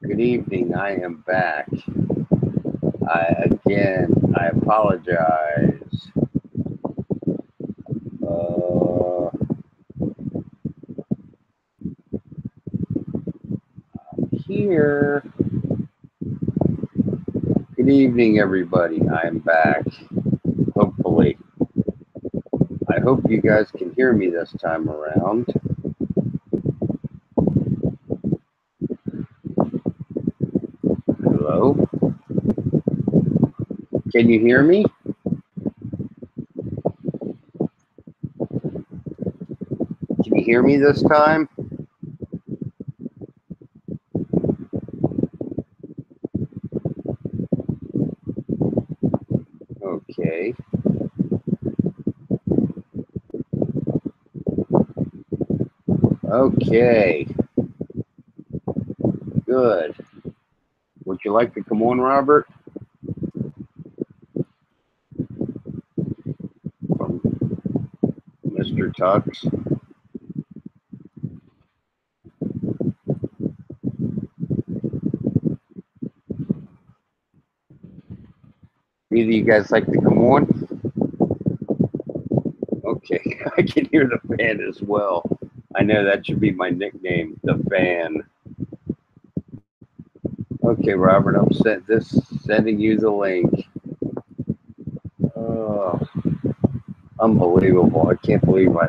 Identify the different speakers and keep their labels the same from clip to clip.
Speaker 1: Good evening. I am back. I apologize. Here. Good evening, everybody. I am back. Hopefully. I hope you guys can hear me this time around. Hello? Can you hear me? Can you hear me this time? Okay. Okay. Good. Would you like to come on, Robert? From Mr. Tux. Either you guys like to come on? Okay, I can hear the fan as well. I know that should be my nickname, the fan. Okay, Robert, I'm sending you the link. Oh, unbelievable. I can't believe I...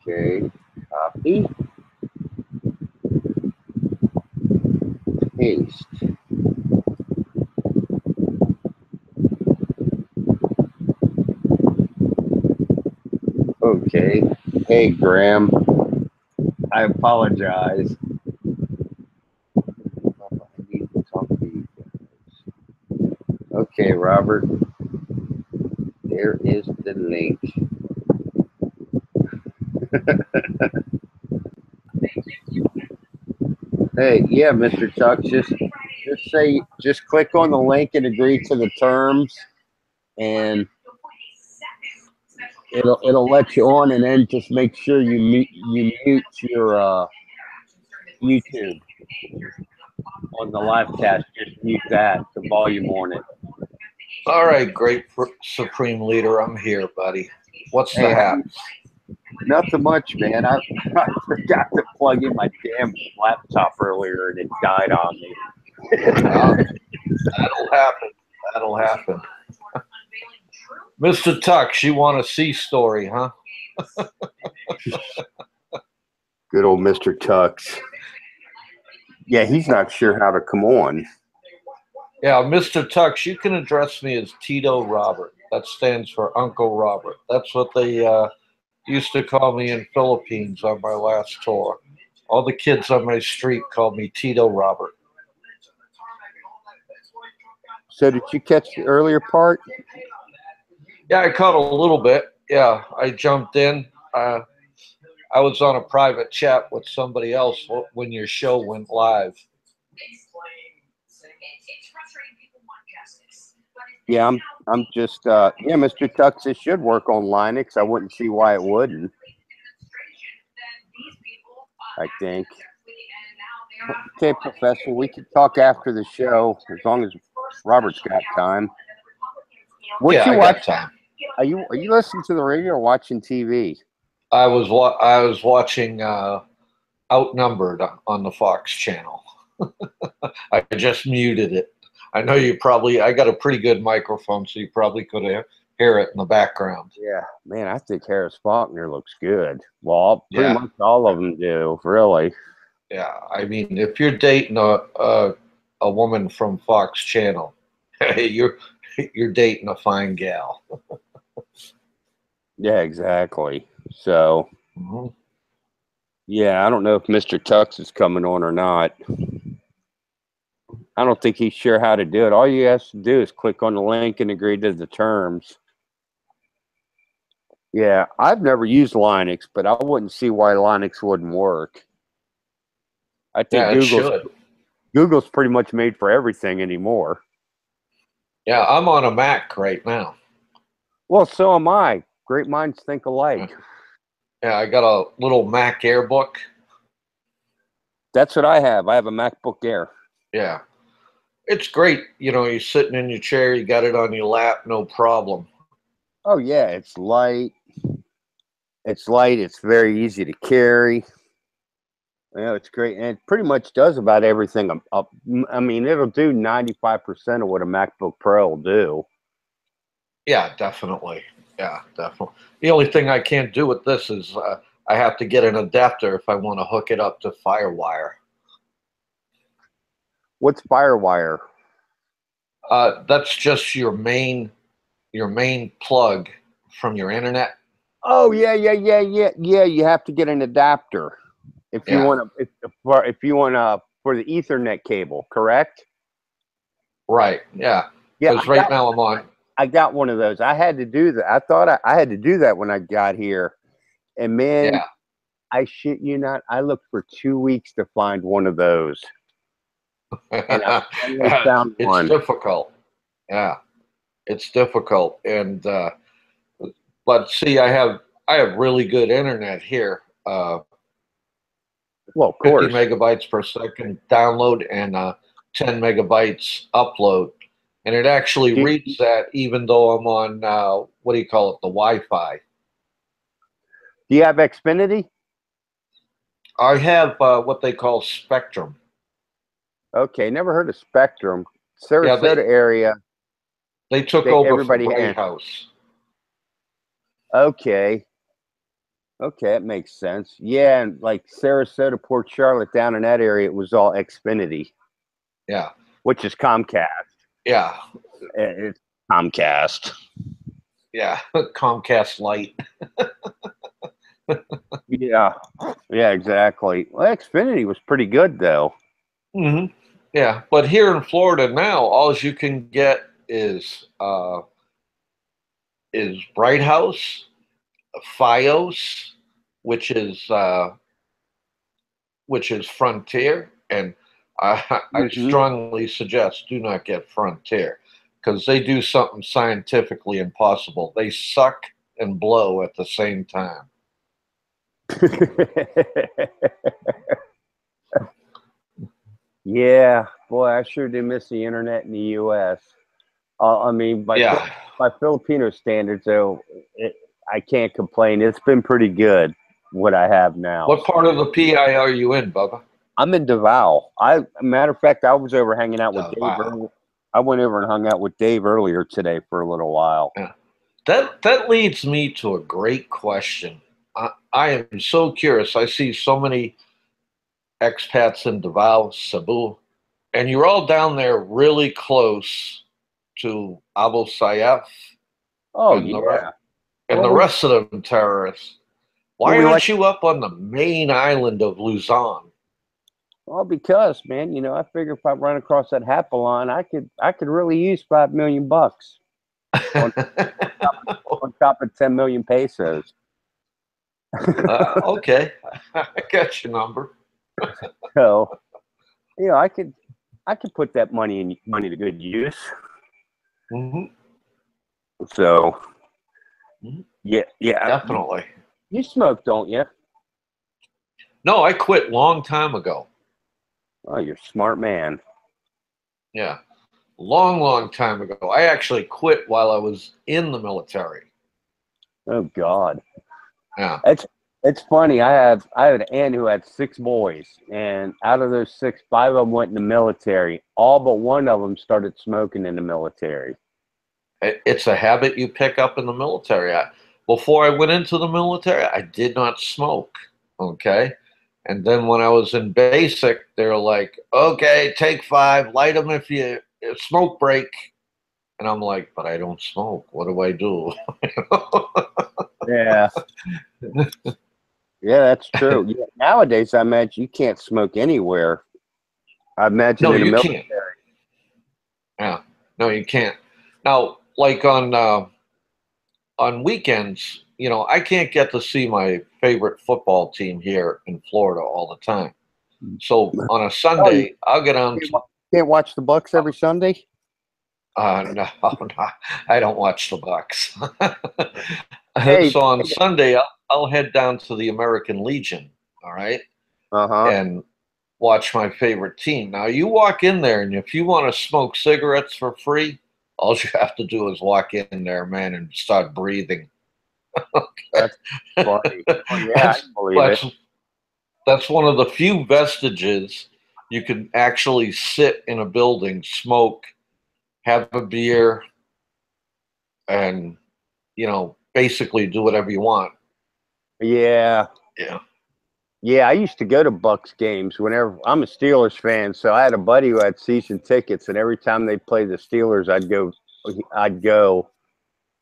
Speaker 1: Okay, copy. Paste. Okay. Hey, Graham. I apologize. I need to talk to you guys. Okay, Robert. There is the link. Hey, yeah, Mr. Tuck, just click on the link and agree to the terms, and it'll let you on, and then just make sure you mute your YouTube on the live cast. Just mute that, the volume on it.
Speaker 2: All right, great Supreme Leader. I'm here, buddy. What's the hat?
Speaker 1: Nothing much, man. I forgot to plug in my damn laptop earlier, and it died on me.
Speaker 2: That'll happen. That'll happen. Mr. Tux, you want a sea story, huh?
Speaker 1: Good old Mr. Tux. Yeah, he's not sure how to come on.
Speaker 2: Yeah, Mr. Tux, you can address me as Tito Robert. That stands for Uncle Robert. That's what they used to call me in Philippines on my last tour. All the kids on my street called me Tito Robert.
Speaker 1: So did you catch the earlier part?
Speaker 2: Yeah, I caught a little bit. Yeah, I jumped in. I was on a private chat with somebody else when your show went live.
Speaker 1: Yeah, I'm just yeah, Mr. Tux, it should work on Linux. I wouldn't see why it wouldn't. I think. Okay, Professor, we can talk after the show as long as Robert's got time.
Speaker 2: What you watch? Time.
Speaker 1: Are you listening to the radio or watching TV?
Speaker 2: I was watching Outnumbered on the Fox channel. I just muted it. I know I got a pretty good microphone, so you probably could hear it in the background.
Speaker 1: Yeah, man, I think Harris Faulkner looks good. Well, pretty much all of them do, really.
Speaker 2: Yeah, I mean, if you're dating a woman from Fox channel, you're dating a fine gal.
Speaker 1: Yeah, exactly. So, yeah, I don't know if Mr. Tux is coming on or not. I don't think he's sure how to do it. All you have to do is click on the link and agree to the terms. Yeah, I've never used Linux, but I wouldn't see why Linux wouldn't work. I think Google's pretty much made for everything anymore.
Speaker 2: Yeah, I'm on a Mac right now.
Speaker 1: Well, so am I. Great minds think alike.
Speaker 2: Yeah, I got a little Mac Airbook.
Speaker 1: That's what I have. I have a MacBook Air.
Speaker 2: Yeah. It's great. You know, you're sitting in your chair, you got it on your lap, no problem.
Speaker 1: Oh yeah, it's light. It's light. It's very easy to carry. Yeah, it's great, and it pretty much does about everything. I mean, it'll do 95% of what a MacBook Pro will do.
Speaker 2: Yeah, definitely. Yeah, definitely. The only thing I can't do with this is I have to get an adapter if I want to hook it up to FireWire.
Speaker 1: What's FireWire?
Speaker 2: That's just your main plug from your internet.
Speaker 1: Oh yeah. You have to get an adapter if you
Speaker 2: Yeah,
Speaker 1: want to. If you want to for the Ethernet cable, correct?
Speaker 2: right. Yeah,
Speaker 1: Yeah,
Speaker 2: because right now I'm on.
Speaker 1: I got one of those. I had to do that. I thought I had to do that when I got here, and man,
Speaker 2: Yeah,
Speaker 1: I shit you not. I looked for 2 weeks to find one of those, and I finally found
Speaker 2: it's
Speaker 1: one.
Speaker 2: difficult. Yeah, it's difficult, and but see, I have really good internet here.
Speaker 1: Well, of
Speaker 2: 50
Speaker 1: course.
Speaker 2: megabytes per second download and 10 megabytes upload. And it actually reads that even though I'm on, what do you call it, the Wi-Fi.
Speaker 1: Do you have Xfinity?
Speaker 2: I have what they call Spectrum.
Speaker 1: Okay, never heard of Spectrum.
Speaker 2: Yeah,
Speaker 1: Sarasota area.
Speaker 2: they took over for
Speaker 1: Everybody
Speaker 2: Bright
Speaker 1: has.
Speaker 2: House.
Speaker 1: Okay. Okay, that makes sense. Yeah, and like Sarasota, Port Charlotte, down in that area, it was all Xfinity.
Speaker 2: Yeah.
Speaker 1: Which is Comcast.
Speaker 2: Yeah.
Speaker 1: It's Comcast.
Speaker 2: Yeah. Comcast Lite.
Speaker 1: Yeah. Yeah, exactly. Well, Xfinity was pretty good, though.
Speaker 2: Mm-hmm. Yeah. But here in Florida now, all you can get is Bright House, FiOS, which is Frontier, and I strongly suggest do not get Frontier because they do something scientifically impossible. They suck and blow at the same time.
Speaker 1: Yeah, boy, I sure do miss the internet in the U.S. I mean, by Filipino standards, though, I can't complain. It's been pretty good what I have now.
Speaker 2: What part of the PI are you in, Bubba?
Speaker 1: I'm in Davao. Matter of fact, I was over hanging out with Dave. I went over and hung out with Dave earlier today for a little while.
Speaker 2: Yeah. That leads me to a great question. I am so curious. I see so many expats in Davao, Cebu, and you're all down there really close to Abu Sayyaf.
Speaker 1: Oh,
Speaker 2: and
Speaker 1: yeah.
Speaker 2: The rest of them terrorists. Why aren't you up on the main island of Luzon?
Speaker 1: Well, because, man, I figure if I run across that Hapalon, I could really use $5 million on top of 10 million pesos.
Speaker 2: Okay, I got your number.
Speaker 1: So, I could put that money to good use.
Speaker 2: Mm-hmm.
Speaker 1: So, yeah,
Speaker 2: definitely.
Speaker 1: You smoke, don't you?
Speaker 2: No, I quit long time ago.
Speaker 1: Oh, you're a smart man.
Speaker 2: Yeah, long time ago. I actually quit while I was in the military.
Speaker 1: Oh God.
Speaker 2: Yeah.
Speaker 1: It's funny. I have an aunt who had 6 boys, and out of those 6, 5 of them went in the military. All but one of them started smoking in the military.
Speaker 2: It's a habit you pick up in the military. Before I went into the military, I did not smoke. Okay. And then when I was in basic, they're like, okay, take 5, light them if you smoke break. And I'm like, but I don't smoke. What do I do?
Speaker 1: Yeah. Yeah, that's true. Yeah, nowadays, I imagine you can't smoke anywhere. I imagine in the military.
Speaker 2: Can't. Yeah. No, you can't. Now, like on weekends, I can't get to see my favorite football team here in Florida all the time. So on a Sunday, I'll get on.
Speaker 1: Can't watch the Bucks every Sunday?
Speaker 2: No, no, I don't watch the Bucks.
Speaker 1: Hey,
Speaker 2: So on Sunday, I'll head down to the American Legion, all right,
Speaker 1: uh-huh.
Speaker 2: and watch my favorite team. Now, you walk in there, and if you want to smoke cigarettes for free, all you have to do is walk in there, man, and start breathing.
Speaker 1: That's funny. Oh yeah, I
Speaker 2: That's
Speaker 1: can believe it.
Speaker 2: that's that's one of the few vestiges you can actually sit in a building, smoke, have a beer, and basically do whatever you want.
Speaker 1: Yeah.
Speaker 2: Yeah.
Speaker 1: Yeah, I used to go to Bucks games whenever I'm a Steelers fan, so I had a buddy who had season tickets, and every time they played the Steelers, I'd go. I'd go,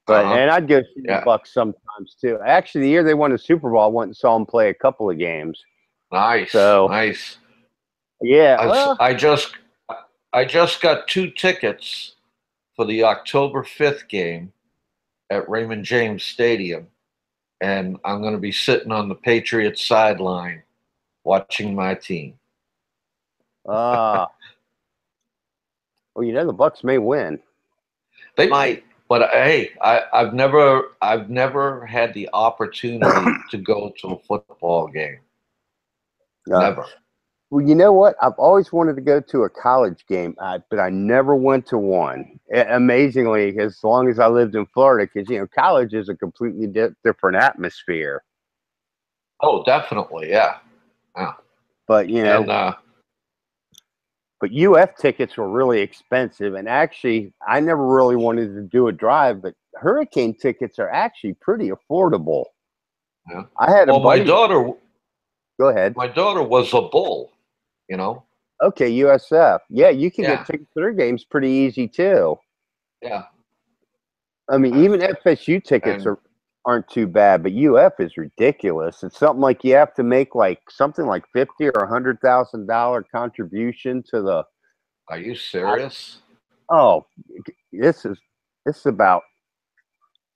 Speaker 1: but
Speaker 2: Uh huh.
Speaker 1: and I'd go see the
Speaker 2: Yeah.
Speaker 1: Bucks sometimes too. Actually, the year they won the Super Bowl, I went and saw them play a couple of games.
Speaker 2: Nice.
Speaker 1: So
Speaker 2: Nice.
Speaker 1: yeah,
Speaker 2: I,
Speaker 1: well,
Speaker 2: I just I just got 2 tickets for the October 5th game at Raymond James Stadium, and I'm going to be sitting on the Patriots sideline watching my team.
Speaker 1: uh, well, the Bucks may win.
Speaker 2: They might, but hey, I've never had the opportunity to go to a football game.
Speaker 1: Uh,
Speaker 2: Never.
Speaker 1: well, you know what? I've always wanted to go to a college game, but I never went to one. Amazingly, as long as I lived in Florida, because college is a completely different atmosphere.
Speaker 2: Oh, definitely, yeah, yeah.
Speaker 1: But
Speaker 2: And
Speaker 1: but UF tickets were really expensive, and actually, I never really wanted to do a drive. But Hurricane tickets are actually pretty affordable.
Speaker 2: yeah.
Speaker 1: I had a
Speaker 2: Well,
Speaker 1: buddy. Go ahead.
Speaker 2: my daughter was a bull. You know.
Speaker 1: Okay, USF. Yeah, you can get
Speaker 2: Yeah,
Speaker 1: tickets to their games pretty easy too.
Speaker 2: yeah.
Speaker 1: I mean, even FSU tickets
Speaker 2: And
Speaker 1: aren't too bad, but UF is ridiculous. It's something like you have to make like something like 50 or $100,000 contribution to the.
Speaker 2: are you serious?
Speaker 1: Oh, this is this is about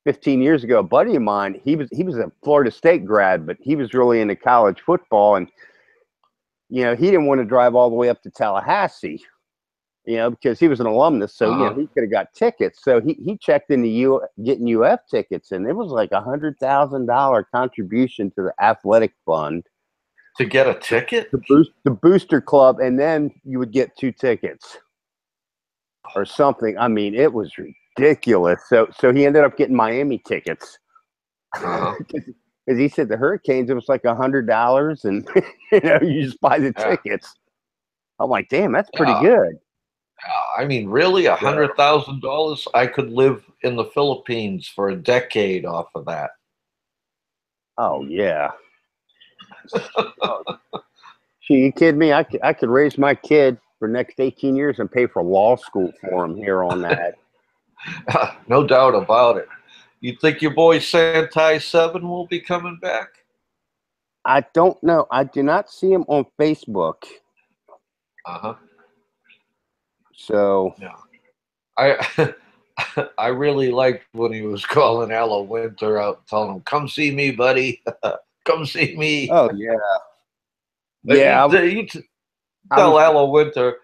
Speaker 1: 15 years ago. A buddy of mine, he was a Florida State grad, but he was really into college football, and he didn't want to drive all the way up to Tallahassee. Because he was an alumnus, so
Speaker 2: Uh huh.
Speaker 1: he could have got tickets. So he checked into getting UF tickets, and it was like $100,000 contribution to the athletic fund,
Speaker 2: To get a ticket?
Speaker 1: the booster club, and then you would get 2 tickets or something. I mean, it was ridiculous. So he ended up getting Miami tickets
Speaker 2: Uh huh.
Speaker 1: because he said the Hurricanes it was like $100, and you just buy the
Speaker 2: Yeah.
Speaker 1: tickets. I'm like, damn, that's pretty
Speaker 2: Yeah.
Speaker 1: good.
Speaker 2: I mean, really, a
Speaker 1: So,
Speaker 2: $100,000? I could live in the Philippines for a decade off of that.
Speaker 1: oh yeah. Oh, you kidding me? I could raise my kid for the next 18 years and pay for law school for him here on that.
Speaker 2: No doubt about it. You think your boy Seantai 7 will be coming back?
Speaker 1: I don't know. I do not see him on Facebook.
Speaker 2: Uh huh.
Speaker 1: So,
Speaker 2: Yeah. I I really liked when he was calling Ella Winter out, telling him, "Come see me, buddy. Come see me."
Speaker 1: oh yeah,
Speaker 2: But
Speaker 1: yeah. I
Speaker 2: tell
Speaker 1: was,
Speaker 2: Ella Winter,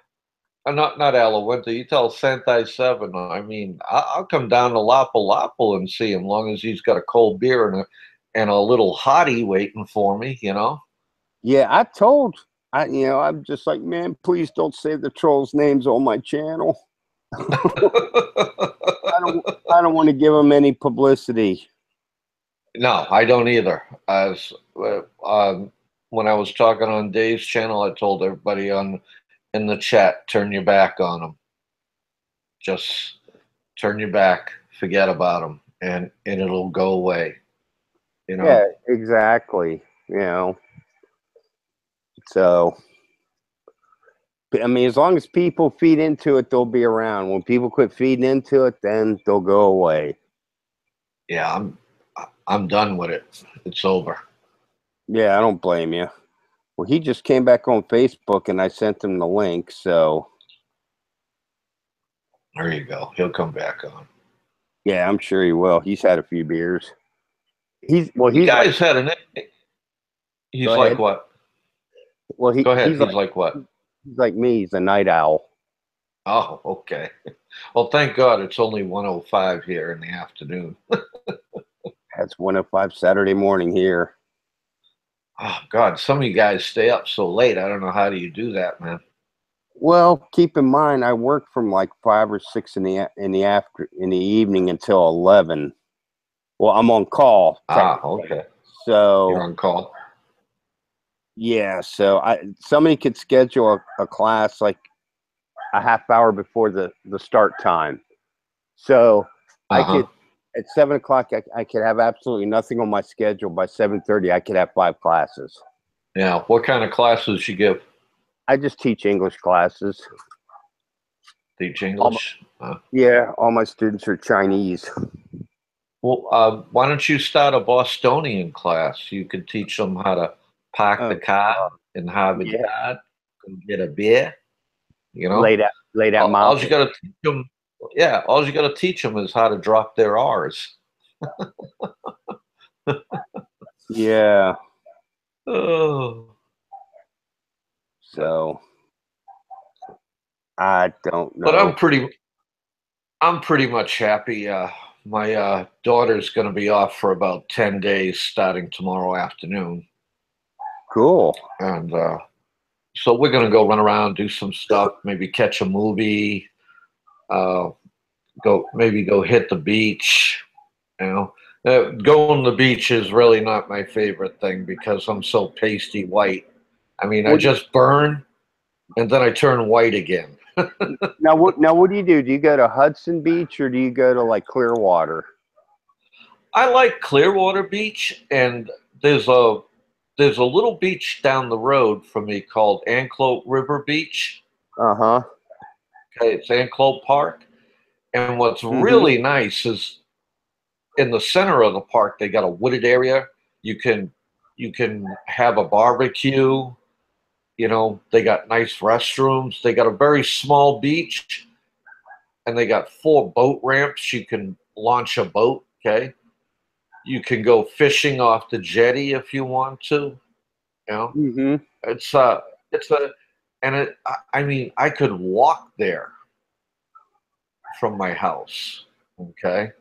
Speaker 2: not Ella Winter. You tell Sentai 7. I mean, I'll come down to Lapu Lapu and see him, long as he's got a cold beer and a little hottie waiting for me.
Speaker 1: yeah. I'm just like, man, please don't say the trolls' names on my channel. I don't, I don't want to give them any publicity.
Speaker 2: No, I don't either. As when I was talking on Dave's channel, I told everybody in the chat, turn your back on them. Just turn your back, forget about them, and it'll go away.
Speaker 1: Yeah, exactly. So. I mean, as long as people feed into it, they'll be around. When people quit feeding into it, then they'll go away.
Speaker 2: Yeah, I'm done with it. It's over.
Speaker 1: Yeah, I don't blame you. Well, he just came back on Facebook, and I sent him the link. So
Speaker 2: There you go. He'll come back on.
Speaker 1: yeah, I'm sure he will. He's had a few beers. He's well.
Speaker 2: You
Speaker 1: He's like.
Speaker 2: guys had an.
Speaker 1: Go
Speaker 2: He's like
Speaker 1: ahead.
Speaker 2: what?
Speaker 1: Well,
Speaker 2: Go ahead.
Speaker 1: he's
Speaker 2: He's
Speaker 1: like
Speaker 2: like what?
Speaker 1: he's like me. He's a night owl.
Speaker 2: Oh, okay. Well, thank God it's only 1:05 here in the afternoon.
Speaker 1: That's 1:05 Saturday morning here.
Speaker 2: Oh God, some of you guys stay up so late. I don't know how do you do that, man.
Speaker 1: Well, keep in mind I work from like 5 or 6 in the evening until 11. Well, I'm on call
Speaker 2: Ah,
Speaker 1: technically.
Speaker 2: okay. You're
Speaker 1: So
Speaker 2: on call.
Speaker 1: yeah, so somebody could schedule a class like a half hour before the start time. So I
Speaker 2: Uh-huh.
Speaker 1: could at 7 o'clock I could have absolutely nothing on my schedule. By 7:30 I could have 5 classes.
Speaker 2: Yeah. What kind of classes you give?
Speaker 1: I just teach English classes.
Speaker 2: Teach
Speaker 1: All my,
Speaker 2: English?
Speaker 1: yeah, all my students are Chinese.
Speaker 2: Well, why don't you start a Bostonian class? You could teach them how to park the
Speaker 1: Oh,
Speaker 2: car in Harvard
Speaker 1: yeah,
Speaker 2: Yard and get a beer. You know,
Speaker 1: lay that
Speaker 2: all you
Speaker 1: mountain.
Speaker 2: got to teach them, yeah, all you got to teach them is how to drop their R's.
Speaker 1: Yeah.
Speaker 2: Oh,
Speaker 1: So I don't
Speaker 2: but
Speaker 1: know.
Speaker 2: I'm pretty much happy. My daughter's going to be off for about 10 days starting tomorrow afternoon,
Speaker 1: Cool.
Speaker 2: and so we're going to go run around, do some stuff, maybe catch a movie, uh, go hit the beach. You know, going to the beach is really not my favorite thing because I'm so pasty white. I mean, I
Speaker 1: What
Speaker 2: just burn and then I turn white again.
Speaker 1: now what do you do? Do you go to Hudson Beach or do you go to like Clearwater?
Speaker 2: I like Clearwater Beach, and there's a there's a little beach down the road from me called Anclote River Beach.
Speaker 1: Uh-huh.
Speaker 2: Okay, it's Anclote Park, and what's
Speaker 1: Mm-hmm.
Speaker 2: really nice is in the center of the park they got a wooded area. You can you can have a barbecue. You know, they got nice restrooms. They got a very small beach, and they got 4 boat ramps. You can launch a boat. Okay, you can go fishing off the jetty if you want to. You know,
Speaker 1: Mm-hmm.
Speaker 2: it's it's a and it. I mean, I could walk there from my house. Okay,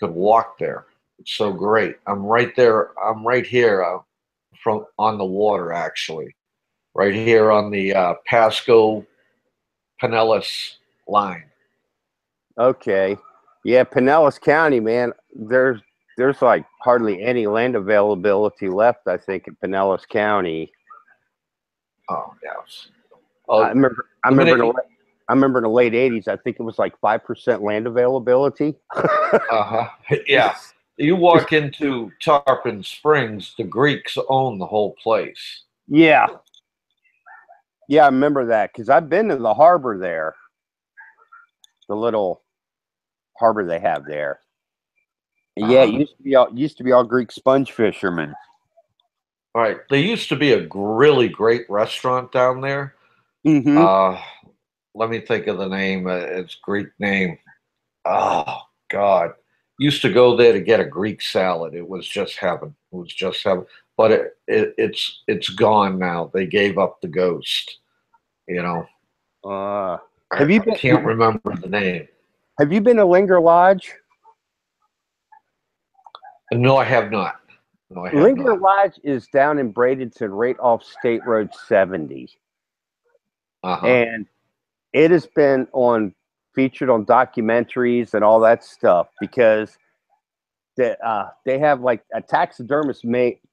Speaker 2: could walk there. It's so great. I'm right there. I'm right here from on the water actually. Right here on the Pasco Pinellas line.
Speaker 1: Okay. Yeah, Pinellas County, man. There's like hardly any land availability left, I think, in Pinellas County.
Speaker 2: Oh yes.
Speaker 1: I
Speaker 2: Oh,
Speaker 1: remember I
Speaker 2: the
Speaker 1: remember in
Speaker 2: minute.
Speaker 1: I remember in the late 80s, I think it was like 5% land availability.
Speaker 2: Uh huh. Yeah. You walk into Tarpon Springs, the Greeks own the whole place.
Speaker 1: Yeah. Yeah, I remember that because I've been to the harbor there, the little harbor they have there.
Speaker 2: Uh
Speaker 1: Yeah, it
Speaker 2: huh.
Speaker 1: used to be all Greek sponge fishermen.
Speaker 2: All right. There used to be a really great restaurant down there.
Speaker 1: Mm-hmm.
Speaker 2: Uh, Let me think of the name. It's Greek name. Oh God. Used to go there to get a Greek salad. It was just heaven. It was just heaven. But it's gone now. They gave up the ghost. You know.
Speaker 1: Uh,
Speaker 2: I can't remember the name.
Speaker 1: have you been to Linger Lodge?
Speaker 2: No, I have not. No, I have
Speaker 1: Linger
Speaker 2: not.
Speaker 1: Lodge is down in Bradenton, right off State Road 70,
Speaker 2: Uh huh.
Speaker 1: and it has been on featured on documentaries and all that stuff because they have like a taxidermist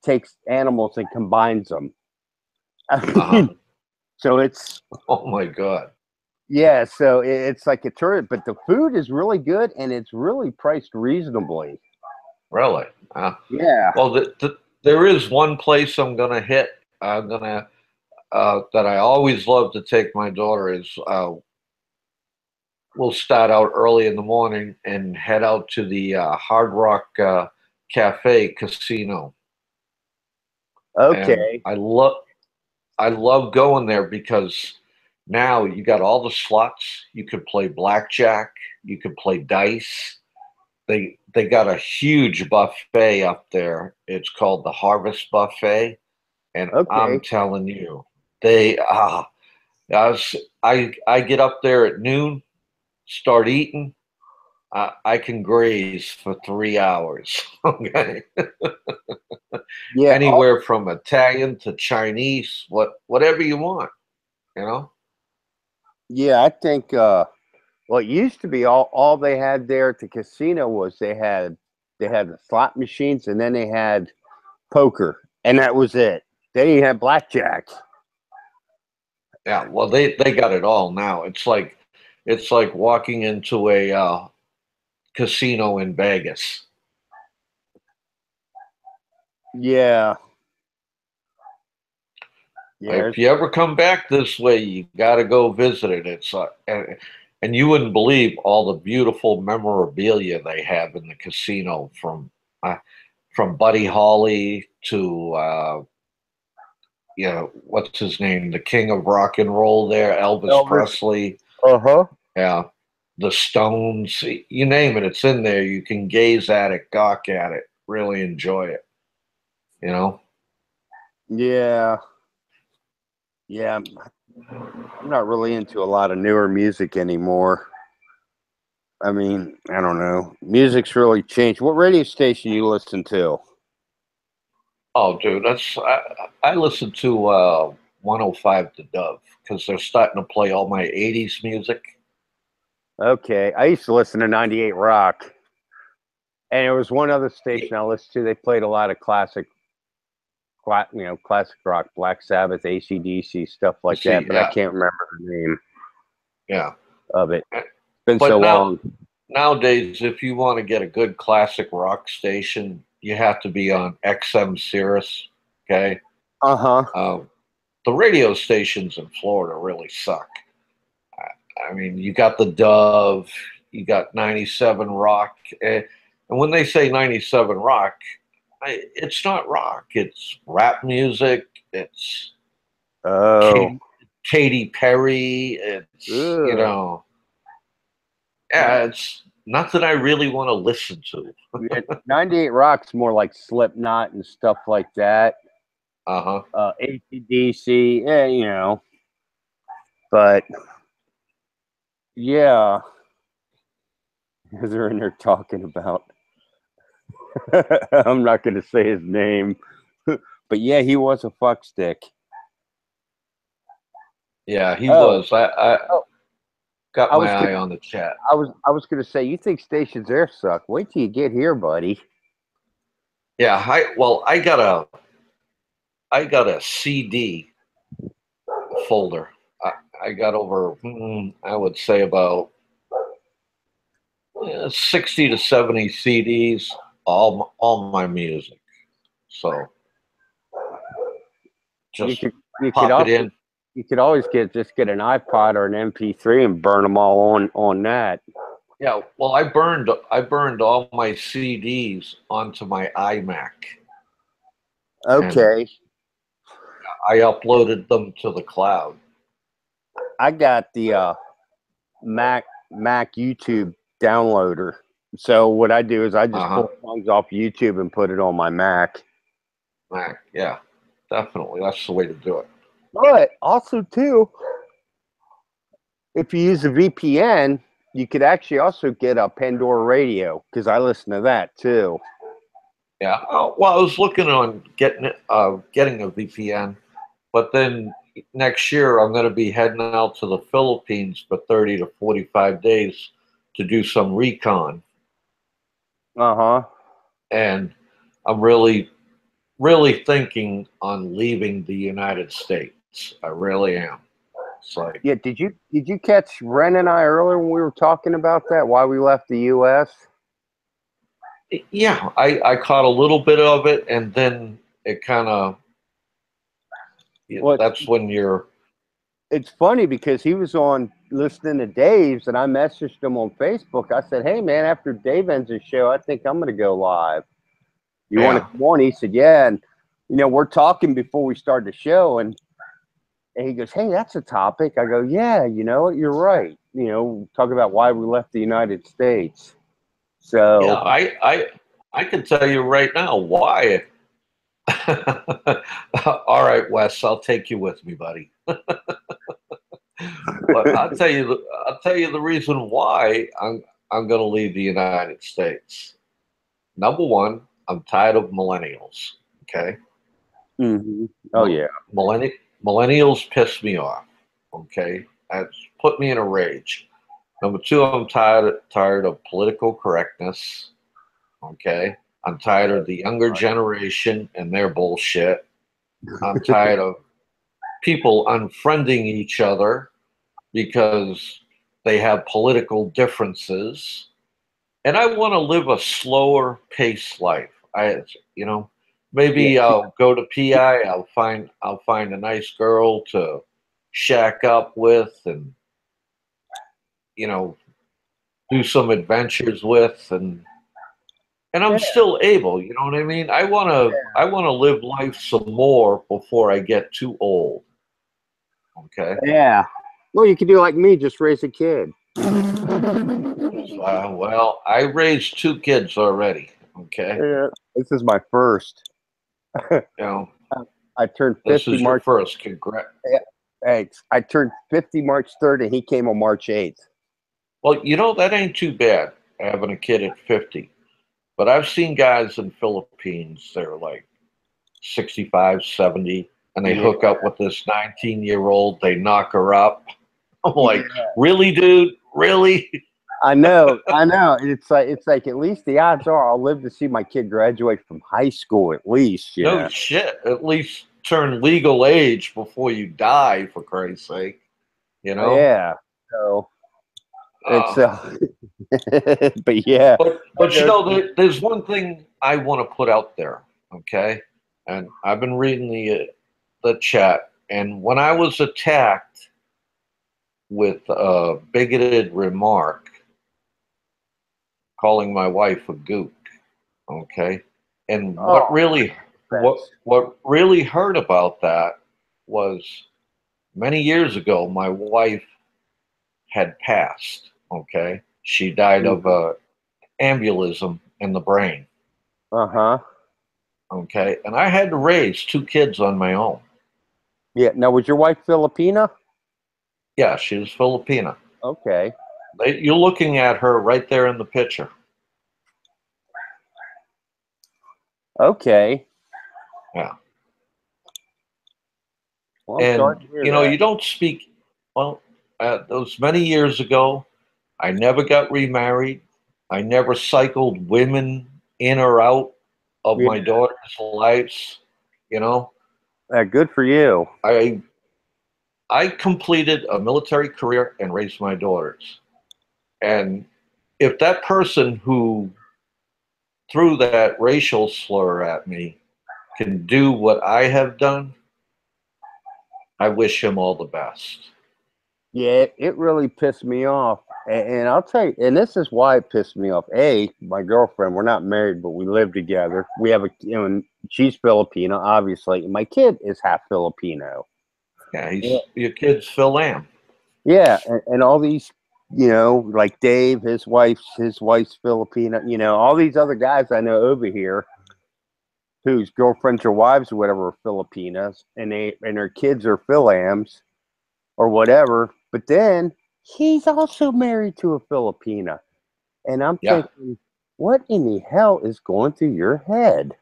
Speaker 1: takes animals and combines them.
Speaker 2: Uh
Speaker 1: I
Speaker 2: huh.
Speaker 1: mean, so it's
Speaker 2: Oh my God.
Speaker 1: yeah, so it's like a tourist, but the food is really good and it's really priced reasonably.
Speaker 2: Really?
Speaker 1: Yeah.
Speaker 2: Well, there is one place I'm gonna hit. I'm gonna that I always love to take my daughter is we'll start out early in the morning and head out to the Hard Rock Cafe Casino, and
Speaker 1: Okay.
Speaker 2: I love going there because now you got all the slots. You could play blackjack. You could play dice. They got a huge buffet up there. It's called the Harvest Buffet, and I'm
Speaker 1: Okay.
Speaker 2: telling you, they I get up there at noon, start eating, I can graze for 3 hours. Okay,
Speaker 1: Yeah.
Speaker 2: anywhere from Italian to Chinese, whatever you want. You know.
Speaker 1: Yeah, I think well, it used to be all they had there at the casino was they had the slot machines, and then they had poker, and that was it. They didn't have blackjack.
Speaker 2: Yeah. Well, they got it all now. It's like walking into a casino in Vegas.
Speaker 1: Yeah. Yeah.
Speaker 2: If you ever come back this way, you got to go visit it. And you wouldn't believe all the beautiful memorabilia they have in the casino from Buddy Holly to what's his name, the king of rock and roll there, Elvis
Speaker 1: Elvis.
Speaker 2: Presley.
Speaker 1: Uh-huh.
Speaker 2: Yeah, the Stones. You name it, it's in there. You can gaze at it, gawk at it, really enjoy it. You know.
Speaker 1: Yeah. Yeah. I'm not really into a lot of newer music anymore. I mean, I don't know. Music's really changed. What radio station you listen to?
Speaker 2: Oh, dude, I listen to 105 The Dove because they're starting to play all my 80s music.
Speaker 1: Okay. I used to listen to 98 Rock. And there was one other station I listened to. They played a lot of classic rock, Black Sabbath, AC/DC, stuff like that.
Speaker 2: See,
Speaker 1: But I can't remember the name
Speaker 2: yeah.
Speaker 1: of it. It's been so
Speaker 2: But
Speaker 1: long.
Speaker 2: nowadays, if you want to get a good classic rock station, you have to be on XM Sirius. Okay.
Speaker 1: Uh-huh.
Speaker 2: The radio stations in Florida really suck. I mean, you got the Dove, you got 97 Rock. And when they say 97 Rock, it's not rock. It's rap music. It's
Speaker 1: Oh.
Speaker 2: Katy Perry. It's,
Speaker 1: Ugh.
Speaker 2: yeah, it's nothing I really want to listen to.
Speaker 1: Yeah, 98 Rock's more like Slipknot and stuff like that.
Speaker 2: Uh-huh.
Speaker 1: AC/DC, but yeah, because they're in there talking about. I'm not going to say his name, but yeah, he was a fuckstick.
Speaker 2: Yeah, he
Speaker 1: Oh,
Speaker 2: was. I
Speaker 1: oh,
Speaker 2: got
Speaker 1: I
Speaker 2: my
Speaker 1: was
Speaker 2: eye
Speaker 1: gonna,
Speaker 2: on the chat.
Speaker 1: I was going to say, you think stations there suck? Wait till you get here, buddy.
Speaker 2: Yeah, I got a CD folder. I got over, I would say about 60 to 70 CDs, all my music. So
Speaker 1: You
Speaker 2: just
Speaker 1: could you could
Speaker 2: pop it
Speaker 1: also
Speaker 2: in.
Speaker 1: you could always get an iPod or an MP3 and burn them all on that.
Speaker 2: Yeah, well, I burned all my CDs onto my iMac, and
Speaker 1: Okay,
Speaker 2: I uploaded them to the cloud.
Speaker 1: I got the Mac YouTube downloader. So what I do is I just
Speaker 2: Uh-huh.
Speaker 1: pull songs off YouTube and put it on my Mac.
Speaker 2: Mac, yeah, definitely. That's the way to do it.
Speaker 1: But also too, if you use a VPN, you could actually also get a Pandora radio because I listen to that too.
Speaker 2: Yeah. Oh, well, I was looking on getting a VPN, but then next year I'm going to be heading out to the Philippines for 30 to 45 days to do some recon,
Speaker 1: Uh-huh.
Speaker 2: and I'm really thinking on leaving the United States. I really am. It's like,
Speaker 1: Yeah, did you catch Ren and I earlier when we were talking about that? Why we left the US?
Speaker 2: yeah, I caught a little bit of it, and then it kind of,
Speaker 1: Well,
Speaker 2: that's when you're,
Speaker 1: it's funny because he was on listening to Dave's and I messaged him on Facebook. I said, "Hey man, after Dave ends his show, I think I'm gonna go live. You want to
Speaker 2: yeah,
Speaker 1: come on?" He said, "Yeah." And we're talking before we start the show, and he goes, "Hey, that's a topic." I go, "Yeah, you know what? You're right. Talk about why we left the United States."
Speaker 2: yeah,
Speaker 1: So
Speaker 2: I can tell you right now why. All right, Wes, I'll take you with me, buddy. But I'll tell you the reason why I'm going to leave the United States. Number one, I'm tired of millennials. Okay,
Speaker 1: Hmm. Oh
Speaker 2: Mil-
Speaker 1: yeah.
Speaker 2: millennials piss me off. Okay, that's put me in a rage. Number two, I'm tired of political correctness. Okay, I'm tired of the younger generation and their bullshit. I'm tired of people unfriending each other because they have political differences. And I want to live a slower pace life. You know,
Speaker 1: Yeah.
Speaker 2: maybe I'll go to PI. I'll find a nice girl to shack up with, and you know, do some adventures with, and I'm
Speaker 1: Yeah.
Speaker 2: still able. You know what I mean? I want to live life some more before I get too old. Okay.
Speaker 1: Yeah. Well, you could do like me, just raise a kid.
Speaker 2: Well, I raised two kids already. Okay.
Speaker 1: Yeah. This is my first.
Speaker 2: You know,
Speaker 1: I turned
Speaker 2: this
Speaker 1: 50
Speaker 2: is your
Speaker 1: March.
Speaker 2: first. Congrats.
Speaker 1: Thanks. I turned 50 March 3rd, and he came on March 8th.
Speaker 2: Well, you know, that ain't too bad having a kid at 50. But I've seen guys in Philippines, they're like 65, 70, and they
Speaker 1: Yeah.
Speaker 2: hook up with this 19-year-old, they knock her up. I'm
Speaker 1: Yeah.
Speaker 2: like, really, dude? Really?
Speaker 1: I know. I know. It's like at least the odds are I'll live to see my kid graduate from high school at least. You
Speaker 2: No
Speaker 1: know.
Speaker 2: shit. At least turn legal age before you die, for Christ's sake. You know?
Speaker 1: Yeah. So it's
Speaker 2: Uh,
Speaker 1: but yeah.
Speaker 2: but you know, there's one thing I want to put out there, okay? And I've been reading the chat, and when I was attacked with a bigoted remark, calling my wife a gook, okay? And
Speaker 1: Oh, thanks.
Speaker 2: what really hurt about that was many years ago, my wife had passed, okay? She died of a embolism in the brain.
Speaker 1: Uh-huh.
Speaker 2: Okay. And I had to raise two kids on my own.
Speaker 1: Yeah. Now, was your wife Filipina?
Speaker 2: Yeah, she was Filipina.
Speaker 1: Okay.
Speaker 2: You're looking at her right there in the picture.
Speaker 1: Okay.
Speaker 2: Yeah.
Speaker 1: Well, I'm sorry
Speaker 2: And,
Speaker 1: to hear
Speaker 2: you know,
Speaker 1: that.
Speaker 2: you don't speak, well, those many years ago, I never got remarried. I never cycled women in or out of my
Speaker 1: Yeah.
Speaker 2: daughter's lives. You know,
Speaker 1: Good for you.
Speaker 2: I I completed a military career and raised my daughters. And if that person who threw that racial slur at me can do what I have done, I wish him all the best.
Speaker 1: Yeah, it really pissed me off. And I'll tell you, and this is why it pissed me off. My girlfriend, we're not married, but we live together. We have and she's Filipino, obviously. And my kid is half Filipino.
Speaker 2: Yeah, he's
Speaker 1: Yeah,
Speaker 2: your kid's Phil Lamb.
Speaker 1: yeah, and all these, like Dave, his wife's Filipino. All these other guys I know over here whose girlfriends or wives or whatever are Filipinas, and their kids are Philams or whatever. But then he's also married to a Filipina. And I'm
Speaker 2: Yeah.
Speaker 1: thinking, what in the hell is going through your head?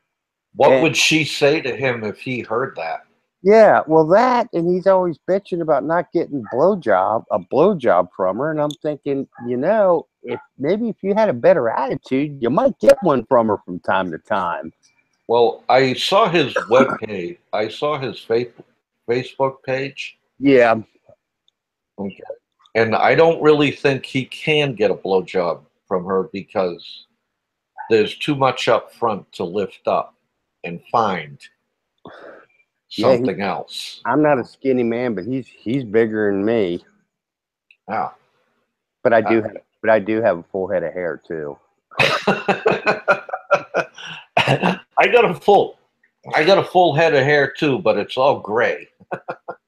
Speaker 2: What
Speaker 1: And
Speaker 2: would she say to him if he heard that?
Speaker 1: yeah, well, and he's always bitching about not getting a blowjob from her. And I'm thinking, if you had a better attitude, you might get one from her from time to time.
Speaker 2: Well, I saw his web page. I saw his Facebook page.
Speaker 1: Yeah,
Speaker 2: Okay. And I don't really think he can get a blowjob from her because there's too much up front to lift up and find
Speaker 1: yeah.
Speaker 2: something else.
Speaker 1: I'm not a skinny man, but he's bigger than me.
Speaker 2: Yeah.
Speaker 1: But I
Speaker 2: Uh,
Speaker 1: do have, but I do have a full head of hair too.
Speaker 2: I got a full head of hair too, but it's all gray.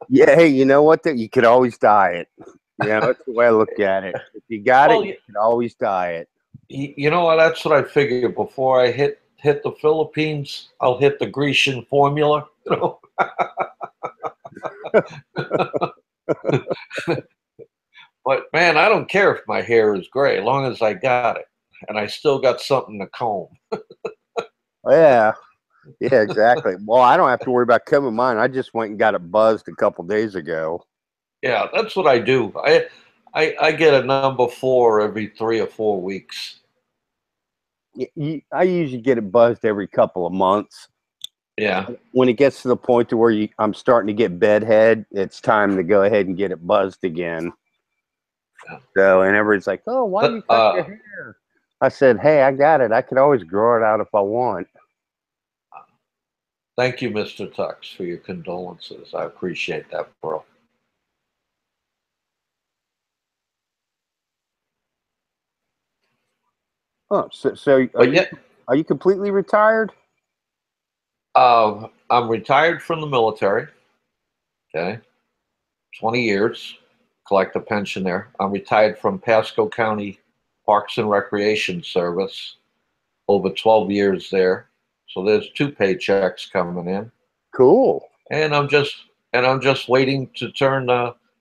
Speaker 1: Yeah, hey, you know what? You could always dye it. That's the way I look at it. If you got
Speaker 2: Well,
Speaker 1: it, you can always dye it.
Speaker 2: you know what? That's what I figured. Before I hit the Philippines, I'll hit the Grecian formula. You know. But man, I don't care if my hair is gray, as long as I got it, and I still got something to comb.
Speaker 1: Yeah. Yeah, exactly. Well, I don't have to worry about combing mine. I just went and got it buzzed a couple days ago.
Speaker 2: Yeah, that's what I do. I get a number 4 every 3 or 4 weeks.
Speaker 1: I usually get it buzzed every couple of months.
Speaker 2: Yeah.
Speaker 1: When it gets to the point to where I'm starting to get bedhead, it's time to go ahead and get it buzzed again.
Speaker 2: Yeah.
Speaker 1: So, and everybody's like, "Oh, why do you cut your hair?" I said, "Hey, I got it. I could always grow it out if I want."
Speaker 2: Thank you, Mr. Tux, for your condolences. I appreciate that, bro.
Speaker 1: Oh, so
Speaker 2: But yeah,
Speaker 1: are you completely retired?
Speaker 2: I'm retired from the military. Okay, 20 years, collect a pension there. I'm retired from Pasco County Parks and Recreation Service, over 12 years there. So there's 2 paychecks coming in,
Speaker 1: Cool.
Speaker 2: and I'm just waiting to turn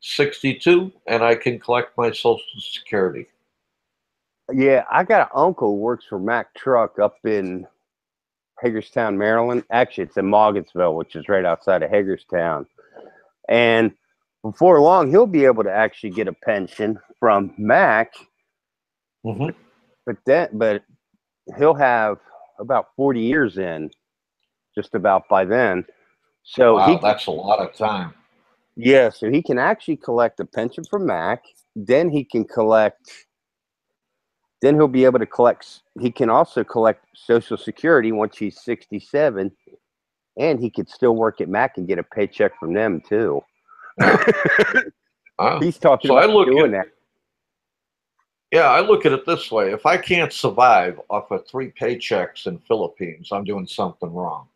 Speaker 2: 62, and I can collect my Social Security.
Speaker 1: Yeah, I got an uncle who works for Mack Truck up in Hagerstown, Maryland. Actually, it's in Mogginsville, which is right outside of Hagerstown. And before long, he'll be able to actually get a pension from Mac.
Speaker 2: Mm-hmm.
Speaker 1: But he'll have about 40 years in, just about by then. So
Speaker 2: Wow, that's a lot of time.
Speaker 1: yeah, so he can actually collect a pension from Mac. Then he can collect. Then he'll be able to collect. He can also collect Social Security once he's 67, and he could still work at Mac and get a paycheck from them too.
Speaker 2: Yeah.
Speaker 1: He's talking
Speaker 2: So I
Speaker 1: about
Speaker 2: look
Speaker 1: doing
Speaker 2: at
Speaker 1: that.
Speaker 2: Yeah, I look at it this way. If I can't survive off of 3 paychecks in Philippines, I'm doing something wrong.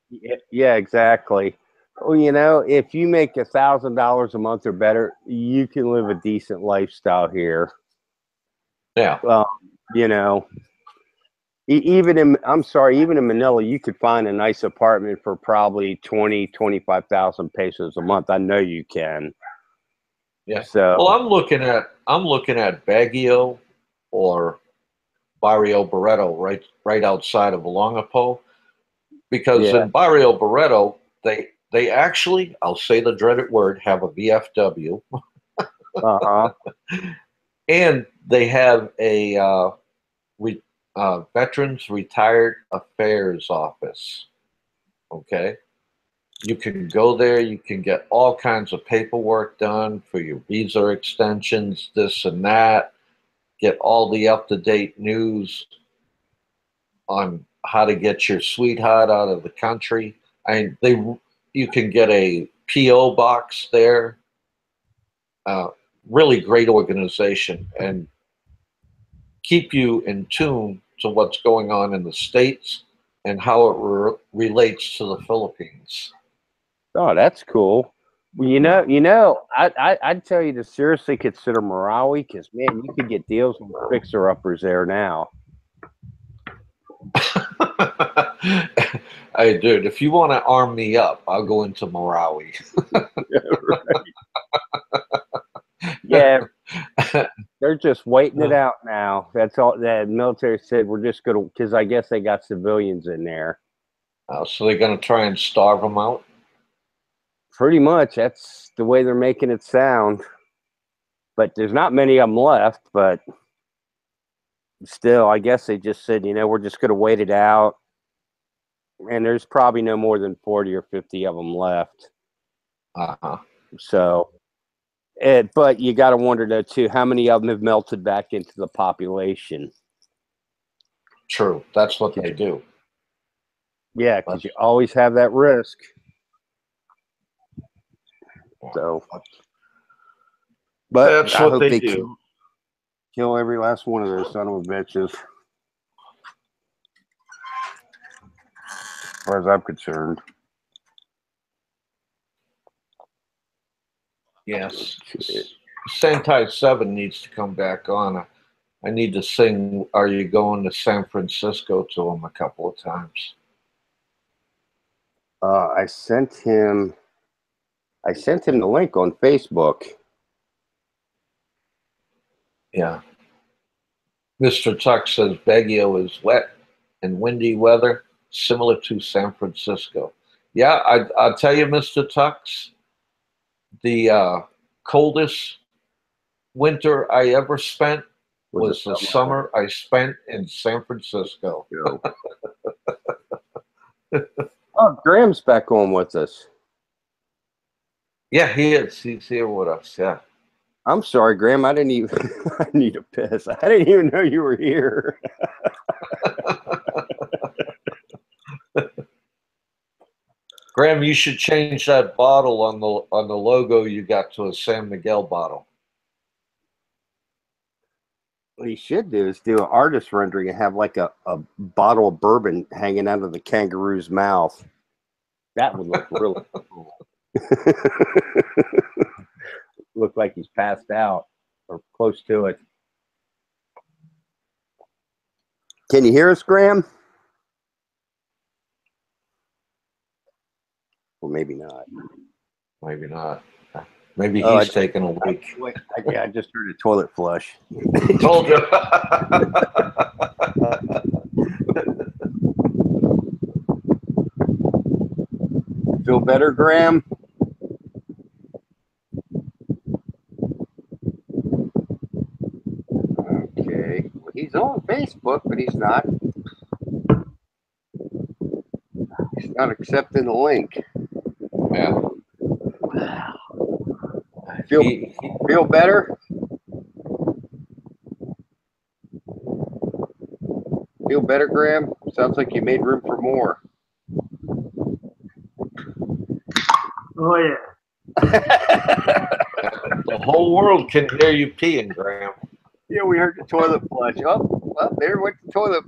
Speaker 1: Yeah, exactly. Well, if you make $1,000 a month or better, you can live a decent lifestyle here.
Speaker 2: Yeah.
Speaker 1: You know, even in Manila, you could find a nice apartment for probably 25,000 pesos a month. I know you can.
Speaker 2: Yeah.
Speaker 1: So,
Speaker 2: Well, I'm looking at Baguio or Barrio Barreto, right outside of Olongapo, because
Speaker 1: yeah.
Speaker 2: in Barrio Barreto they actually, I'll say the dreaded word, have a VFW,
Speaker 1: Uh-huh.
Speaker 2: and they have a Veterans Retired Affairs Office. Okay. You can go there, you can get all kinds of paperwork done for your visa extensions, this and that, get all the up to date news on how to get your sweetheart out of the country. You can get a PO box there. Uh, really great organization, and keep you in tune to what's going on in the States and how it relates to the Philippines.
Speaker 1: Oh, that's cool. Well,
Speaker 2: Yeah.
Speaker 1: I'd tell you to seriously consider me.We because man, you could get deals with fixer uppers there now.
Speaker 2: Hey, dude, if you want to arm me up, I'll go into me.We.
Speaker 1: Yeah, they're just waiting it out now. That's all. The military said we're just gonna because I guess they got civilians in there.
Speaker 2: So they're going to try and starve them out?
Speaker 1: Pretty much, that's the way they're making it sound. But there's not many of them left. But still, I guess they just said, we're just gonna wait it out. And there's probably no more than 40 or 50 of them left.
Speaker 2: Uh-huh.
Speaker 1: So, but you got to wonder though too, how many of them have melted back into the population?
Speaker 2: True. That's what they do.
Speaker 1: Yeah, because you always have that risk. So, but
Speaker 2: that's
Speaker 1: I
Speaker 2: what
Speaker 1: hope
Speaker 2: they
Speaker 1: they
Speaker 2: do.
Speaker 1: kill every last one of those son of a bitches. As far as I'm concerned.
Speaker 2: Yes. Seantai 7 needs to come back on. I need to sing Are You Going to San Francisco to him a couple of times.
Speaker 1: I sent him the link on Facebook.
Speaker 2: Yeah. Mr. Tuck says Baguio is wet and windy weather, similar to San Francisco. Yeah, I'll tell you, Mr. Tux, the coldest winter I ever spent was the summer I spent in San Francisco.
Speaker 1: Oh, Graham's back on with us.
Speaker 2: Yeah, he is. He's here with us. Yeah.
Speaker 1: I'm sorry, Graham. I didn't even. I need a piss. I didn't even know you were here.
Speaker 2: Graham, you should change that bottle on the logo you got to a San Miguel bottle.
Speaker 1: What he should do is do an artist rendering and have like a bottle of bourbon hanging out of the kangaroo's mouth. That would look really cool. Look like he's passed out or close to it. Can you hear us, Graham? Well, maybe not.
Speaker 2: Maybe not. Maybe he's taking a week.
Speaker 1: Yeah, I just heard a toilet flush.
Speaker 2: Told you.
Speaker 1: Feel better, Graham? Okay. Well, he's on Facebook, but he's not. He's not accepting the link.
Speaker 2: Yeah.
Speaker 1: Feel better? Feel better, Graham? Sounds like you made room for more.
Speaker 3: Oh, yeah.
Speaker 2: The whole world can hear you peeing, Graham.
Speaker 1: Yeah, we heard the toilet flush. Oh, well, there went the toilet.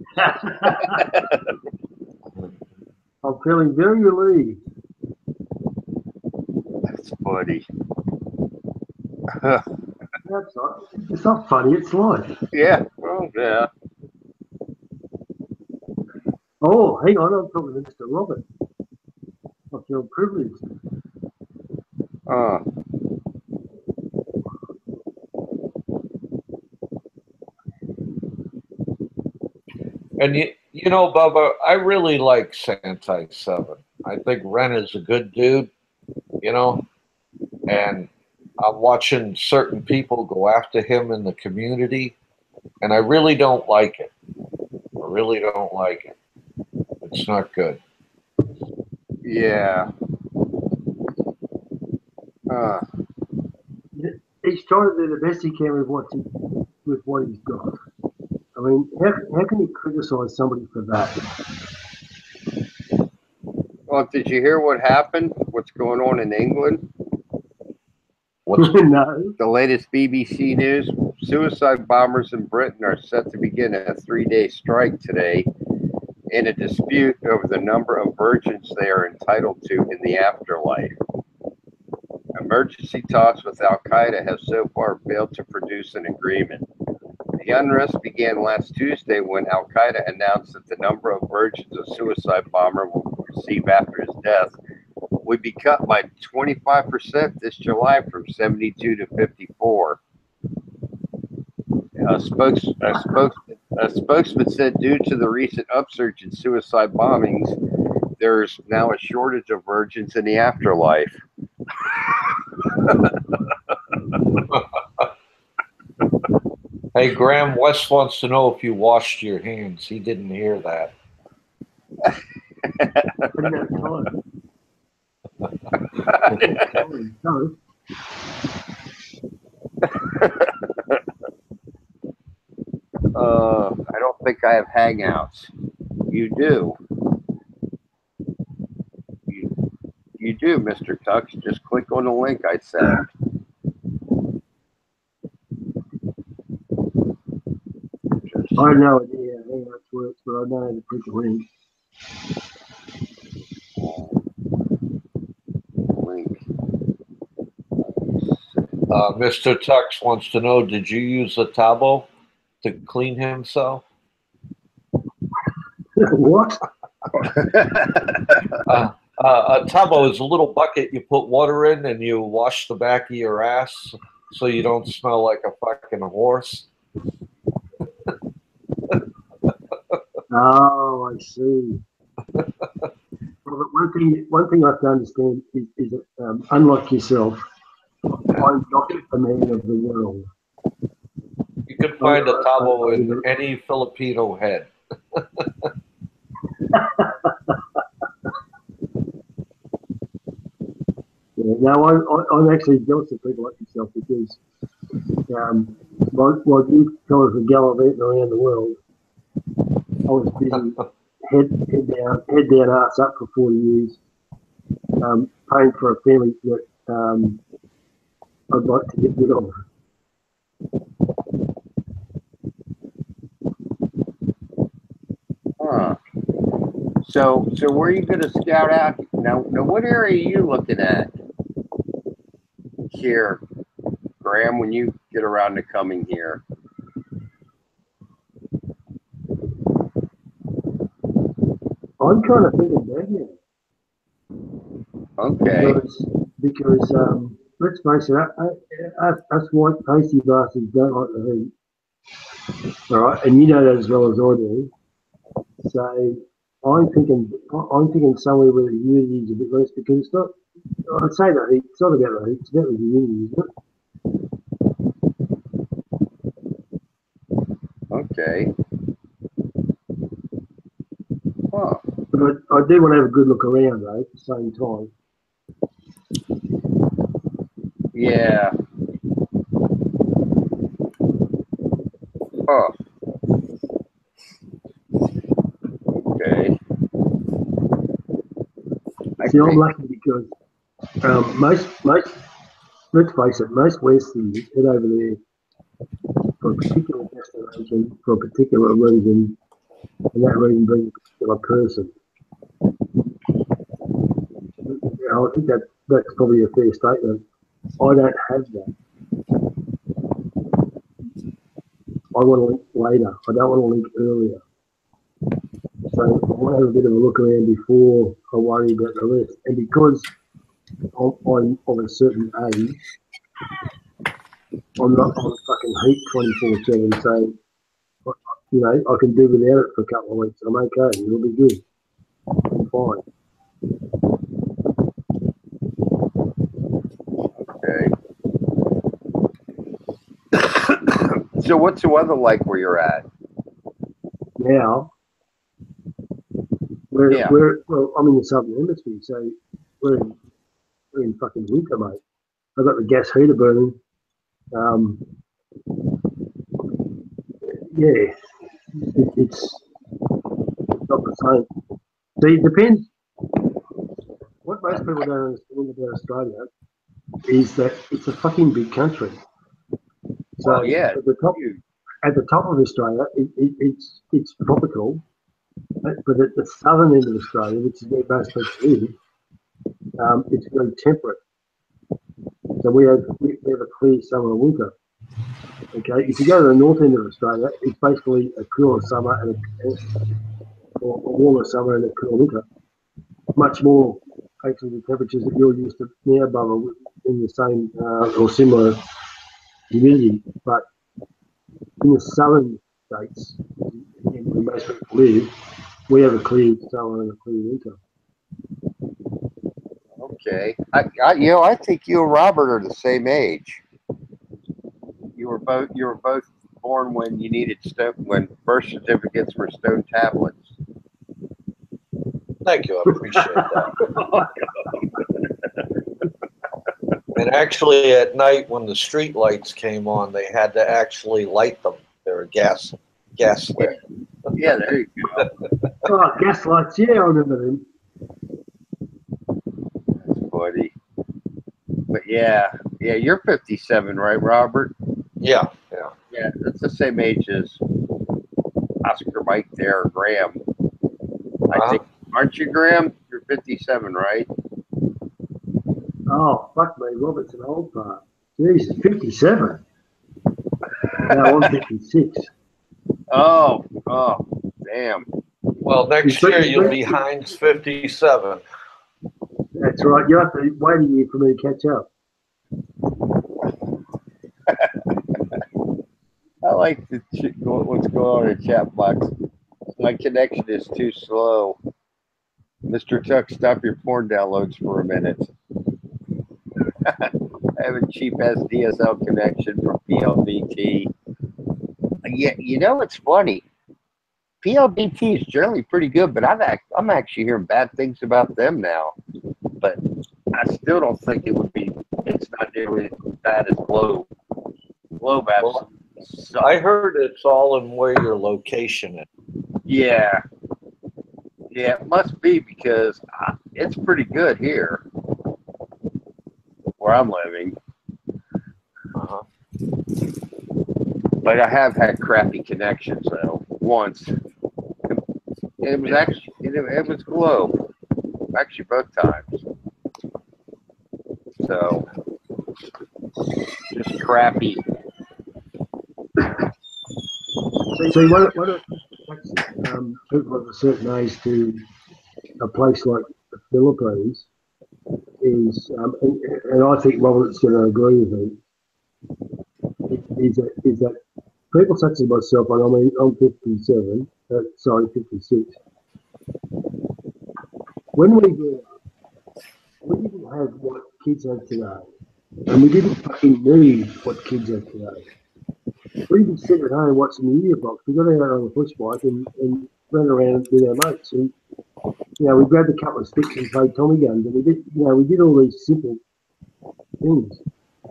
Speaker 3: I'm feeling very relieved.
Speaker 1: That's funny.
Speaker 3: That's not, it's not funny, it's life.
Speaker 1: Yeah, well, yeah.
Speaker 3: Oh, hang on, I'm talking to Mr. Robert. I feel privileged.
Speaker 2: And you know, Bubba, I really like Seantai 7. I think Ren is a good dude, you know, and I'm watching certain people go after him in the community, and I really don't like it. I really don't like it. It's not good.
Speaker 1: Yeah.
Speaker 3: He's trying to do the best he can with what he's got. I mean, how can you criticize somebody for that?
Speaker 1: Well, did you hear what happened? What's going on in England?
Speaker 3: No.
Speaker 1: The latest BBC news, suicide bombers in Britain are set to begin a 3-day strike today in a dispute over the number of virgins they are entitled to in the afterlife. Emergency talks with Al-Qaeda have so far failed to produce an agreement. The unrest began last Tuesday when Al-Qaeda announced that the number of virgins a suicide bomber will receive after his death would be cut by 25% this July from 72 to 54. A spokesman said due to the recent upsurge in suicide bombings, there's now a shortage of virgins in the afterlife.
Speaker 2: Hey, Graham, West wants to know if you washed your hands. He didn't hear that.
Speaker 1: I don't think I have Hangouts. You do. You do, Mr. Tux. Just click on the link I sent.
Speaker 3: I have no idea how Hangouts works, but I know how to click the link.
Speaker 2: Mr. Tux wants to know, did you use a tabo to clean himself?
Speaker 3: What?
Speaker 2: A tabo is a little bucket you put water in and you wash the back of your ass so you don't smell like a fucking horse.
Speaker 3: Oh, I see. Well, but one thing I have to understand is that, unlike yourself, I'm not the man of the world.
Speaker 2: You can find a tabo in any Filipino head.
Speaker 3: Yeah, no, I'm actually jealous of people like yourself because while you guys were gallivanting around the world, I was busy head down, ass up for 40 years, paying for a family that I'd like to get rid of.
Speaker 1: Huh. So where are you going to scout out now? What area are you looking at here, Graham? When you get around to coming here?
Speaker 3: I'm kind of thinking that now.
Speaker 1: Okay.
Speaker 3: Because let's face it, us white pasty bastards don't like the heat. All right, and you know that as well as I do. So I'm thinking somewhere where the humidity is a bit less because it's not. I'd say the heat. It's not about the heat. It's about the humidity, isn't it?
Speaker 1: Okay. Huh.
Speaker 3: But I do want to have a good look around though at the same time.
Speaker 1: Yeah. Huh. Okay.
Speaker 3: See, I'm lucky because most let's face it, most Westerners head over there for a particular destination for a particular reason, and that reason being a particular person. I think that's probably a fair statement. I don't have that. I want to link later. I don't want to link earlier. So I want to have a bit of a look around before I worry about the rest. And because I'm of a certain age, I'm not on fucking heat 24/7. So you know I can do without it for a couple of weeks. I'm okay. It'll be good. I'm fine.
Speaker 1: Okay. So what's the weather like where you're at?
Speaker 3: Now, well, I'm in the southern hemisphere, so we're in fucking winter, mate. I've got the gas heater burning. Yeah, it's not the same. See, it depends. What most people don't understand about Australia is that it's a fucking big country. So
Speaker 1: Well, yeah.
Speaker 3: at the top of Australia, it's tropical, but at the southern end of Australia, which is where most people live, it's very temperate. So we have a clear summer and winter. Okay, if you go to the north end of Australia, it's basically a cooler summer and a warmer summer and a cooler winter. Much more actually the temperatures that you're used to now, Bubba, in the same or similar humidity. But in the southern states, again, where most people live, we have a clear summer and a clear winter.
Speaker 1: Okay. I think you and Robert are the same age. You were both born when you needed when birth certificates were stone tablets.
Speaker 2: Thank you, I appreciate that. And actually, at night when the street lights came on, they had to actually light them. They were gas lit.
Speaker 1: Yeah, there you go.
Speaker 3: Oh, gas lights, yeah, I remember them.
Speaker 1: That's funny. But yeah, you're 57, right, Robert?
Speaker 2: Yeah.
Speaker 1: Yeah, that's the same age as Oscar, Mike, there, or Graham. I think, aren't you, Graham? You're 57, right?
Speaker 3: Oh, fuck me, Robert's an old part. Jesus, 57. No, I'm 56.
Speaker 1: Oh, damn.
Speaker 2: Well, next year you'll be Heinz 57.
Speaker 3: That's right. You have to wait a year for me to catch up.
Speaker 1: I like what's going on in the chat box. My connection is too slow. Mr. Tuck, stop your porn downloads for a minute. I have a cheap ass DSL connection from PLDT. Yeah, you know it's funny. PLDT is generally pretty good, but I'm actually hearing bad things about them now. But I still don't think it would be. It's not nearly as bad as Globe. Globe
Speaker 2: Well,
Speaker 1: apps.
Speaker 2: I heard it's all in where your location is.
Speaker 1: Yeah, yeah, it must be because it's pretty good here where I'm living.
Speaker 2: Uh-huh.
Speaker 1: But I have had crappy connections though once. It was actually it was Globe, actually both times. So just crappy.
Speaker 3: See, one of people of a certain age to a place like the Philippines is, and I think Robert's going to agree with me, is that people such as myself, and I mean, I'm 57, 56. When we grew up, we didn't have what kids have today, and we didn't fucking need what kids have today. We could sit at home watching the yearbox. We got out on the push bike and ran around with our mates, and we grabbed a couple of sticks and played Tommy guns, and we did all these simple things.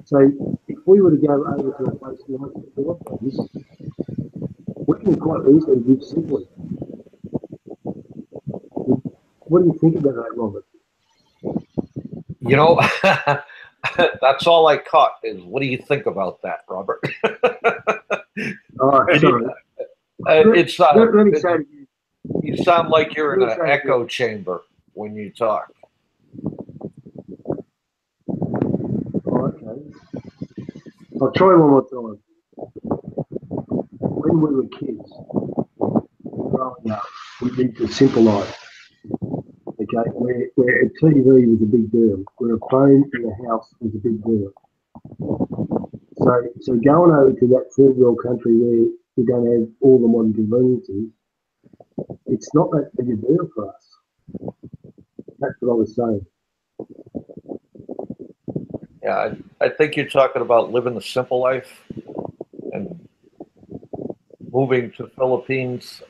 Speaker 3: So if we were to go over to a place like the Philippines, we can quite easily live simply. What do you think about that, Robert?
Speaker 2: You know, that's all I caught is what do you think about that, Robert?
Speaker 3: Oh, sorry.
Speaker 2: It's
Speaker 3: let me say it.
Speaker 2: You sound like you're in an echo chamber when you talk.
Speaker 3: Oh, okay. I'll try one more time. When we were kids, growing up, we lived a simple life. Okay, where a TV was a big deal, where a phone in a house was a big deal. So going over to that third world country where we're going to have all the modern conveniences, it's not that big a deal for us. That's what I was saying.
Speaker 2: Yeah, I think you're talking about living the simple life and moving to Philippines.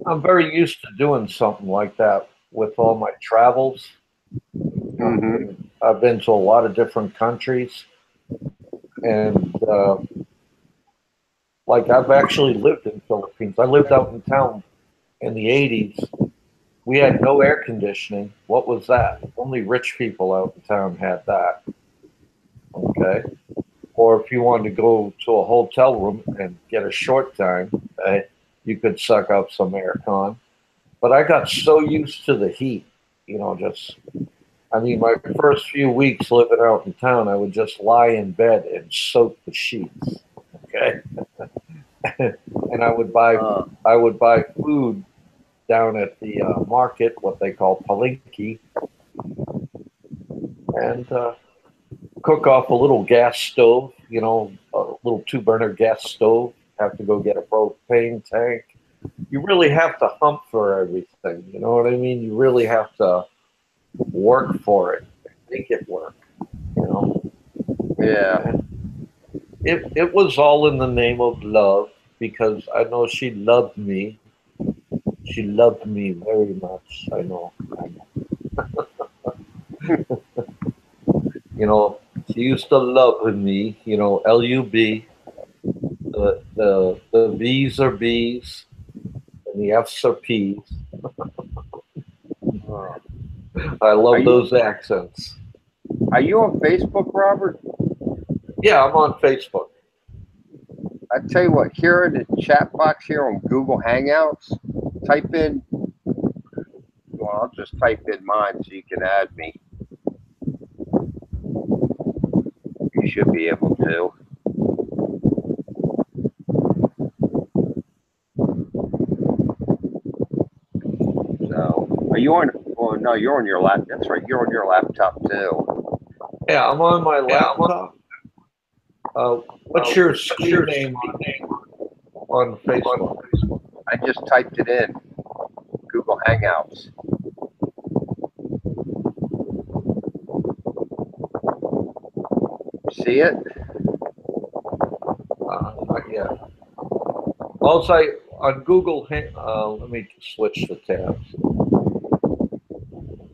Speaker 2: I'm very used to doing something like that with all my travels.
Speaker 1: Mm-hmm.
Speaker 2: I've been to a lot of different countries, and like I've actually lived in Philippines. I lived out in town in the 80s. We had no air conditioning. What was that? Only rich people out in town had that. Okay. Or if you wanted to go to a hotel room and get a short time, you could suck up some air con. But I got so used to the heat, I mean, my first few weeks living out in town, I would just lie in bed and soak the sheets. Okay. And I would buy food down at the market, what they call palinki, and cook off a little gas stove, a little 2-burner gas stove. Have to go get a propane tank. You really have to hump for everything. You know what I mean? You really have to work for it, make it work.
Speaker 1: Yeah.
Speaker 2: It was all in the name of love because I know she loved me. She loved me very much. I know. She used to love me. LUB. The V's are B's and the F's are P's. I love those accents.
Speaker 1: Are you on Facebook, Robert?
Speaker 2: Yeah, I'm on Facebook.
Speaker 1: I tell you what, here in the chat box here on Google Hangouts, type in, well, I'll just type in mine so you can add me. You should be able to. So, are you on, oh no, you're on your laptop. That's right, you're on your laptop too.
Speaker 2: Yeah, I'm on my laptop. What's your screen name on Facebook?
Speaker 1: I just typed it in. Google Hangouts. See it?
Speaker 2: Not yet. Also, on Google, let me switch the tabs.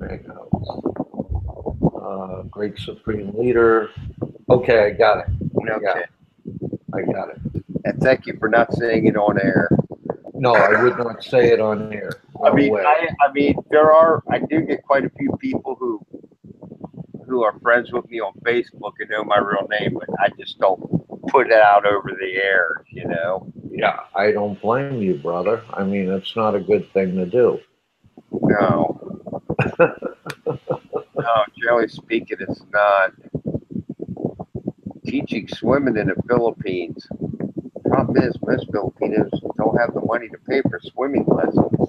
Speaker 2: Hangouts. Great Supreme Leader. Okay, I got it.
Speaker 1: Okay.
Speaker 2: I got it.
Speaker 1: And thank you for not saying it on air.
Speaker 2: No, I would not say it on air. No
Speaker 1: I mean,
Speaker 2: way.
Speaker 1: I mean, I do get quite a few people who are friends with me on Facebook and know my real name, but I just don't put it out over the air, you know?
Speaker 2: Yeah, I don't blame you, brother. I mean, it's not a good thing to do.
Speaker 1: No. No, generally speaking, it's not. Teaching swimming in the Philippines. Problem is, most Filipinos don't have the money to pay for swimming lessons.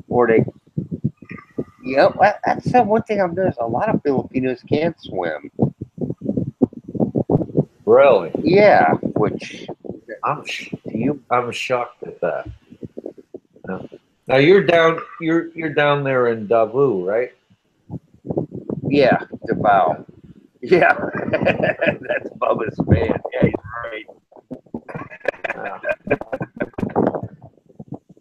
Speaker 1: Or they, that's one thing I've noticed. A lot of Filipinos can't swim.
Speaker 2: Really?
Speaker 1: Yeah, which
Speaker 2: I'm shocked at that. Now you're down there in Davao, right?
Speaker 1: Yeah, Davao. Yeah, that's Bubba's man. Yeah, he's right.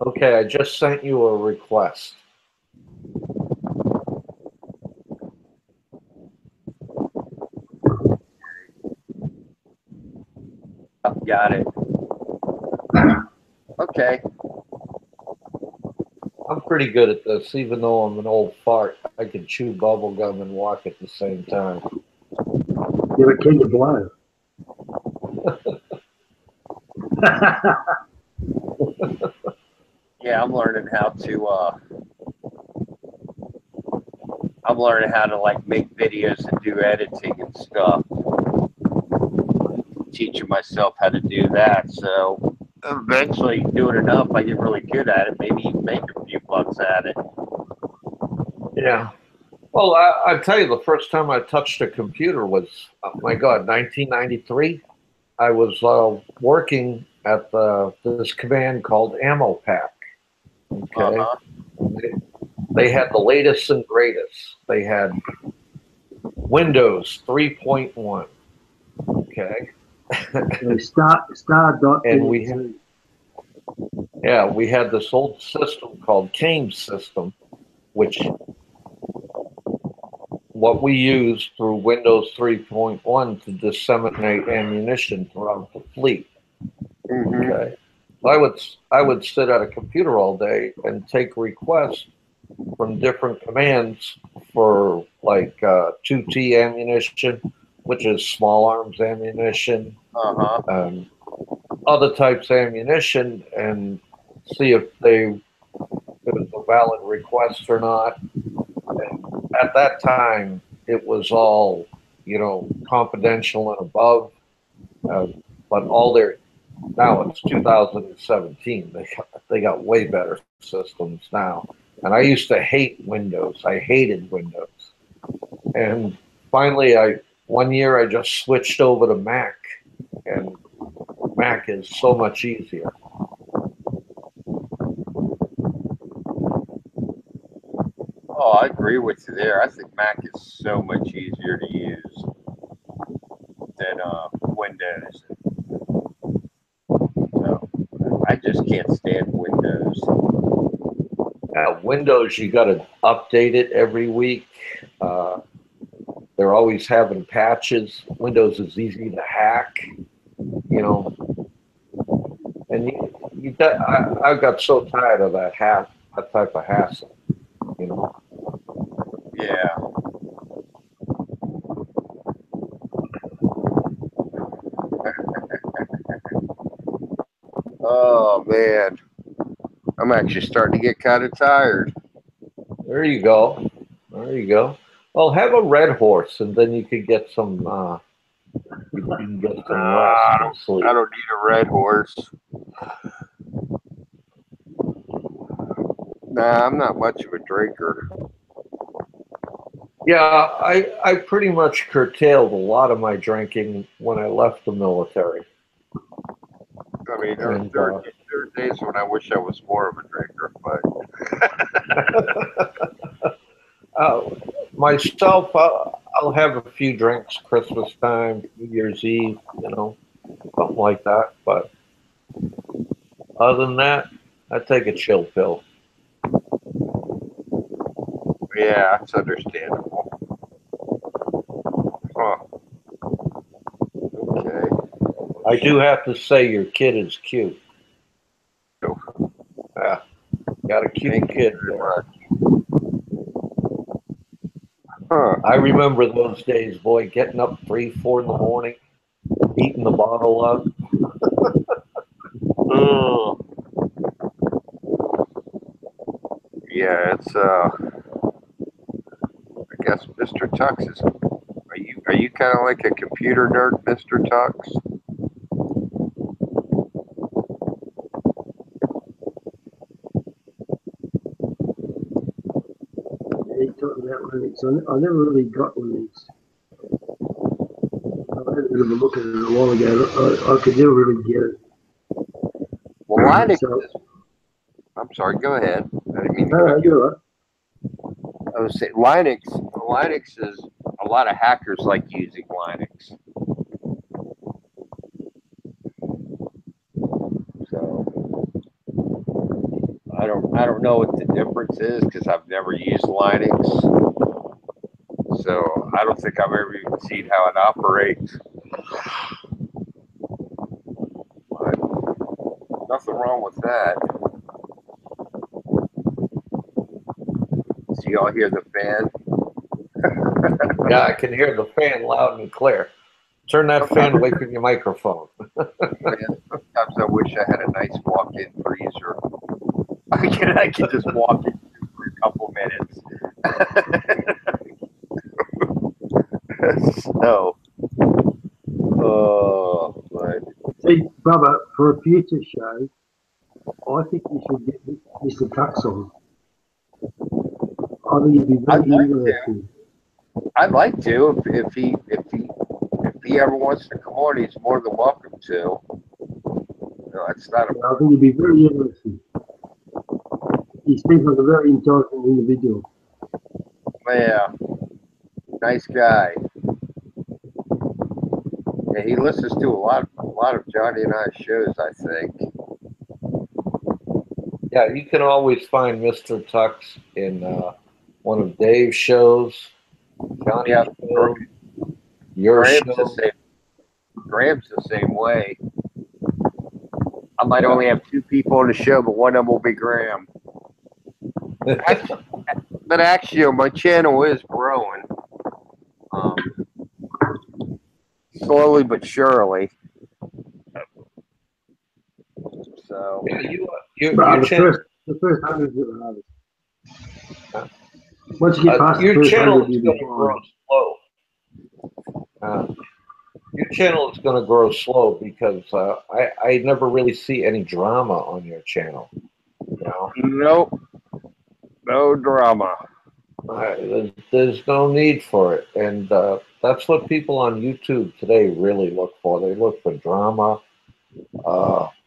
Speaker 2: Okay, I just sent you a request.
Speaker 1: Got it. Okay.
Speaker 2: I'm pretty good at this, even though I'm an old fart. I can chew bubble gum and walk at the same time.
Speaker 3: You're a king of blow.
Speaker 1: Yeah, I'm learning how to like make videos and do editing and stuff. Teaching myself how to do that. So eventually doing enough, I get really good at it. Maybe even make a few bucks at it.
Speaker 2: Yeah. Well, I'll tell you, the first time I touched a computer was, oh my God, 1993. I was working at this command called Ammo Pack. Okay. They had the latest and greatest. They had Windows 3.1. Okay. And we had this old system called Kane system, which what we used through Windows 3.1 to disseminate ammunition throughout the fleet. Okay. I would sit at a computer all day and take requests from different commands for like 2T ammunition, which is small arms ammunition, other types of ammunition, and see if it was a valid request or not. And at that time, it was all, confidential and above, but now it's 2017. They got way better systems now. And I used to hate Windows. I hated Windows. And finally, one year I just switched over to Mac, and Mac is so much easier.
Speaker 1: Oh, I agree with you there. I think Mac is so much easier to use than Windows. So, I just can't stand Windows.
Speaker 2: Windows, you got to update it every week. They're always having patches. Windows is easy to hack, And I got so tired of that type of hassle,
Speaker 1: Yeah. Oh man, I'm actually starting to get kind of tired.
Speaker 2: There you go. Well, have a red horse, and then you can get some. You can get some rest and sleep.
Speaker 1: I don't need a red horse. Nah, I'm not much of a drinker.
Speaker 2: Yeah, I pretty much curtailed a lot of my drinking when I left the military.
Speaker 1: mean,
Speaker 2: And,
Speaker 1: there are days when I wish I was more of a drinker, but
Speaker 2: myself, I'll have a few drinks Christmas time, New Year's Eve, something like that. But other than that, I take a chill pill.
Speaker 1: yeah, it's understandable. Huh. Okay.
Speaker 2: I do have to say your kid is cute. Yeah, got a cute kid there.
Speaker 1: Huh.
Speaker 2: I remember those days, boy, getting up 3, 4 in the morning, beating the bottle up.
Speaker 1: Yeah, it's I guess Mr. Tux is. Are you kind of like a computer nerd, Mr. Tux?
Speaker 3: He's talking about Linux. I never really got Linux. I had a bit of a look at it a while ago. I could never really get it.
Speaker 1: Well, Linux
Speaker 3: So,
Speaker 1: is. I'm sorry. Go ahead. I didn't mean to
Speaker 3: no,
Speaker 1: cut you.
Speaker 3: you're right.
Speaker 1: I was saying Linux. Linux is a lot of hackers like using Linux. So I don't know what the difference is because I've never used Linux. So I don't think I've ever even seen how it operates. But nothing wrong with that. So y'all hear the fan?
Speaker 2: Yeah, I can hear the fan loud and clear. Turn that fan away from your microphone.
Speaker 1: Sometimes I wish I had a nice walk-in freezer. I can just walk in for a couple minutes. So, but
Speaker 3: See, Bubba, for a future show, I think you should get Mr. Tux on. I think it'd be very interesting.
Speaker 1: I'd like to if he ever wants to come on, he's more than welcome to. No, it's not a
Speaker 3: I think it'd be very interesting. He seems like a very intelligent individual.
Speaker 1: yeah, nice guy. Yeah, he listens to a lot of Johnny and I's shows, I think.
Speaker 2: Yeah, you can always find Mr. Tux in one of Dave's shows, Johnny's show, your show.
Speaker 1: Graham's the same way. I might only have 2 people on the show, but one of them will be Graham. But actually, my channel is growing. Slowly but surely. So
Speaker 2: Yeah,
Speaker 3: the first 100 is the hardest. Once you get past
Speaker 2: your
Speaker 3: the first
Speaker 2: channel
Speaker 3: 100,
Speaker 2: is going to grow slow. Your channel is going to grow slow because I never really see any drama on your channel.
Speaker 1: Nope, no drama.
Speaker 2: There's no need for it, and that's what people on YouTube today really look for. They look for drama,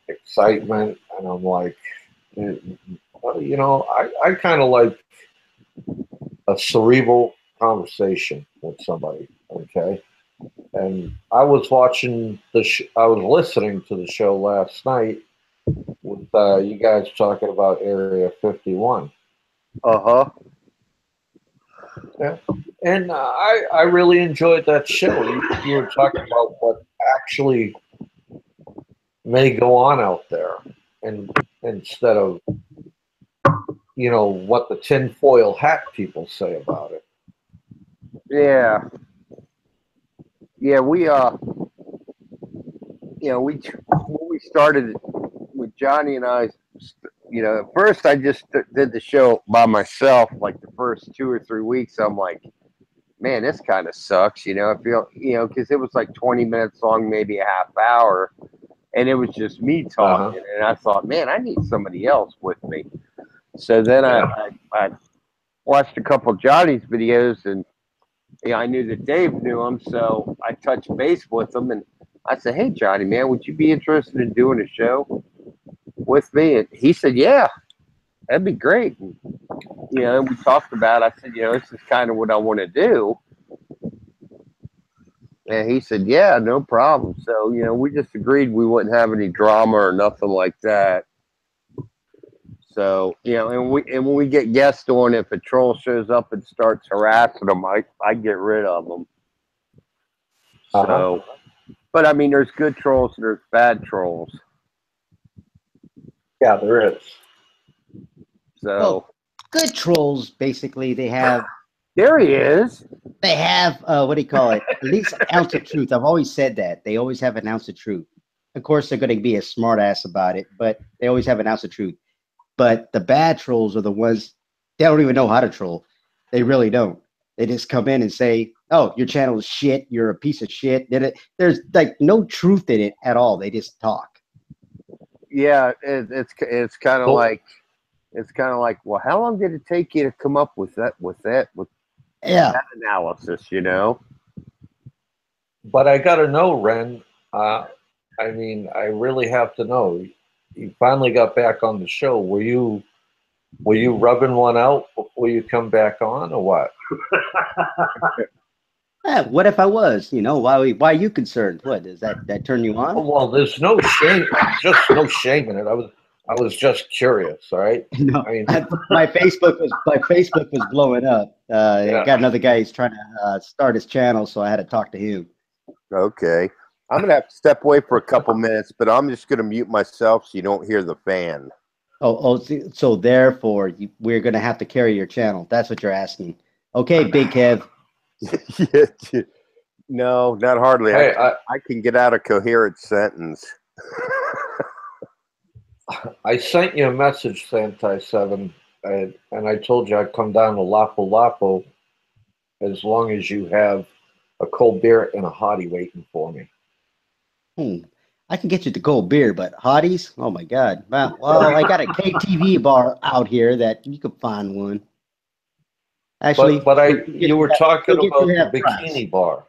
Speaker 2: excitement, and I'm like, I kind of like a cerebral conversation with somebody. Okay, and I was watching I was listening to the show last night with you guys talking about Area 51.
Speaker 1: Uh-huh.
Speaker 2: Yeah. And I really enjoyed that show. You were talking about what actually may go on out there, and instead of what the tinfoil hat people say about it.
Speaker 1: Yeah. Yeah, we when we started with Johnny and I, at first I just did the show by myself. Like the first 2 or 3 weeks, I'm like, man, this kind of sucks. I feel, because it was like 20 minutes long, maybe a half hour, and it was just me talking.
Speaker 2: Uh-huh.
Speaker 1: And I thought, man, I need somebody else with me. So then I watched a couple of Johnny's videos, and I knew that Dave knew him, so I touched base with him, and I said, "Hey, Johnny, man, would you be interested in doing a show with me?" And he said, "Yeah, that'd be great." And, and we talked about it. I said, "This is kind of what I want to do." And he said, "Yeah, no problem." So, we just agreed we wouldn't have any drama or nothing like that. So, and when we get guests on, if a troll shows up and starts harassing them, I get rid of them. So, but I mean, there's good trolls and there's bad trolls.
Speaker 2: Yeah, there is.
Speaker 1: So,
Speaker 4: Well, good trolls, basically,
Speaker 1: there he is.
Speaker 4: They have what do you call it? At least an ounce of truth. I've always said that they always have an ounce of truth. Of course, they're going to be a smart ass about it, but they always have an ounce of truth. But the bad trolls are the ones they don't even know how to troll. They really don't. They just come in and say, "Oh, your channel is shit. You're a piece of shit." There's like no truth in it at all. They just talk.
Speaker 1: Yeah, it's kind of like well, how long did it take you to come up with that that analysis?
Speaker 2: But I got to know, Ren. I mean, I really have to know. You finally got back on the show. Were you rubbing one out before you come back on, or what?
Speaker 4: What if I was? Why are you concerned? What does that turn you on?
Speaker 2: Well, there's no shame, just no shame in it. I was just curious. All right.
Speaker 4: No, I mean, my Facebook was blowing up. I got another guy. He's trying to start his channel, so I had to talk to him.
Speaker 1: Okay, I'm gonna have to step away for a couple minutes, but I'm just gonna mute myself so you don't hear the fan.
Speaker 4: So therefore, we're gonna have to carry your channel. That's what you're asking. Okay, Big Kev.
Speaker 1: No, not hardly.
Speaker 2: Hey,
Speaker 1: I can get out a coherent sentence.
Speaker 2: I sent you a message, Seantai 7, and I told you I'd come down to Lapu Lapu as long as you have a cold beer and a hottie waiting for me.
Speaker 4: I can get you the cold beer, but hotties? Oh my God! Well, I got a KTV bar out here that you could find one. Actually,
Speaker 2: but you were talking about the bikini bar.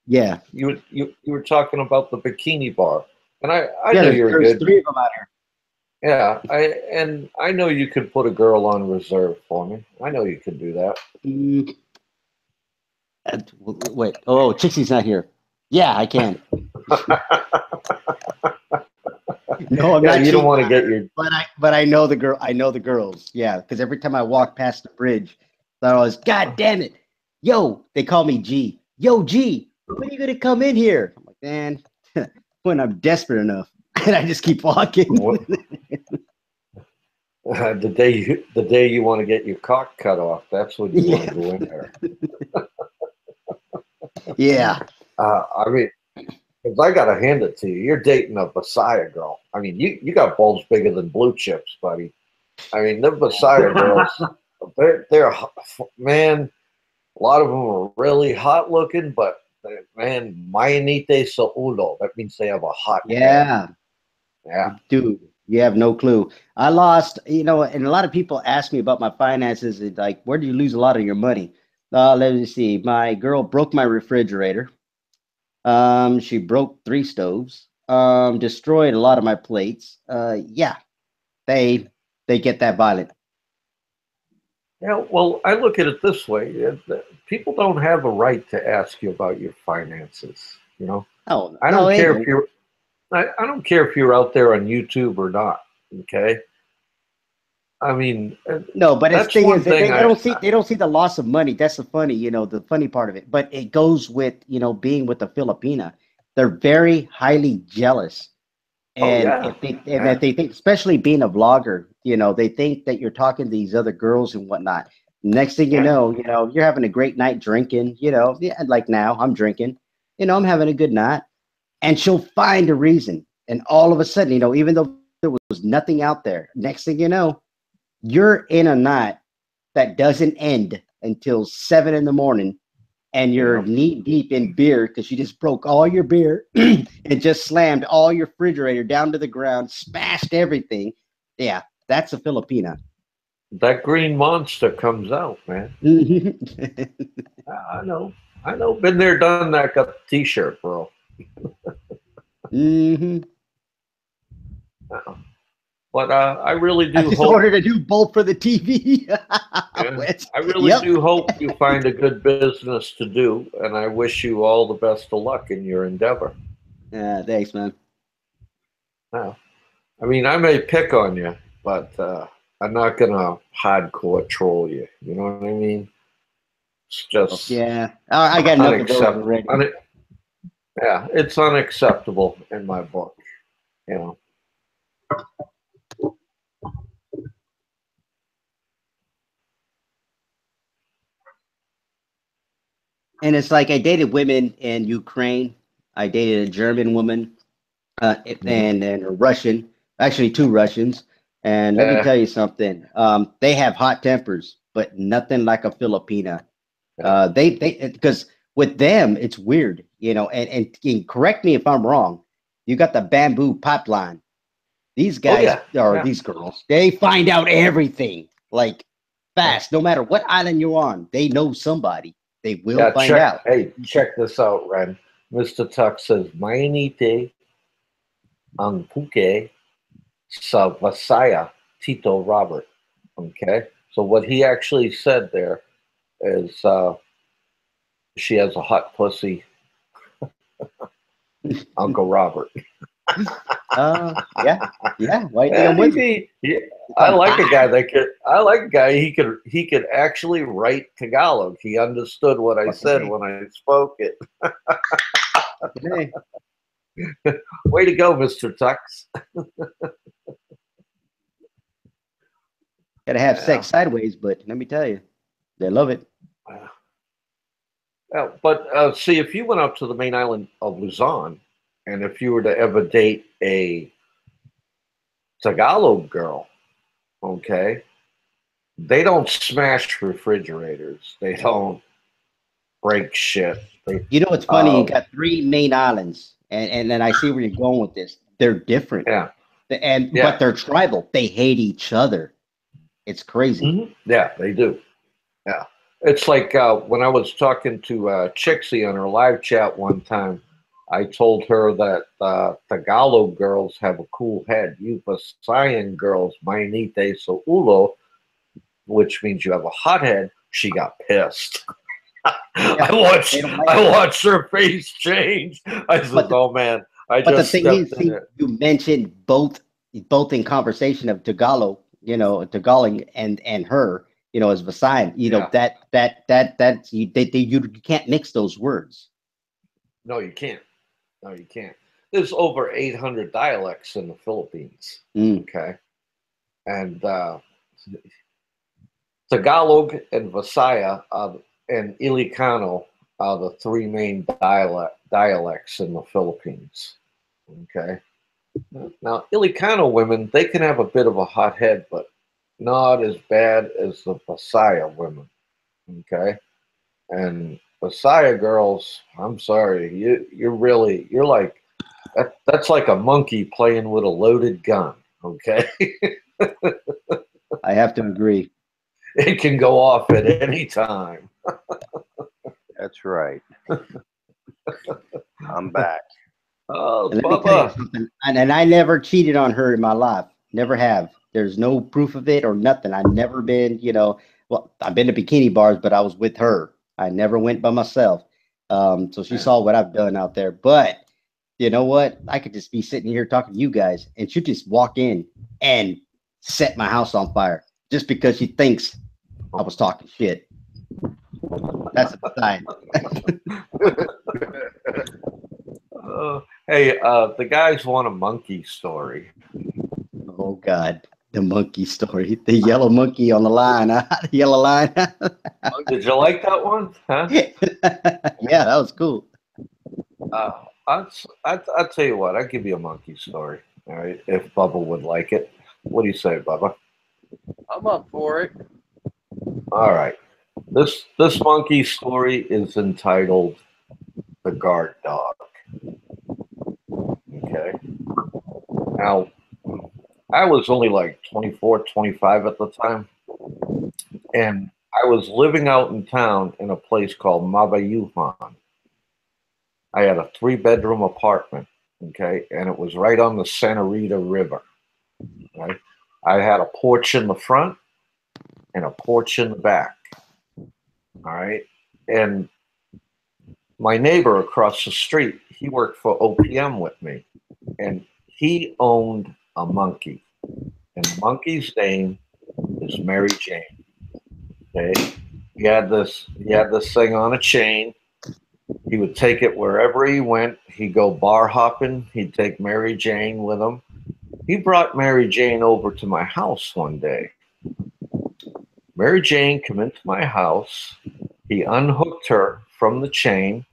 Speaker 4: Yeah,
Speaker 2: you were talking about the bikini bar, and I know you're good.
Speaker 4: There's 3 of them out here.
Speaker 2: Yeah, I know you could put a girl on reserve for me. I know you could do that.
Speaker 4: Wait, Trixie's not here. Yeah, I can. No, I'm not.
Speaker 2: You don't want to get your.
Speaker 4: But I know the girl. I know the girls. Yeah, because every time I walk past the bridge, they're always, "God damn it, yo!" They call me G. Yo, G, when are you gonna come in here? I'm like, man, when I'm desperate enough, and I just keep walking.
Speaker 2: The day you want to get your cock cut off, that's when you want to go in there.
Speaker 4: Yeah.
Speaker 2: I mean, because I gotta hand it to you, you're dating a Messiah girl. I mean, you got balls bigger than blue chips, buddy. I mean, the Messiah girls, they're man. A lot of them are really hot looking, but man, mayanite sa ulo. That means they have a hot head. Yeah,
Speaker 4: dude. You have no clue. I lost, and a lot of people ask me about my finances. It's like, where do you lose a lot of your money? Let me see. My girl broke my refrigerator. She broke 3 stoves. Destroyed a lot of my plates. Yeah, they get that violent.
Speaker 2: Yeah, well, I look at it this way: people don't have a right to ask you about your finances.
Speaker 4: Oh,
Speaker 2: I don't care if you're. I don't care if you're out there on YouTube or not. Okay. I mean,
Speaker 4: no, but the thing is, they don't see the loss of money. That's the funny part of it. But it goes with being with a Filipina. They're very highly jealous, and if they think, especially being a vlogger, they think that you're talking to these other girls and whatnot. Next thing you know, you're having a great night drinking. Like now I'm drinking. I'm having a good night. And she'll find a reason. And all of a sudden, even though there was nothing out there, next thing you know, you're in a night that doesn't end until 7 in the morning. And you're knee deep in beer because you just broke all your beer and just slammed all your refrigerator down to the ground, smashed everything. Yeah, that's a Filipina.
Speaker 2: That green monster comes out, man. I know. Been there, done that. Got the T-shirt, bro.
Speaker 4: Mm-hmm.
Speaker 2: But I really do
Speaker 4: I just
Speaker 2: hope.
Speaker 4: ordered a new bulb for the TV.
Speaker 2: Yeah, I really do hope you find a good business to do, and I wish you all the best of luck in your endeavor.
Speaker 4: Yeah, thanks, man.
Speaker 2: Yeah. I mean, I may pick on you, but I'm not gonna hardcore troll you. You know what I mean? It's just
Speaker 4: Yeah, I got enough of those already.
Speaker 2: Yeah, it's unacceptable in my book. You know.
Speaker 4: And it's like I dated women in Ukraine. I dated a German woman, and a Russian. Actually, two Russians. And let me tell you something. They have hot tempers, but nothing like a Filipina. They because with them it's weird, you know. And correct me if I'm wrong. You got the bamboo pipeline. These guys these girls. They find out everything like fast. No matter what island you're on, they know somebody. They will find out.
Speaker 2: Hey, check this out, Ren. Mr. Tuck says, Mainite ang puke sa Vasaya Tito Robert. Okay? So what he actually said there is she has a hot pussy, Uncle Robert.
Speaker 4: Yeah. Why do you think I'm with you?
Speaker 2: I like a guy that could. I like a guy he could actually write Tagalog. He understood what I said when I spoke it. Way to go, Mr. Tux.
Speaker 4: Gotta have sex sideways, but let me tell you, they love it.
Speaker 2: But see, if you went up to the main island of Luzon, and if you were to ever date a Tagalog girl, okay, they don't smash refrigerators. They don't break shit.
Speaker 4: You know what's funny? You got three main islands, and then I see where you're going with this. They're different.
Speaker 2: Yeah.
Speaker 4: But they're tribal. They hate each other. It's crazy.
Speaker 2: Mm-hmm. Yeah, they do. Yeah. It's like when I was talking to Chixie on her live chat one time, I told her that Tagalog girls have a cool head. You Visayan girls, mainite sa ulo, which means you have a hot head. She got pissed. I watched her face change. I said, "Oh man, I just." But the thing is,
Speaker 4: you mentioned both in conversation of Tagalog, you know, Tagalog and her, you know, as Visayan, you know, that's you can't mix those words.
Speaker 2: No, you can't. No, you can't. There's over 800 dialects in the Philippines. Okay, and Tagalog and Visaya and Ilocano are the three main dialects in the Philippines. Okay. Now, Ilocano women, they can have a bit of a hot head, but not as bad as the Visaya women. Okay. And Visaya girls, I'm sorry, you're like that's like a monkey playing with a loaded gun. Okay.
Speaker 4: I have to agree.
Speaker 2: It can go off at any time.
Speaker 1: That's right. I'm back.
Speaker 2: Oh, Bubba.
Speaker 4: And I never cheated on her in my life. Never have. There's no proof of it or nothing. I've never been, you know, well, I've been to bikini bars, but I was with her. I never went by myself. So she saw what I've done out there. But you know what? I could just be sitting here talking to you guys, and she'd just walk in and set my house on fire just because she thinks I was talking shit. That's a sign.
Speaker 2: Hey, the guys want a monkey story.
Speaker 4: Oh God, the monkey story. The yellow monkey on the line. Huh? The yellow line.
Speaker 2: Did you like that one? Huh?
Speaker 4: Yeah, that was cool.
Speaker 2: I'll tell you what. I'll give you a monkey story. All right, if Bubba would like it. What do you say, Bubba?
Speaker 5: I'm up for it.
Speaker 2: All right. This monkey story is entitled "The Guard Dog." Okay. Now, I was only like 24, 25 at the time, and I was living out in town in a place called me.We. I had a 3-bedroom apartment, okay, and it was right on the Santa Rita River. Right, I had a porch in the front and a porch in the back. All right, and my neighbor across the street, he worked for OPM with me, and he owned a monkey, and the monkey's name is Mary Jane. Okay, he had this thing on a chain. He would take it wherever he went. He'd go bar hopping. He'd take Mary Jane with him. He brought Mary Jane over to my house one day. Mary Jane came into my house. He unhooked her from the chain.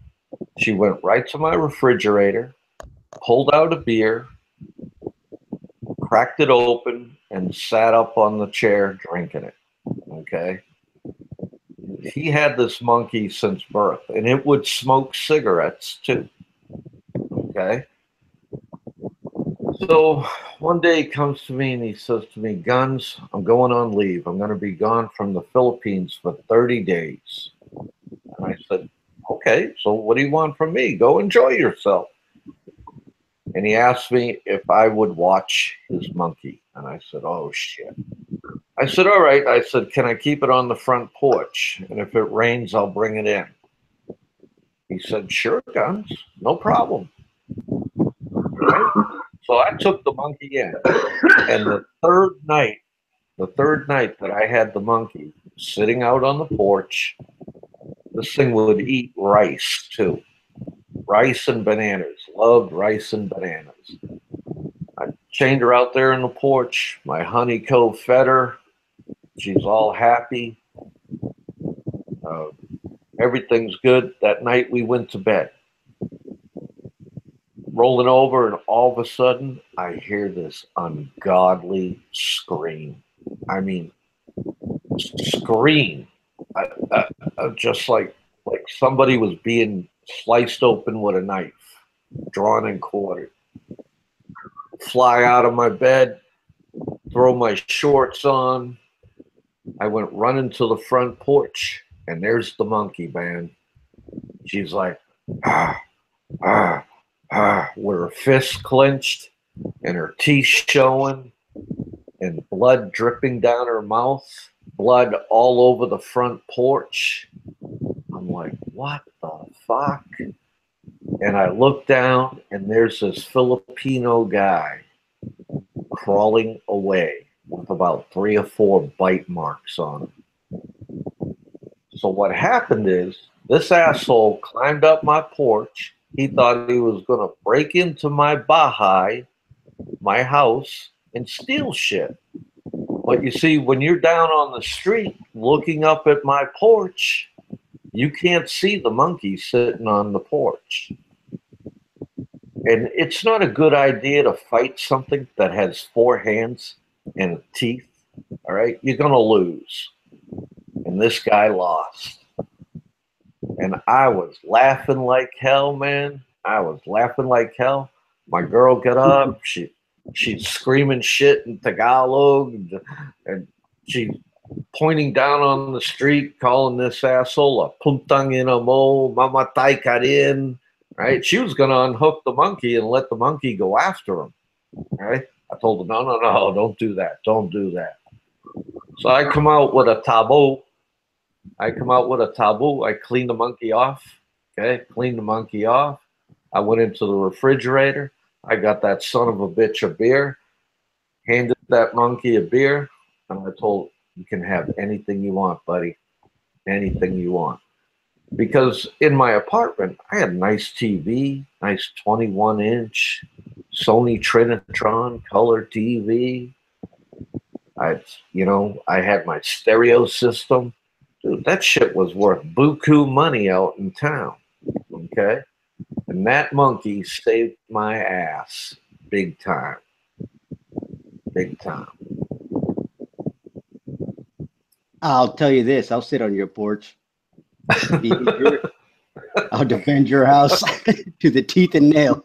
Speaker 2: She went right to my refrigerator, pulled out a beer, cracked it open, and sat up on the chair drinking it. Okay. He had this monkey since birth, and it would smoke cigarettes too. Okay. So one day he comes to me and he says to me, Guns, I'm going on leave. I'm going to be gone from the Philippines for 30 days. And I said, okay, so what do you want from me? Go enjoy yourself. And he asked me if I would watch his monkey. And I said, oh, shit. I said, all right. I said, can I keep it on the front porch? And if it rains, I'll bring it in. He said, sure, Guns, no problem. Right? So I took the monkey in. And the third night that I had the monkey sitting out on the porch, this thing would eat rice too. Rice and bananas. Loved rice and bananas. I chained her out there in the porch. My honey co-fed her. She's all happy. Everything's good. That night we went to bed. Rolling over, and all of a sudden, I hear this ungodly scream. I mean, scream. Just like somebody was being sliced open with a knife, drawn and quartered. Fly out of my bed, throw my shorts on. I went running to the front porch, and there's the monkey, man. She's like, with her fists clenched and her teeth showing and blood dripping down her mouth, blood all over the front porch. I'm like, what the fuck? And I look down, and there's this Filipino guy crawling away with about 3 or 4 bite marks on him. So what happened is this asshole climbed up my porch. He thought he was going to break into my bahay, my house, and steal shit. But you see, when you're down on the street looking up at my porch, you can't see the monkey sitting on the porch. And it's not a good idea to fight something that has 4 hands and teeth. All right? You're going to lose. And this guy lost. And I was laughing like hell, man. I was laughing like hell. My girl got up. She's screaming shit in Tagalog. And she's pointing down on the street, calling this asshole a puntang ina mo, mamatay ka rin. Right? She was going to unhook the monkey and let the monkey go after him. Right? I told her, no, don't do that. Don't do that. So I come out with a taboo. I clean the monkey off. Okay, clean the monkey off. I went into the refrigerator. I got that son of a bitch a beer. Handed that monkey a beer. And I told him, you can have anything you want, buddy. Anything you want. Because in my apartment, I had a nice TV, nice 21-inch Sony Trinitron color TV. I had my stereo system. Dude, that shit was worth buku money out in town. Okay? And that monkey saved my ass big time. Big time.
Speaker 4: I'll tell you this. I'll sit on your porch. I'll defend your house to the teeth and nails.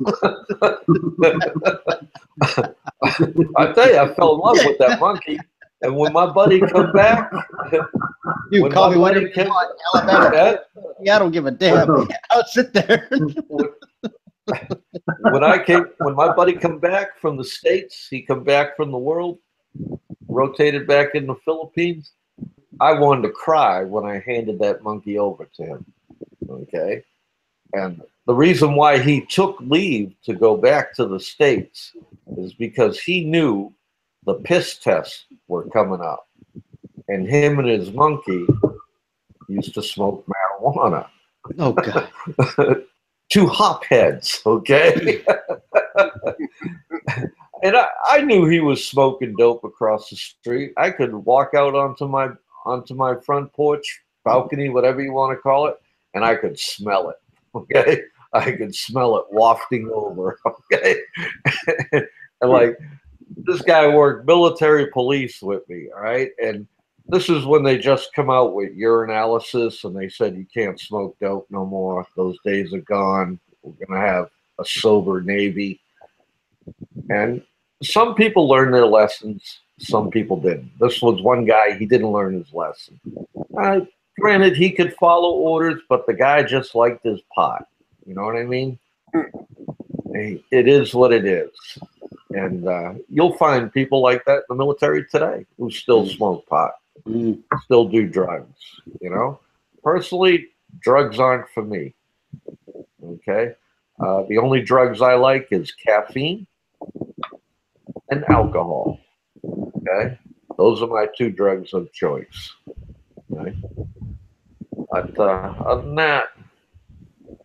Speaker 2: I tell you, I fell in love with that monkey. And when my buddy come back,
Speaker 4: you call me whatever you want, Alabama. Yeah, I don't give a damn. I'll sit there.
Speaker 2: When my buddy come back from the States, he come back from the world, rotated back in the Philippines. I wanted to cry when I handed that monkey over to him. Okay. And the reason why he took leave to go back to the States is because he knew the piss tests were coming up. And him and his monkey used to smoke marijuana.
Speaker 4: Oh, God.
Speaker 2: Two hopheads, okay? And I knew he was smoking dope across the street. I could walk out onto my front porch, balcony, whatever you want to call it, and I could smell it, okay? I could smell it wafting over, okay? And like, this guy worked military police with me, all right? And this is when they just come out with urinalysis and they said you can't smoke dope no more. Those days are gone. We're going to have a sober Navy. And some people learned their lessons. Some people didn't. This was one guy, he didn't learn his lesson. Granted, he could follow orders, but the guy just liked his pot. You know what I mean? It is what it is. And you'll find people like that in the military today who still smoke pot, still do drugs, you know? Personally, drugs aren't for me, okay? The only drugs I like is caffeine and alcohol, okay? Those are my two drugs of choice, okay? But other than that,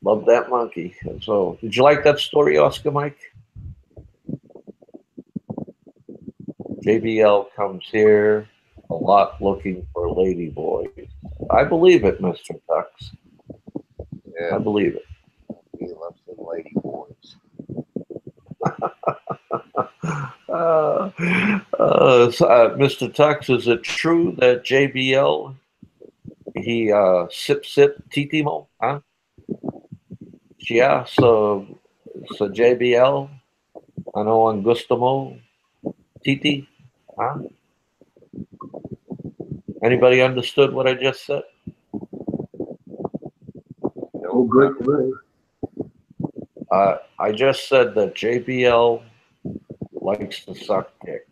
Speaker 2: love that monkey. So, did you like that story, Oscar Mike? JBL comes here a lot looking for lady boys. I believe it, Mr. Tux.
Speaker 1: Yeah,
Speaker 2: I believe it.
Speaker 1: he loves the lady boys.
Speaker 2: Mr. Tux, is it true that JBL, he sip titimo, huh? Yeah, so JBL, ano ang gusto mo, titi, huh? Anybody understood what I just said?
Speaker 3: All good for me.
Speaker 2: I just said that JBL likes to suck dick.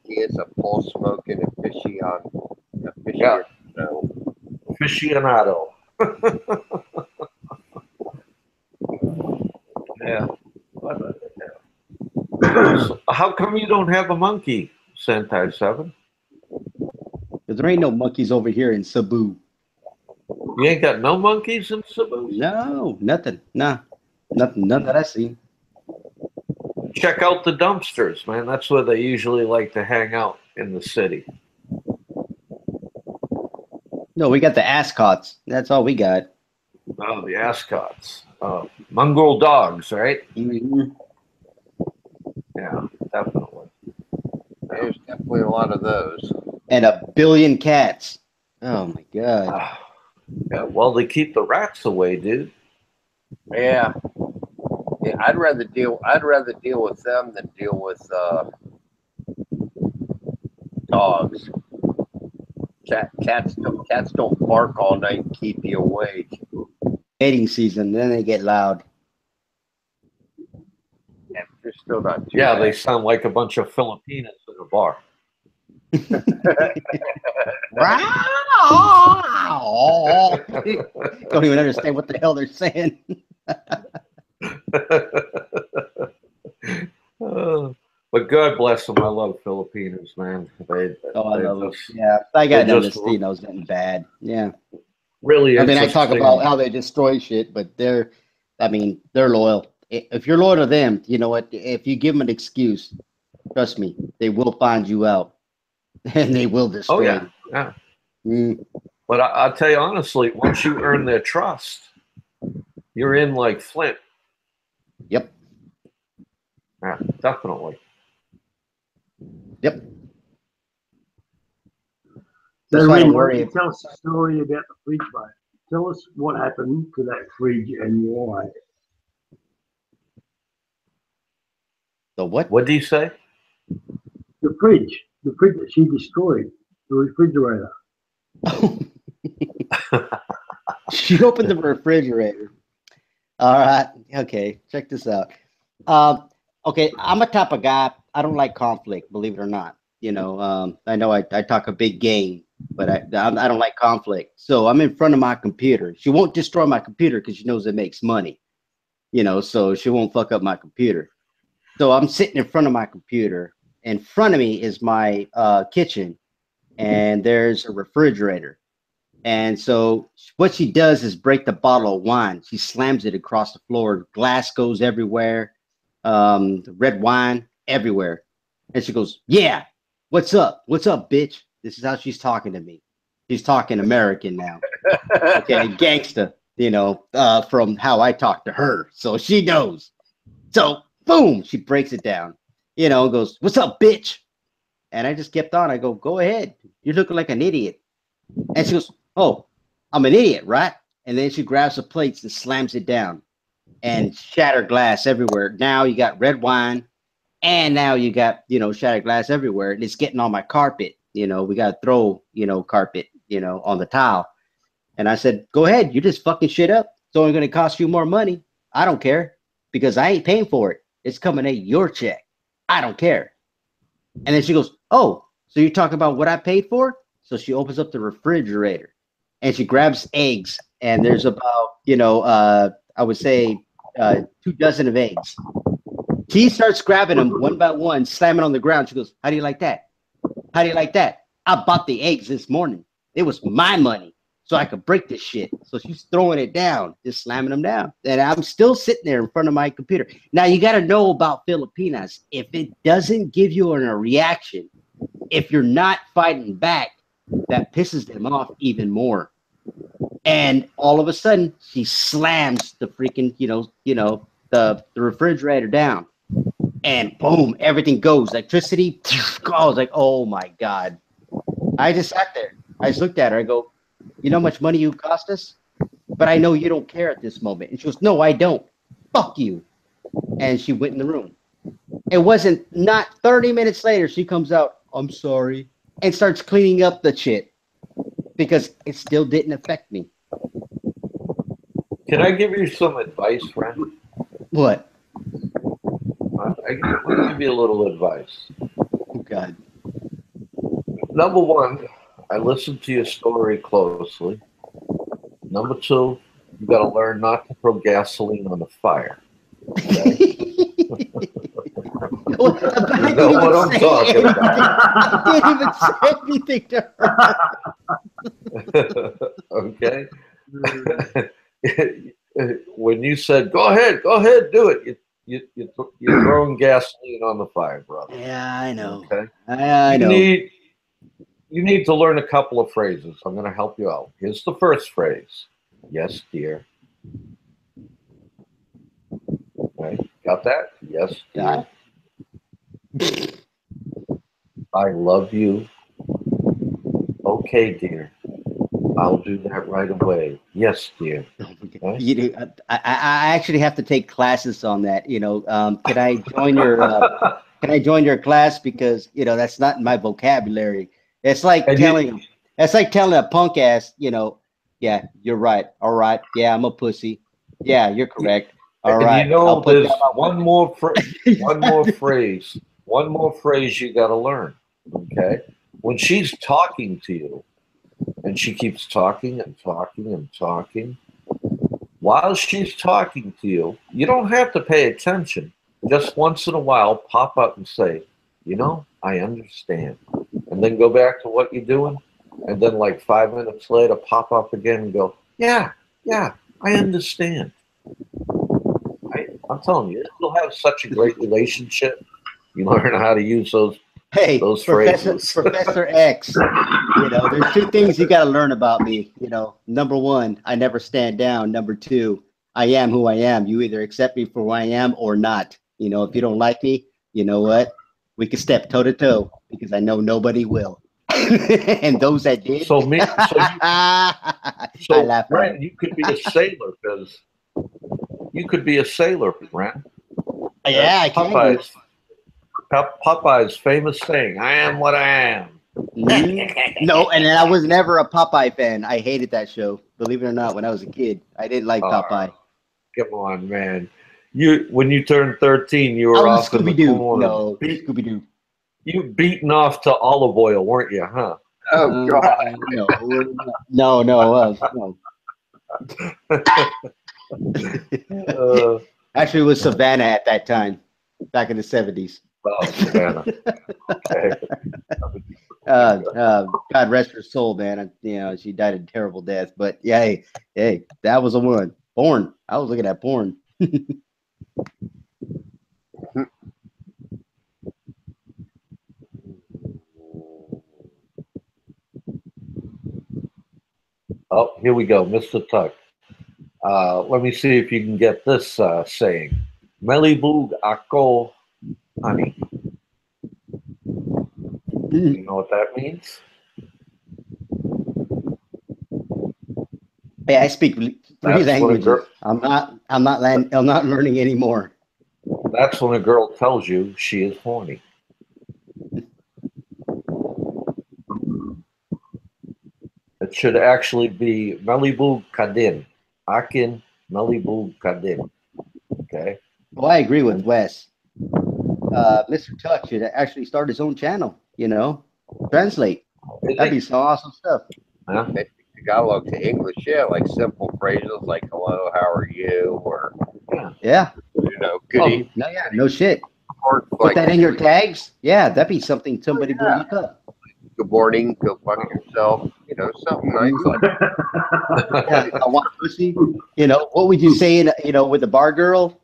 Speaker 1: He is a pole smoking aficionado.
Speaker 2: Yeah. Aficionado. Yeah. So how come you don't have a monkey, Seantai 7?
Speaker 4: Because there ain't no monkeys over here in Cebu.
Speaker 2: You ain't got no monkeys in Cebu?
Speaker 4: No, nothing. Nah, none that I see.
Speaker 2: Check out the dumpsters, man. That's where they usually like to hang out in the city.
Speaker 4: No, we got the ascots. That's all we got.
Speaker 2: Oh, the ascots. Mongrel dogs, right?
Speaker 4: Mm-hmm.
Speaker 2: Yeah, definitely.
Speaker 1: There's definitely a lot of those.
Speaker 4: And a billion cats. Oh my God.
Speaker 2: Yeah, well, they keep the rats away, dude.
Speaker 1: Yeah. Yeah, I'd rather deal with them than deal with dogs. Cats don't bark all night and keep you awake.
Speaker 4: Mating season, then they get loud.
Speaker 1: Yeah, they're still not too
Speaker 2: Yeah,
Speaker 1: bad.
Speaker 2: they sound like a bunch of Filipinos in a bar.
Speaker 4: Don't even understand what the hell they're saying.
Speaker 2: But God bless them. I love Filipinos, man.
Speaker 4: I love them. Yeah, I got no Latinos getting bad. Yeah.
Speaker 2: Really,
Speaker 4: I mean, I talk about how they destroy shit, but they're loyal. If you're loyal to them, you know what? If you give them an excuse, trust me, they will find you out, and they will destroy.
Speaker 2: Oh yeah, yeah. But I'll tell you honestly, once you earn their trust, you're in like Flint.
Speaker 4: Yep.
Speaker 2: Yeah, definitely.
Speaker 4: Yep.
Speaker 3: So, Ren, why don't you tell us a story about the fridge, mate? Tell us what happened to that fridge and why.
Speaker 4: The what?
Speaker 2: What did you say?
Speaker 3: The fridge that she destroyed, the refrigerator.
Speaker 4: she opened the refrigerator. All right. Okay. Check this out. Okay. I'm a type of guy. I don't like conflict, believe it or not. You know, I know I talk a big game, but I don't like conflict. So I'm in front of my computer. She won't destroy my computer because she knows it makes money, you know, so she won't fuck up my computer. So I'm sitting in front of my computer. In front of me is my kitchen, and there's a refrigerator. And so what she does is break the bottle of wine. She slams it across the floor. Glass goes everywhere. Red wine everywhere. And she goes, yeah, what's up? What's up, bitch? This is how she's talking to me. She's talking American now. Okay, gangsta, you know, from how I talk to her. So she knows. So boom, she breaks it down, you know, goes, what's up, bitch? And I just kept on. I go, go ahead. You're looking like an idiot. And she goes, oh, I'm an idiot, right? And then she grabs the plates and slams it down and shattered glass everywhere. Now you got red wine, and now you got, you know, shattered glass everywhere. And it's getting on my carpet. You know, we got to throw, you know, carpet, you know, on the tile. And I said, go ahead. You just fucking shit up. It's only going to cost you more money. I don't care because I ain't paying for it. It's coming at your check. I don't care. And then she goes, oh, so you're talking about what I paid for? So she opens up the refrigerator and she grabs eggs. And there's about, you know, I would say 2 dozen of eggs. She starts grabbing them one by one, slamming on the ground. She goes, how do you like that? How do you like that? I bought the eggs this morning. It was my money, so I could break this shit. So she's throwing it down, just slamming them down. And I'm still sitting there in front of my computer. Now, you got to know about Filipinas. If it doesn't give you a reaction, if you're not fighting back, that pisses them off even more. And all of a sudden, she slams the freaking, the refrigerator down. And boom, everything goes. Electricity goes. Like, oh my God. I just sat there. I just looked at her. I go, you know how much money you cost us? But I know you don't care at this moment. And she goes, no, I don't. Fuck you. And she went in the room. It wasn't not 30 minutes later, she comes out, I'm sorry, and starts cleaning up the shit because it still didn't affect me.
Speaker 2: Can I give you some advice, friend?
Speaker 4: What?
Speaker 2: I'll give you a little advice.
Speaker 4: Oh, God.
Speaker 2: Number one, I listened to your story closely. Number two, you got to learn not to throw gasoline on the fire. Okay?
Speaker 4: Well,
Speaker 2: you know what I'm talking about.
Speaker 4: I didn't even say anything to
Speaker 2: her. Okay? When you said, go ahead, do it, you're throwing gasoline on the fire, brother.
Speaker 4: Yeah, I know.
Speaker 2: Okay?
Speaker 4: I know.
Speaker 2: You need to learn a couple of phrases. I'm going to help you out. Here's the first phrase. Yes, dear. Okay, got that? Yes, dear. I love you. Okay, dear. I'll do that right away. Yes, dear. Okay?
Speaker 4: You know, I actually have to take classes on that. You know, can I join your can I join your class, because you know that's not in my vocabulary. It's like telling a punk ass, you know, yeah, you're right. All right, yeah, I'm a pussy. Yeah, you're correct. All right.
Speaker 2: You know, there's one more phrase you got to learn. Okay, when she's talking to you, and she keeps talking and talking and talking, while she's talking to you, you don't have to pay attention. Just once in a while, pop up and say, you know, I understand. And then go back to what you're doing. And then like 5 minutes later, pop up again and go, yeah, I understand. I'm telling you, you'll have such a great relationship. You learn how to use those phrases.
Speaker 4: Professor X, you know, there's 2 things you got to learn about me. You know, number 1, I never stand down. Number 2, I am who I am. You either accept me for who I am or not. You know, if you don't like me, you know what? We can step toe to toe, because I know nobody will. And those that did.
Speaker 2: So Brent, you could be a sailor, because you could be a sailor, Brent.
Speaker 4: Yeah, I can.
Speaker 2: Popeye's famous saying, I am what I am.
Speaker 4: No, and I was never a Popeye fan. I hated that show. Believe it or not, when I was a kid, I didn't like Popeye.
Speaker 2: Come on, man. When you turned 13, you
Speaker 4: I
Speaker 2: were
Speaker 4: was
Speaker 2: off in the
Speaker 4: Scooby-Doo.
Speaker 2: corner.
Speaker 4: No, Scooby-Doo.
Speaker 2: You beaten off to olive oil, weren't you, huh?
Speaker 5: Oh God.
Speaker 4: No. Actually, it was Savannah at that time, back in the 70s.
Speaker 2: Oh, Savannah. Okay.
Speaker 4: God rest her soul, man. She died a terrible death. But yeah, hey, that was a one. Porn. I was looking at porn.
Speaker 2: Oh, here we go, Mr. Tuck. Let me see if you can get this saying. Melibug ako, honey. You know what that means?
Speaker 4: Hey, I speak 3 languages. I'm not learning anymore.
Speaker 2: That's when a girl tells you she is horny. It should actually be Melibug kadin. Akin Melibug kadin. Okay.
Speaker 4: Well, I agree with Wes. Mr. Tuck should actually start his own channel, translate. That'd be some awesome stuff.
Speaker 2: Huh?
Speaker 1: Tagalog to English, yeah, like simple phrases like "Hello, how are you?" or
Speaker 4: yeah,
Speaker 1: good evening.
Speaker 4: No shit.
Speaker 1: Or
Speaker 4: put that in your tags. Yeah, that'd be something somebody would look up.
Speaker 1: Good morning, go fuck yourself. Something nice.
Speaker 4: Yeah, I want pussy. What would you say with a bar girl?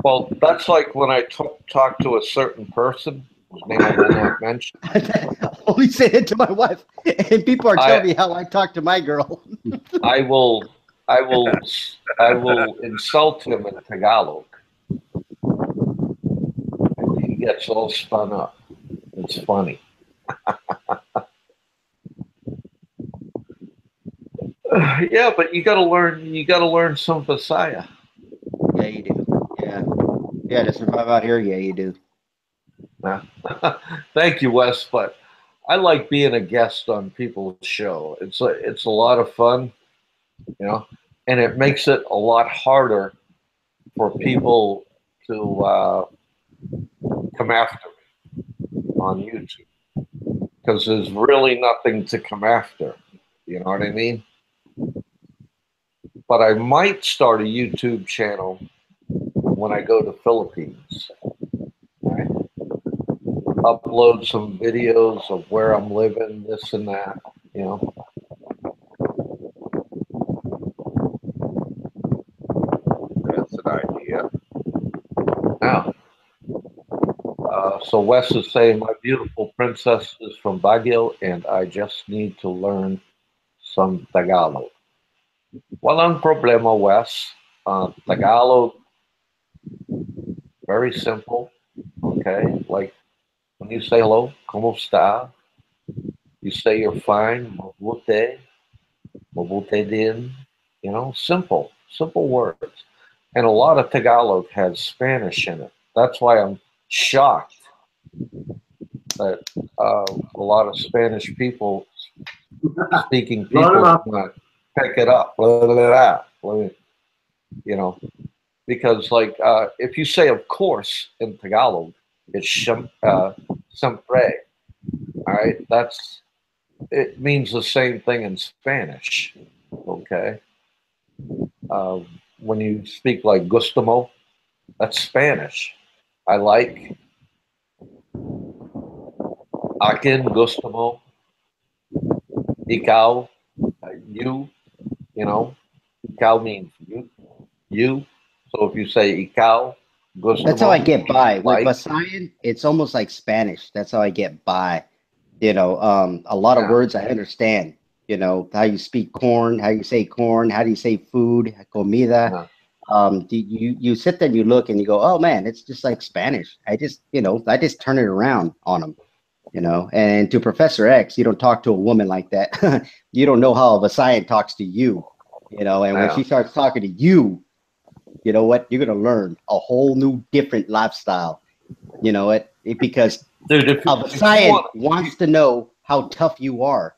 Speaker 2: Well, that's like when I talk to a certain person whose name I will not mention.
Speaker 4: I only say it to my wife, and people are telling me how I talk to my girl.
Speaker 2: I will insult him in Tagalog. And he gets all spun up. It's funny. Yeah, but you gotta learn some Visaya.
Speaker 4: Yeah, you do. Yeah, to survive out here, yeah, you do.
Speaker 2: Thank you, Wes. But I like being a guest on people's show. It's a lot of fun, and it makes it a lot harder for people to come after me on YouTube because there's really nothing to come after. You know what I mean? But I might start a YouTube channel when I go to Philippines. Right? Upload some videos of where I'm living, this and that,
Speaker 1: That's an idea.
Speaker 2: Now, so Wes is saying, my beautiful princess is from Baguio, and I just need to learn some Tagalog. Walang problema, Wes. Tagalog, very simple. Okay, like when you say hello, kumusta? You say you're fine, mabuti din. Simple words. And a lot of Tagalog has Spanish in it. That's why I'm shocked that a lot of Spanish people speaking people pick it up. Blah, blah, blah, because like if you say of course in Tagalog, it's siempre. All right, it means the same thing in Spanish. Okay. When you speak like gusto, that's Spanish. I like. Akin gusto mo. Ikaw, you, ikaw means you. So if you say ikaw, gusto
Speaker 4: that's
Speaker 2: mo,
Speaker 4: how I get by.
Speaker 2: like,
Speaker 4: With Visayan, it's almost like Spanish. That's how I get by. A lot of words I understand. How you speak corn, how you say corn, how do you say food, comida. You sit there and you look and you go, oh man, it's just like Spanish. I just turn it around on them, and to Professor X, you don't talk to a woman like that. You don't know how a Visayan talks to you, and when she starts talking to you, you know what, you're going to learn a whole new different lifestyle, because
Speaker 2: Dude,
Speaker 4: a Visayan wants to know how tough you are.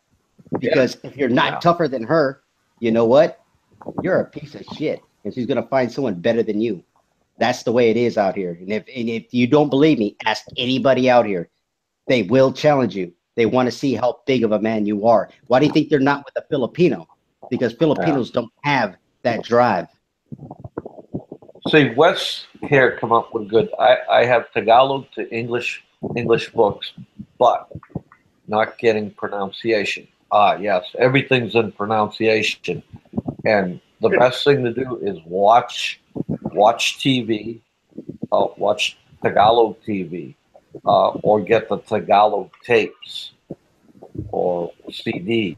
Speaker 4: Because if you're not tougher than her, you know what? You're a piece of shit. And she's going to find someone better than you. That's the way it is out here. And if you don't believe me, ask anybody out here. They will challenge you. They want to see how big of a man you are. Why do you think they're not with a Filipino? Because Filipinos don't have that drive.
Speaker 2: See, Wes here come up with good. I have Tagalog to English books, but not getting pronunciation. Ah, yes, everything's in pronunciation. And the best thing to do is watch TV, watch Tagalog TV, or get the Tagalog tapes or CDs,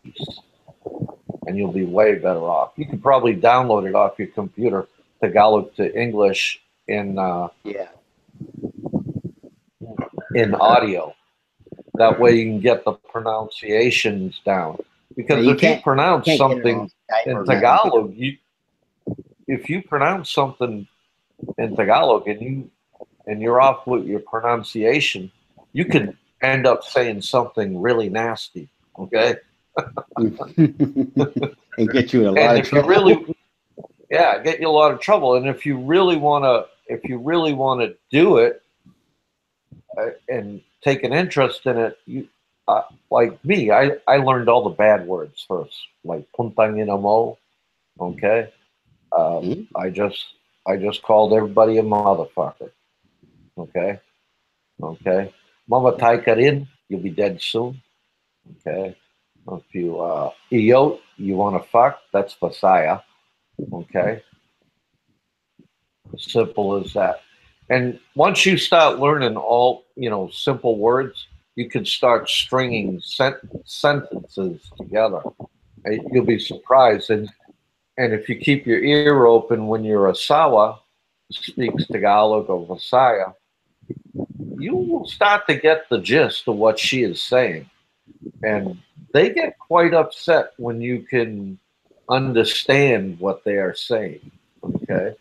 Speaker 2: and you'll be way better off. You can probably download it off your computer, Tagalog to English in audio. That way you can get the pronunciations down. Because if you pronounce something in Tagalog, if you pronounce something in Tagalog and you're off with your pronunciation, you could end up saying something really nasty. Okay.
Speaker 4: And get you in a lot of trouble.
Speaker 2: Get you a lot of trouble. And if you really want to do it and take an interest in it, like me, I learned all the bad words first, like puntang ina mo. Okay. I just called everybody a motherfucker. Okay. Mamatay ka rin, you'll be dead soon. Okay. If you iyot, you want to fuck, that's Vasaya. Okay. As simple as that. And once you start learning all, simple words, you can start stringing sentences together. You'll be surprised. And if you keep your ear open when your asawa speaks Tagalog or Visaya, you will start to get the gist of what she is saying. And they get quite upset when you can understand what they are saying. Okay?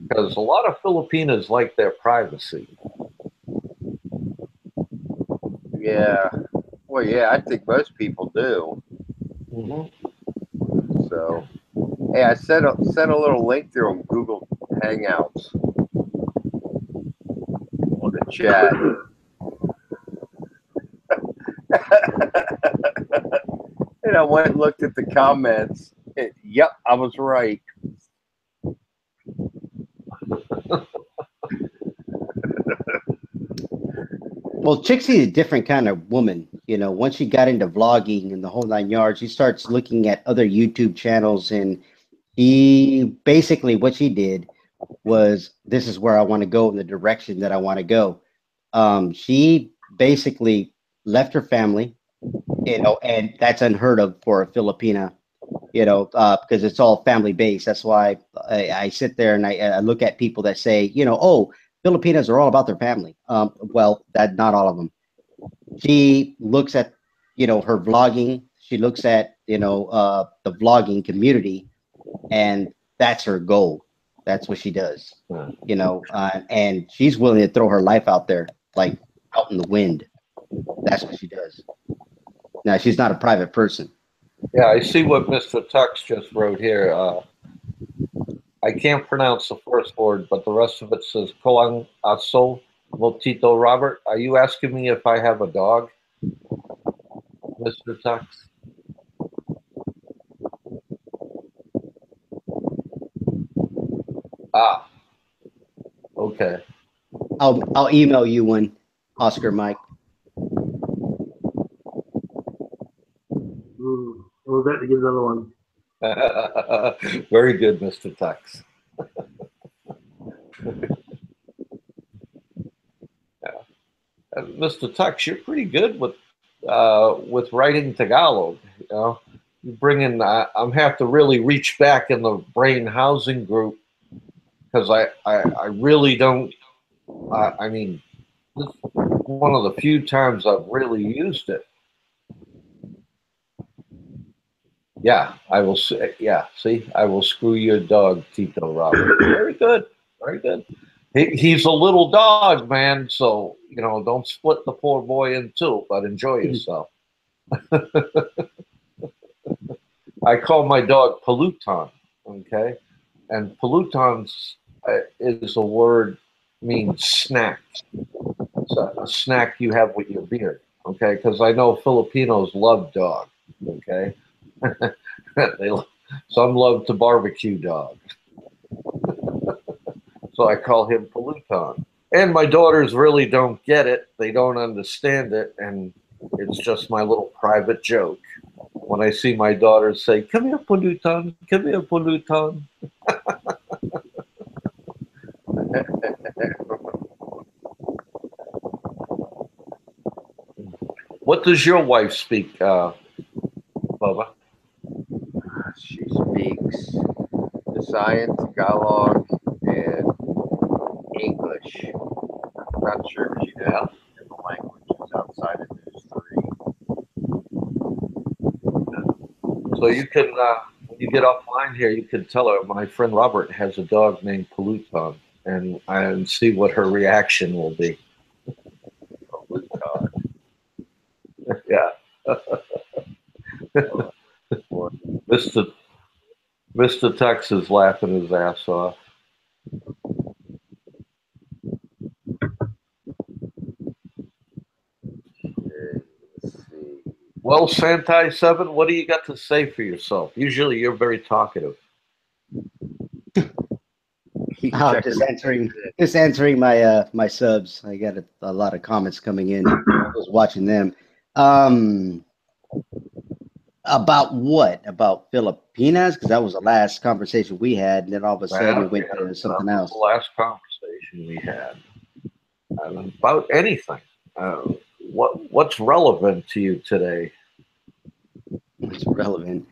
Speaker 2: Because a lot of Filipinos like their privacy.
Speaker 1: Yeah. Well, yeah, I think most people do.
Speaker 2: Mm-hmm.
Speaker 1: So, hey, I sent a little link through on Google Hangouts on the chat. And I went and looked at the comments. Yep, I was right.
Speaker 4: Well, Trixie's a different kind of woman. Once she got into vlogging and the whole 9 yards, she starts looking at other YouTube channels, and what she did was, this is where I want to go, in the direction that I want to go. She basically left her family, and that's unheard of for a Filipina, because it's all family based. That's why I sit there and I look at people that say, oh, Filipinos are all about their family. Well, that not all of them. She looks at, her vlogging. She looks at, the vlogging community, and that's her goal. That's what she does, and she's willing to throw her life out there, like out in the wind. That's what she does. Now, she's not a private person.
Speaker 2: Yeah, I see what Mr. Tux just wrote here. I can't pronounce the first word, but the rest of it says Koang Aso Motito Robert. Are you asking me if I have a dog, Mr. Tux? Ah, okay.
Speaker 4: I'll email you one, Oscar Mike.
Speaker 3: We're about to get another one.
Speaker 2: Very good, Mr. Tux. Mr. Tux, you're pretty good with writing Tagalog. You bring in. I'm have to really reach back in the brain housing group, because I really don't. I mean, this is one of the few times I've really used it. Yeah, I will say. Yeah, see, I will screw your dog, Tito Robert. Very good, very good. He's a little dog, man. So don't split the poor boy in two, but enjoy yourself. I call my dog Peloton, okay? And Peloton is a word means snack. It's a snack you have with your beer, okay? Because I know Filipinos love dog, okay? Some love to barbecue dog. So I call him Peloton. And my daughters really don't get it. They don't understand it. And it's just my little private joke. When I see my daughters say, "Come here, Peloton, come here, Peloton." What does your wife speak, Bubba?
Speaker 1: She speaks Visayan, Tagalog, and English. I'm not sure if she knows the languages outside of those three.
Speaker 2: So you can, when you get offline here, you can tell her my friend Robert has a dog named Peloton, and see what her reaction will be.
Speaker 1: Peloton.
Speaker 2: Yeah. Mr. Tex is laughing his ass off.
Speaker 1: Let's see.
Speaker 2: Well, Seantai 7, what do you got to say for yourself? Usually you're very talkative.
Speaker 4: Just answering my my subs. I got a lot of comments coming in. I was watching them. About what? About Filipinas? Because that was the last conversation we had, and then all of a sudden it went to something else.
Speaker 2: The last conversation we had about anything. What's relevant to you today?
Speaker 4: What's relevant?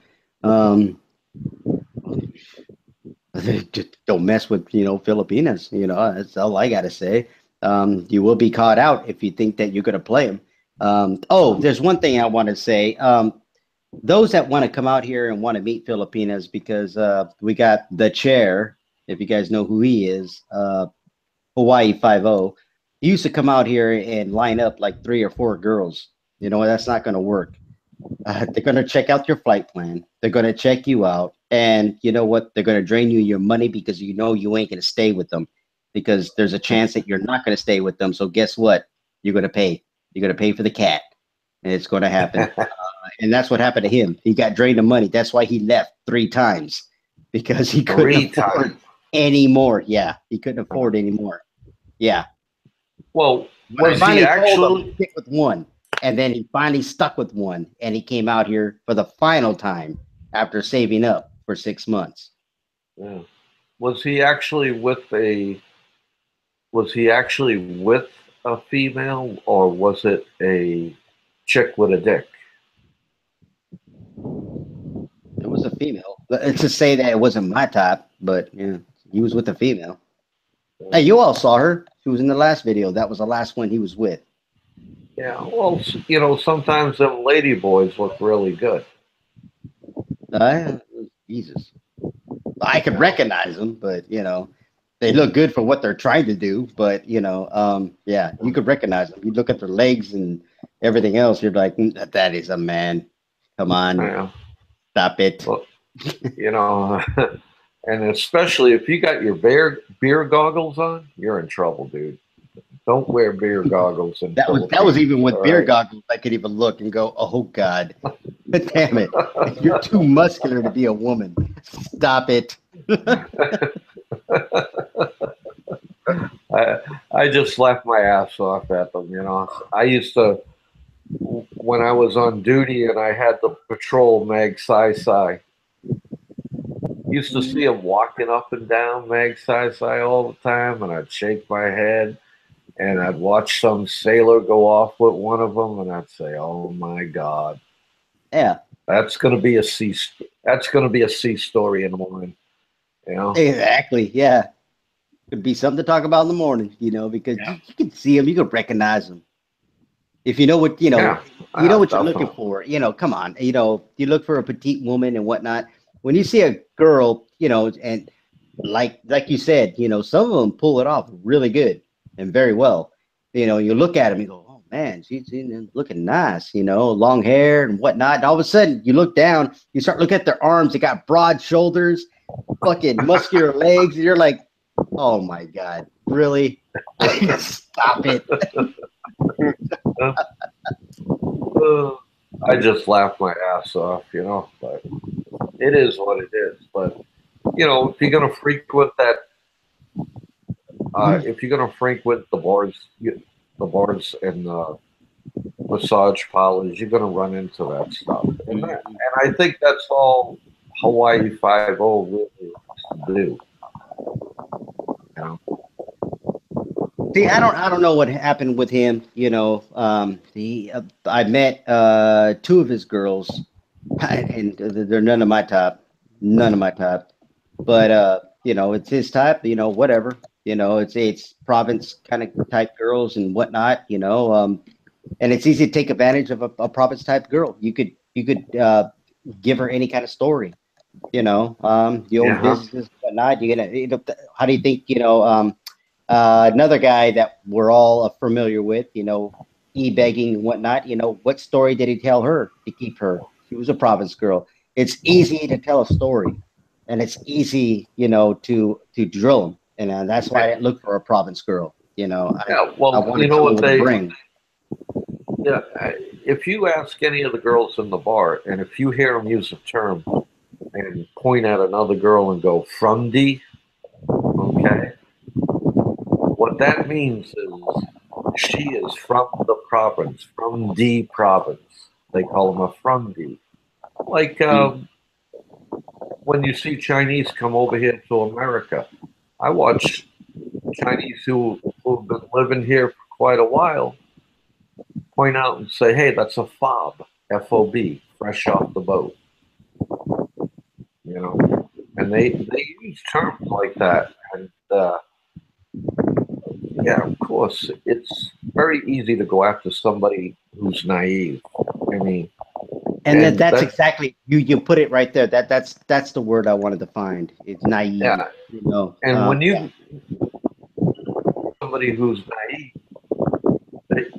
Speaker 4: Just don't mess with Filipinas. That's all I gotta say. You will be caught out if you think that you're gonna play them. There's one thing I want to say. Those that want to come out here and want to meet Filipinas, because we got the chair, if you guys know who he is, Hawaii 5-0. He used to come out here and line up like 3 or 4 girls. That's not going to work. They're going to check out your flight plan. They're going to check you out. And you know what? They're going to drain you your money because you ain't going to stay with them, because there's a chance that you're not going to stay with them. So guess what? You're going to pay. You're going to pay for the cat. And it's going to happen. And that's what happened to him. He got drained of money. That's why he left 3 times, because he couldn't afford anymore. Yeah, he couldn't afford anymore. Yeah.
Speaker 2: Well, was he actually
Speaker 4: stick with one, and then he finally stuck with one, and he came out here for the final time after saving up for 6 months.
Speaker 2: Yeah. Was he actually with a female, or was it a chick with a dick?
Speaker 4: It was a female. To say that it wasn't my type, but yeah, he was with a female. Hey, you all saw her. She was in the last video. That was the last one he was with.
Speaker 2: Yeah, well, sometimes them lady boys look really good.
Speaker 4: Jesus. I could recognize them, but, they look good for what they're trying to do. But, yeah, you could recognize them. You look at their legs and everything else, you're like, that is a man. Come on.
Speaker 2: Yeah.
Speaker 4: Stop it.
Speaker 2: Well, and especially if you got your beer goggles on, you're in trouble, dude. Don't wear beer goggles.
Speaker 4: That was even with beer goggles. I could even look and go, oh God, damn it! You're too muscular to be a woman. Stop it.
Speaker 2: I just laughed my ass off at them. I used to, when I was on duty and I had to patrol Mag Sai. Used to see him walking up and down Mag Sai all the time, and I'd shake my head, and I'd watch some sailor go off with one of them, and I'd say, "Oh my God,
Speaker 4: yeah,
Speaker 2: that's going to be a C story in the morning."
Speaker 4: Exactly. Yeah, could be something to talk about in the morning. Because you can see them, you can recognize them. If you know what you know what you're looking for. Come on. You look for a petite woman and whatnot. When you see a girl, and like you said, some of them pull it off really good and very well. You know, you look at him, you go, oh man, she's looking nice, you know, long hair and whatnot. And all of a sudden, you look down, you start looking at their arms. They got broad shoulders, fucking muscular legs. And you're like, oh my God, really? Stop it.
Speaker 2: I just laughed my ass off, you know, but it is what it is. But, you know, if you're going to frequent that, if you're going to frequent the bars and massage parlors, you're going to run into that stuff. And I think that's all Hawaii 5-0 really wants to do. You know?
Speaker 4: See, I don't know what happened with him. You know, I met two of his girls, and they're none of my type. But you know, it's his type. You know, whatever. You know, it's province kind of type girls and whatnot. You know, and it's easy to take advantage of a province type girl. You could give her any kind of story. You know, the old business, whatnot. How do you think? You know, another guy that we're all familiar with. You know, begging and whatnot. You know, what story did he tell her to keep her? She was a province girl. It's easy to tell a story, and it's easy, you know, to drill them. And that's why I didn't look for a province girl. You know,
Speaker 2: yeah. Well,
Speaker 4: I wanted
Speaker 2: you know what they
Speaker 4: bring.
Speaker 2: Yeah, if you ask any of the girls in the bar, and if you hear them use a term and point at another girl and go "from D," okay, what that means is she is from the province, from D province. They call them a from D. Like when you see Chinese come over here to America, I watch Chinese who've been living here for quite a while point out and say, hey, that's a fob, F-O-B, fresh off the boat. You know, and they use terms like that. And yeah, of course, it's very easy to go after somebody who's naive. I mean,
Speaker 4: and that's exactly you put it right there. That's the word I wanted to find. It's naive.
Speaker 2: Yeah.
Speaker 4: You know,
Speaker 2: and when you somebody who's naive.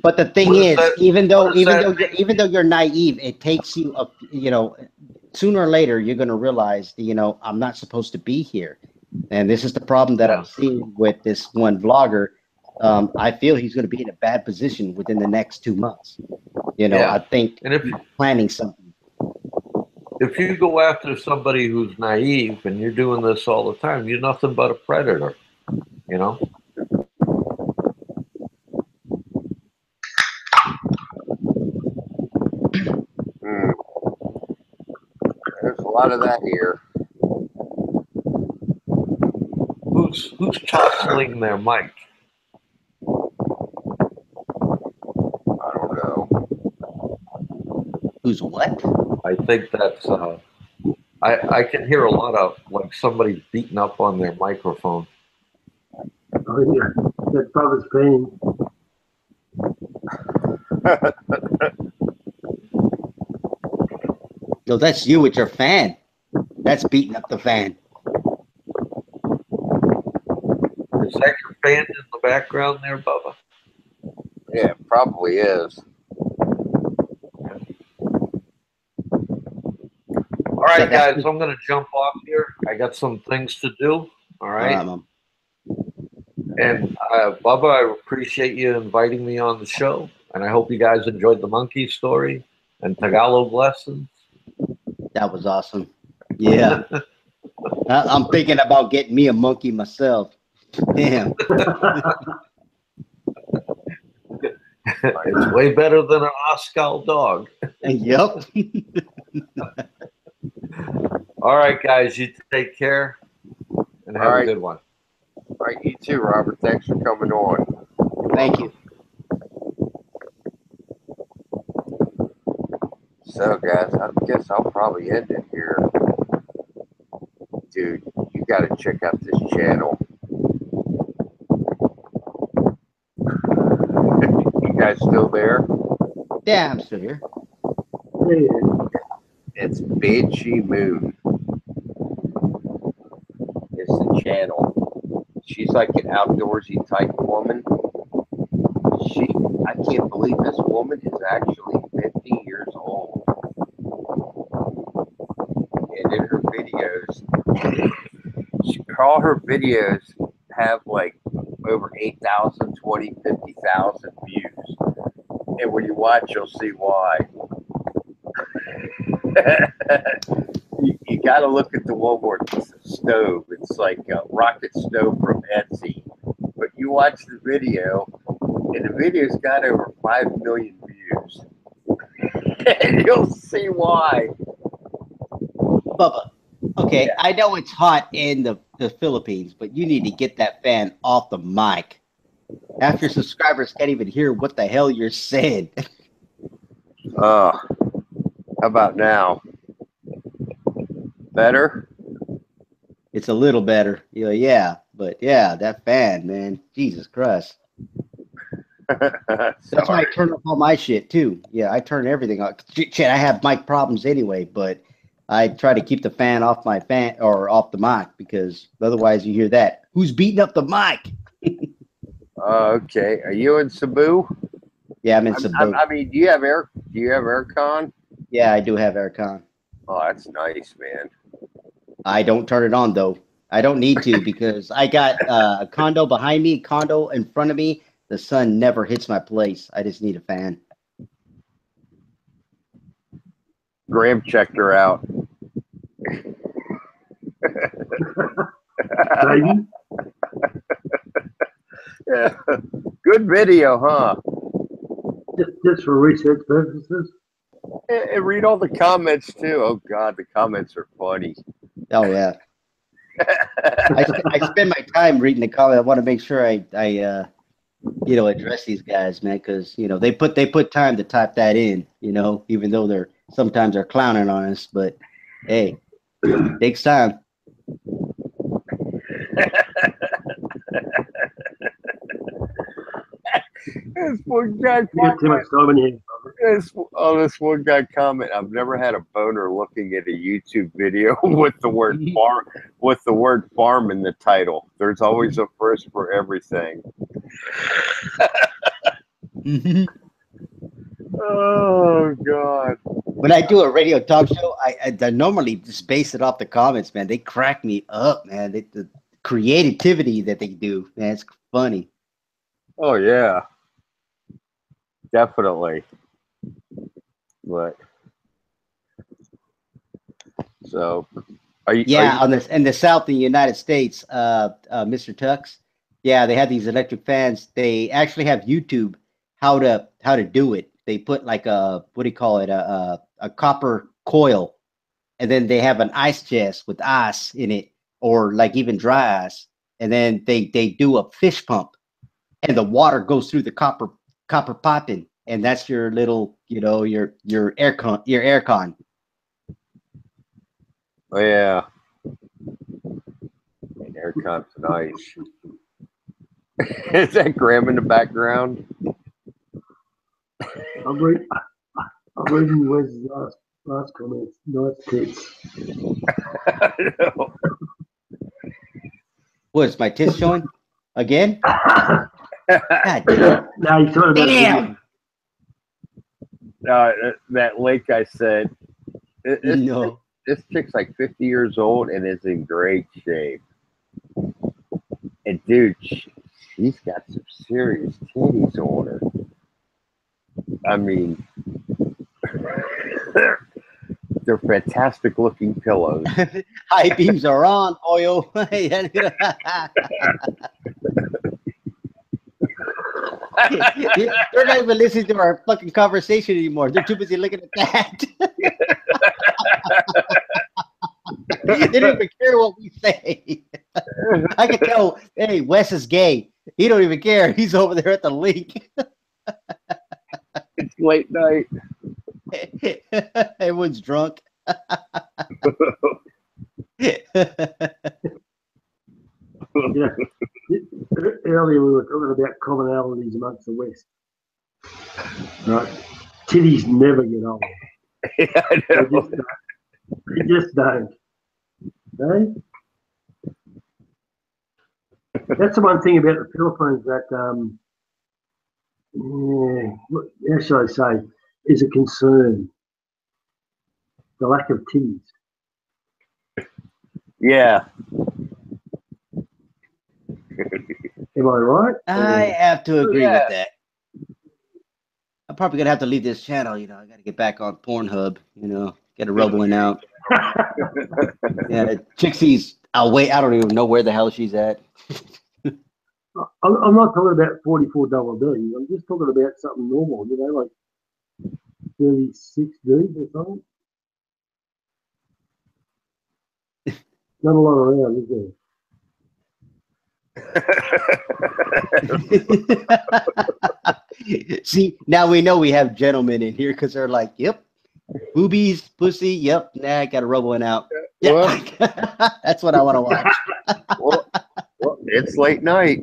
Speaker 4: But the thing is, even though you're naive, it takes you up. You know, sooner or later you're going to realize, you know, I'm not supposed to be here, and this is the problem that I'm seeing with this one vlogger. I feel he's going to be in a bad position within the next 2 months. You know, I think
Speaker 2: and if
Speaker 4: he's planning something.
Speaker 2: If you go after somebody who's naive and you're doing this all the time, you're nothing but a predator. You know.
Speaker 1: There's a lot of that here.
Speaker 2: Who's tossing their mic?
Speaker 1: I don't know.
Speaker 4: Who's what?
Speaker 2: I think that's. I can hear a lot of like somebody beating up on their microphone.
Speaker 3: Oh yeah, that brother's pain.
Speaker 4: No, that's you with your fan. That's beating up the fan.
Speaker 2: Is that your fan in the background there, Bubba?
Speaker 1: Yeah, it probably is.
Speaker 2: All right, guys, I'm going to jump off here. I got some things to do. All right. And Bubba, I appreciate you inviting me on the show. And I hope you guys enjoyed the monkey story and Tagalog lessons.
Speaker 4: That was awesome. Yeah. I'm thinking about getting me a monkey myself. Damn.
Speaker 2: It's way better than an Oscar dog.
Speaker 4: Yep.
Speaker 2: All right, guys, you take care and have a good one.
Speaker 1: All right, you too, Robert. Thanks for coming on.
Speaker 4: Thank you.
Speaker 1: So, guys, I guess I'll probably end it here. Dude, you got to check out this channel. You guys still there?
Speaker 4: Yeah, I'm still here.
Speaker 1: It's Banshee Moon. It's the channel. She's like an outdoorsy type woman. I can't believe this woman is actually 50 years old. And in her videos, all her videos have like over 8,000, 20, 50,000 views. And when you watch, you'll see why. You got to look at the one where it's a stove. It's like a rocket stove from Etsy. But you watch the video, and the video's got over 5 million views. And you'll see why.
Speaker 4: Bubba, okay, yeah. I know it's hot in the Philippines, but you need to get that fan off the mic. Half your subscribers can't even hear what the hell you're saying.
Speaker 1: How about now? Better?
Speaker 4: It's a little better. Yeah, but yeah, that fan, man. Jesus Christ. That's why I turn off all my shit too. Yeah, I turn everything off. Shit, I have mic problems anyway, but I try to keep the fan off my fan or off the mic because otherwise you hear that. Who's beating up the mic?
Speaker 1: Okay. Are you in Cebu?
Speaker 4: Yeah, I'm in Cebu.
Speaker 1: I mean, do you have aircon?
Speaker 4: Yeah, I do have aircon.
Speaker 1: Oh, that's nice, man.
Speaker 4: I don't turn it on though. I don't need to because I got a condo behind me, condo in front of me. The sun never hits my place. I just need a fan.
Speaker 1: Graeme checked her out. Yeah. Good video, huh?
Speaker 3: Just for research purposes.
Speaker 1: And read all the comments too. Oh God, the comments are funny.
Speaker 4: Oh yeah. I spend my time reading the comments. I want to make sure I address these guys, man, because they put time to type that in, even though they're sometimes clowning on us, but hey, it takes time.
Speaker 1: This one guy this one guy comment. I've never had a boner looking at a YouTube video with the word farm in the title. There's always a first for everything. Oh God.
Speaker 4: When I do a radio talk show, I normally just base it off the comments, man. They crack me up, man. The creativity that they do, man, it's funny.
Speaker 1: Oh yeah. Definitely. But so in
Speaker 4: the South of the United States, Mr. Tux, yeah, they have these electric fans. They actually have YouTube how to do it. They put like a copper coil, and then they have an ice chest with ice in it, or like even dry ice, and then they do a fish pump, and the water goes through the copper piping, and that's your little your aircon.
Speaker 1: Oh yeah. Aircon's nice. Is that Graeme in the background?
Speaker 3: I'm reading Wes's last comments. Nice tits.
Speaker 4: What's my tits showing again?
Speaker 3: God, no, you're talking
Speaker 4: damn.
Speaker 1: That link I said.
Speaker 4: No.
Speaker 1: This chick's like 50 years old and is in great shape. And dude, she's got some serious titties on her. I mean, they're fantastic looking pillows.
Speaker 4: High beams are on, oil. They're not even listening to our fucking conversation anymore. They're too busy looking at that. They don't even care what we say. I can tell, hey, Wes is gay. He don't even care. He's over there at the link.
Speaker 1: It's late night.
Speaker 4: Everyone's drunk.
Speaker 3: Yeah. Earlier we were talking about commonalities amongst the West. Right. Titties never get old.
Speaker 1: Yeah, I know.
Speaker 3: They just don't. Eh? That's the one thing about the Philippines that How should I say? Is a concern. The lack of titties.
Speaker 1: Yeah.
Speaker 3: Am I right?
Speaker 4: I have to agree
Speaker 1: Yeah.
Speaker 4: with that. I'm probably gonna have to leave this channel. You know, I got to get back on Pornhub. You know, get a rubbling out. Yeah, Chixie's. I'll wait. I don't even know where the hell she's at.
Speaker 3: I'm not talking about $44 bills. I'm just talking about something normal. You know, like 36 Ds or something. Not a lot around, is there?
Speaker 4: See, now we know we have gentlemen in here because they're like, "Yep, boobies, pussy. Yep, nah, I got to rub one out." Yeah, that's what I want to watch.
Speaker 1: well, it's late night.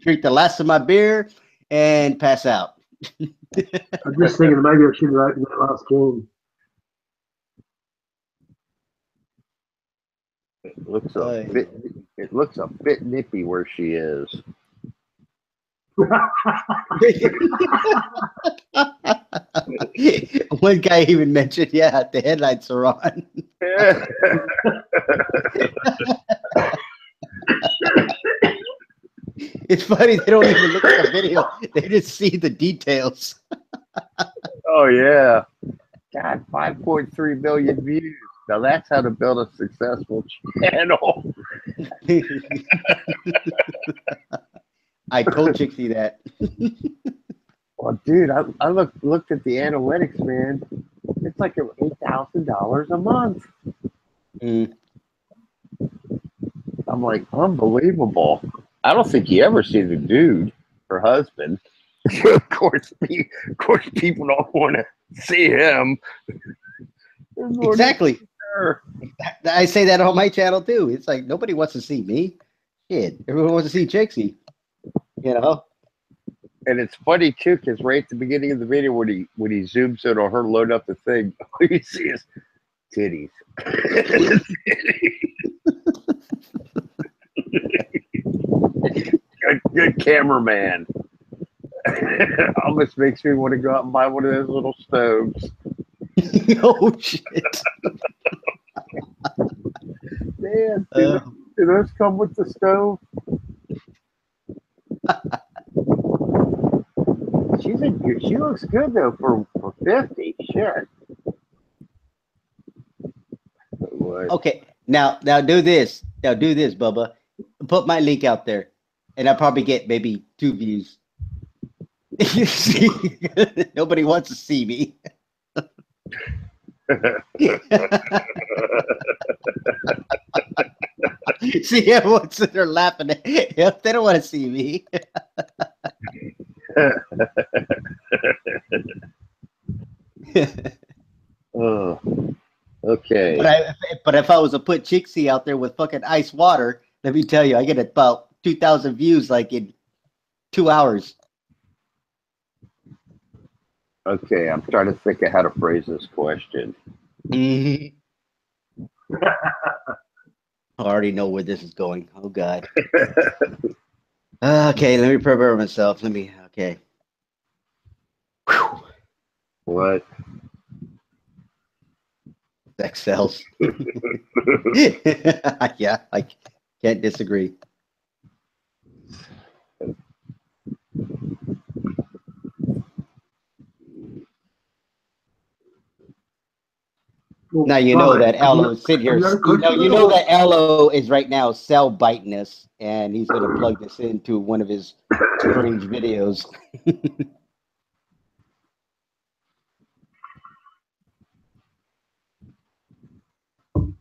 Speaker 4: Drink the last of my beer and pass out.
Speaker 3: I'm just thinking maybe I should have opened that last can.
Speaker 1: It looks a bit nippy where she is.
Speaker 4: One guy even mentioned, yeah, the headlights are on. It's funny, they don't even look at the video, they just see the details.
Speaker 1: Oh yeah. God, 5.3 million views. Now that's how to build a successful channel.
Speaker 4: I told Chixie that.
Speaker 1: Well, dude, I looked at the analytics, man. It's like $8,000 a month. I'm like, unbelievable. I don't think you ever see the dude, her husband. of course, people don't want to see him.
Speaker 4: Exactly. I say that on my channel too. It's like nobody wants to see me. Shit, everyone wants to see Chixie. You know.
Speaker 1: And it's funny too, because right at the beginning of the video, when he zooms in on her load up the thing, all you see is titties. good cameraman. Almost makes me want to go out and buy one of those little stoves.
Speaker 4: Oh shit!
Speaker 1: Man, do those come with the stove? She looks good though for 50. Shit. What?
Speaker 4: Okay, now do this. Now do this, Bubba. Put my link out there, and I'll probably get maybe 2 views. Nobody wants to see me. See, everyone's sitting there laughing. Yep, they don't want to see me.
Speaker 1: Oh, okay.
Speaker 4: But if I was to put Chixie out there with fucking ice water, let me tell you, I get about 2,000 views like in 2 hours.
Speaker 1: Okay, I'm trying to think of how to phrase this question.
Speaker 4: I already know where this is going. Oh God. Okay, let me prepare myself. Okay. Whew.
Speaker 1: What?
Speaker 4: Sex sells. Yeah, I can't disagree.
Speaker 3: Well,
Speaker 4: Now you know that Aloe is sitting here. You know that Aloe is right now cell biting us, and he's going to plug this into one of his strange videos.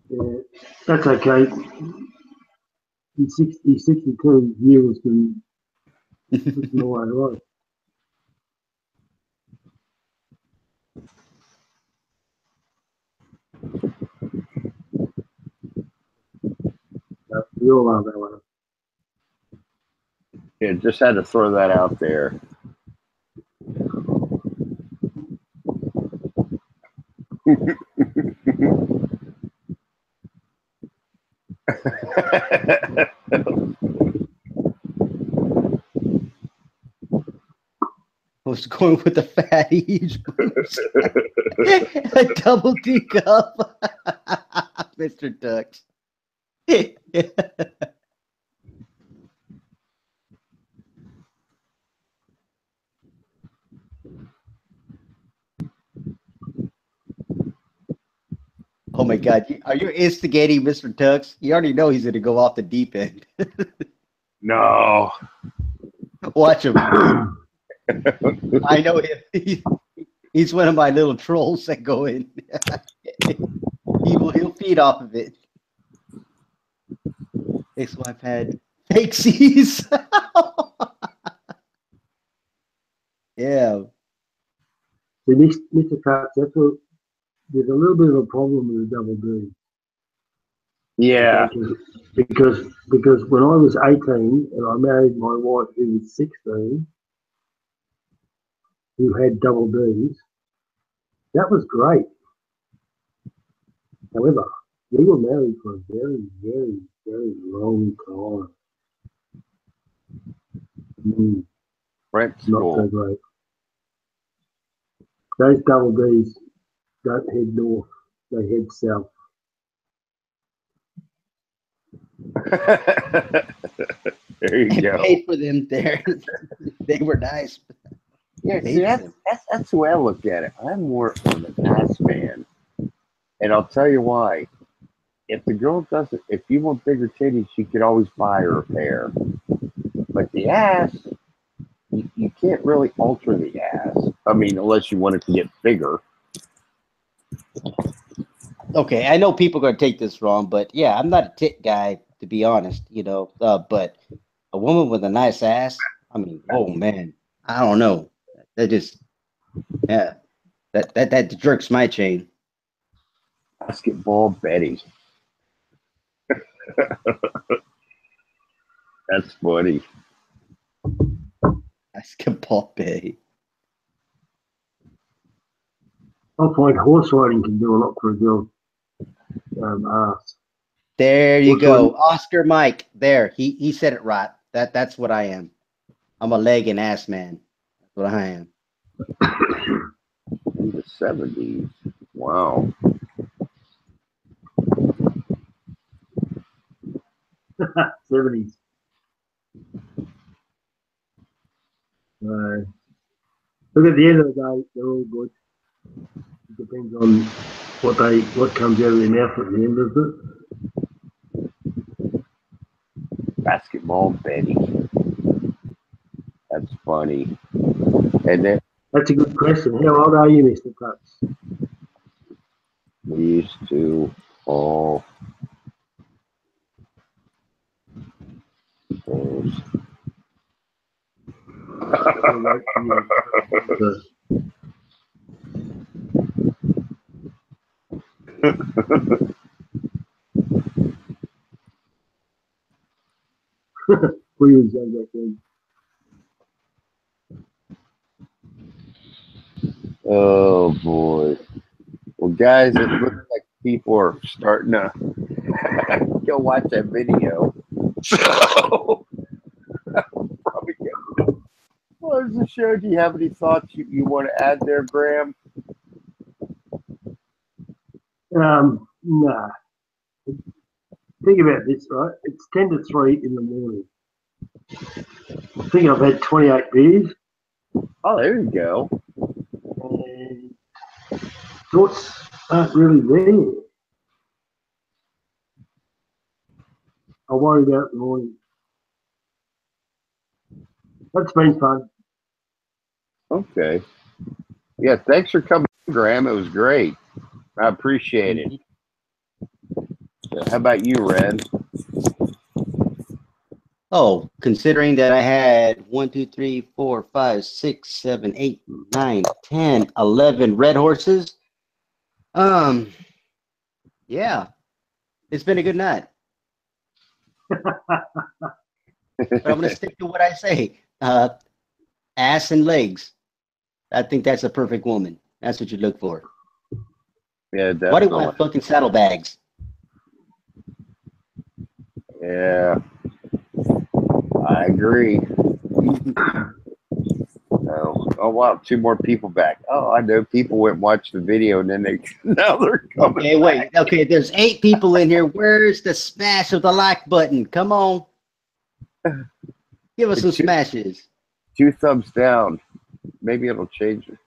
Speaker 3: Yeah, that's okay. He's 62 years and listen all right. We all are that way.
Speaker 1: Yeah, just had to throw that out there.
Speaker 4: was going with the fatty huge boobs. A double D cup. Mr. Tux. Oh my God. Are you instigating Mr. Tux? You already know he's going to go off the deep end.
Speaker 1: No.
Speaker 4: Watch him. I know him. He's one of my little trolls that go in. He'll feed off of it. Ex-wife had fakesies. Yeah.
Speaker 3: So Mr. Cox, that's what there's a little bit of a problem with the double D.
Speaker 1: Yeah.
Speaker 3: Because when I was 18 and I married my wife who was 16, who had double Ds, that was great. However, we were married for a very, very, very long time. Not so great. Those double Ds don't head north, they head south.
Speaker 1: There you go.
Speaker 4: Paid for them there. They were nice.
Speaker 1: Yeah, see, that's the way I look at it. I'm more of an ass man. And I'll tell you why. If the girl doesn't, if you want bigger titties, you could always buy her a pair. But the ass, you can't really alter the ass. I mean, unless you want it to get bigger.
Speaker 4: Okay, I know people are going to take this wrong, but yeah, I'm not a tit guy, to be honest, you know. But a woman with a nice ass, I mean, oh man, I don't know. That just, yeah, that jerks my chain.
Speaker 1: Basketball Betty. That's funny.
Speaker 4: Basketball Betty.
Speaker 3: I find horse riding can do a lot for a girl's ass.
Speaker 4: There you go, Oscar Mike. There, he said it right. That's what I am. I'm a leg and ass man. That's what I am.
Speaker 1: In the 70s. Wow.
Speaker 3: 70s. Look, at the end of the day, they're all good. It depends on what comes out of their mouth at the end of it.
Speaker 1: Basketball Betty. That's funny. And then
Speaker 3: that's a good question. How old are you, Mr. Tux?
Speaker 1: we used to all those.
Speaker 3: We was young back then.
Speaker 1: Oh boy. Well, guys, it looks like people are starting to go watch that video. So probably get. Well, as the show, do you have any thoughts you want to add there, Graham?
Speaker 3: Nah. Think about this, right? It's 10 to 3 in the morning. I think I've had 28 beers.
Speaker 1: Oh, there you go.
Speaker 3: And thoughts aren't really there. I worry about it in the morning. That's been fun.
Speaker 1: Okay. Yeah, thanks for coming, Graham. It was great. I appreciate it. How about you, Red?
Speaker 4: Oh, considering that I had 1, 2, 3, 4, 5, 6, 7, 8, 9, 10, 11 red horses. Yeah, it's been a good night. But I'm gonna stick to what I say. Ass and legs. I think that's a perfect woman. That's what you look for.
Speaker 1: Yeah, definitely.
Speaker 4: Why do you want fucking saddlebags?
Speaker 1: Yeah, I agree. No. Oh wow, 2 more people back. Oh, I know people went and watched the video and then they now they're coming.
Speaker 4: Okay, wait.
Speaker 1: Back.
Speaker 4: Okay, there's 8 people in here. Where's the smash of the like button? Come on. Give us some smashes.
Speaker 1: 2 thumbs down. Maybe it'll change it.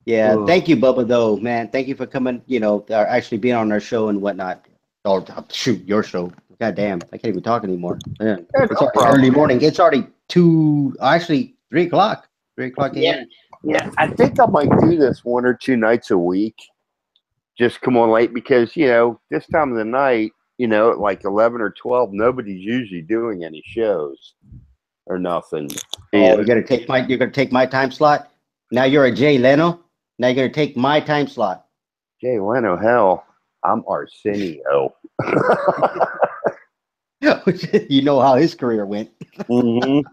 Speaker 4: Yeah, thank you, Bubba, though, man. Thank you for coming, actually being on our show and whatnot. Or shoot, your show. God damn, I can't even talk anymore. Man, it's already early morning. It's already 3 o'clock. 3 o'clock a.m.
Speaker 1: Yeah, I think I might do this 1 or 2 nights a week. Just come on late because, this time of the night, at like 11 or 12, nobody's usually doing any shows or nothing.
Speaker 4: Oh, you're gonna take my time slot? Now you're a Jay Leno? Now you're gonna take my time slot.
Speaker 1: Jay Leno, hell, I'm Arsenio.
Speaker 4: You know how his career went.
Speaker 1: Mm-hmm.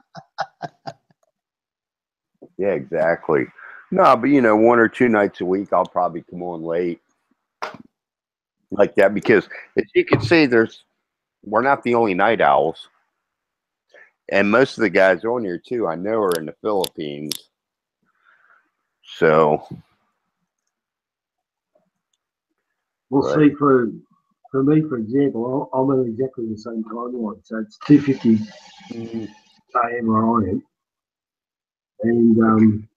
Speaker 1: Yeah, exactly. No, but 1 or 2 nights a week, I'll probably come on late like that because, as you can see, we're not the only night owls, and most of the guys on here too, I know, are in the Philippines. So,
Speaker 3: we'll see. For me, for example, I'm on exactly the same timeline. So it's 2:50 a.m. where I am, and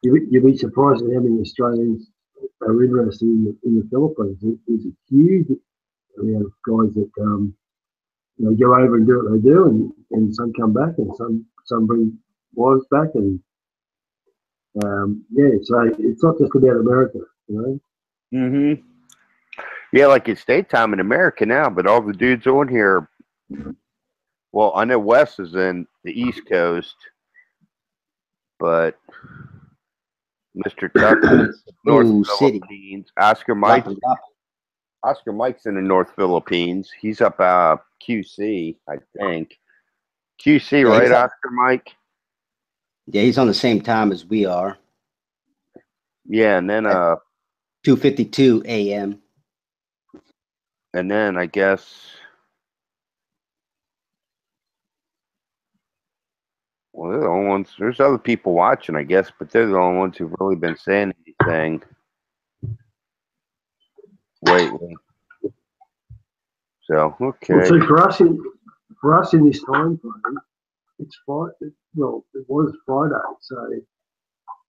Speaker 3: you'll be surprised at how many Australians are interested in the Philippines. There's a huge amount of guys that go over and do what they do, and some come back, and some bring wives back, and so it's not just about America,
Speaker 1: Mm-hmm. Yeah, like it's daytime in America now, but all the dudes on here. Well, I know Wes is in the East Coast, but Mr. Tucker, North Philippines. Oscar Mike's in the North Philippines. He's up QC, I think. QC, yeah, right, Oscar Mike?
Speaker 4: Yeah, he's on the same time as we are.
Speaker 1: Yeah, and then
Speaker 4: 2:52 a.m.
Speaker 1: And then I guess they're the only ones. There's other people watching, I guess, but they're the only ones who've really been saying anything. Wait. So okay.
Speaker 3: Well, so for us in this time frame, it's Friday. Well, it was Friday, so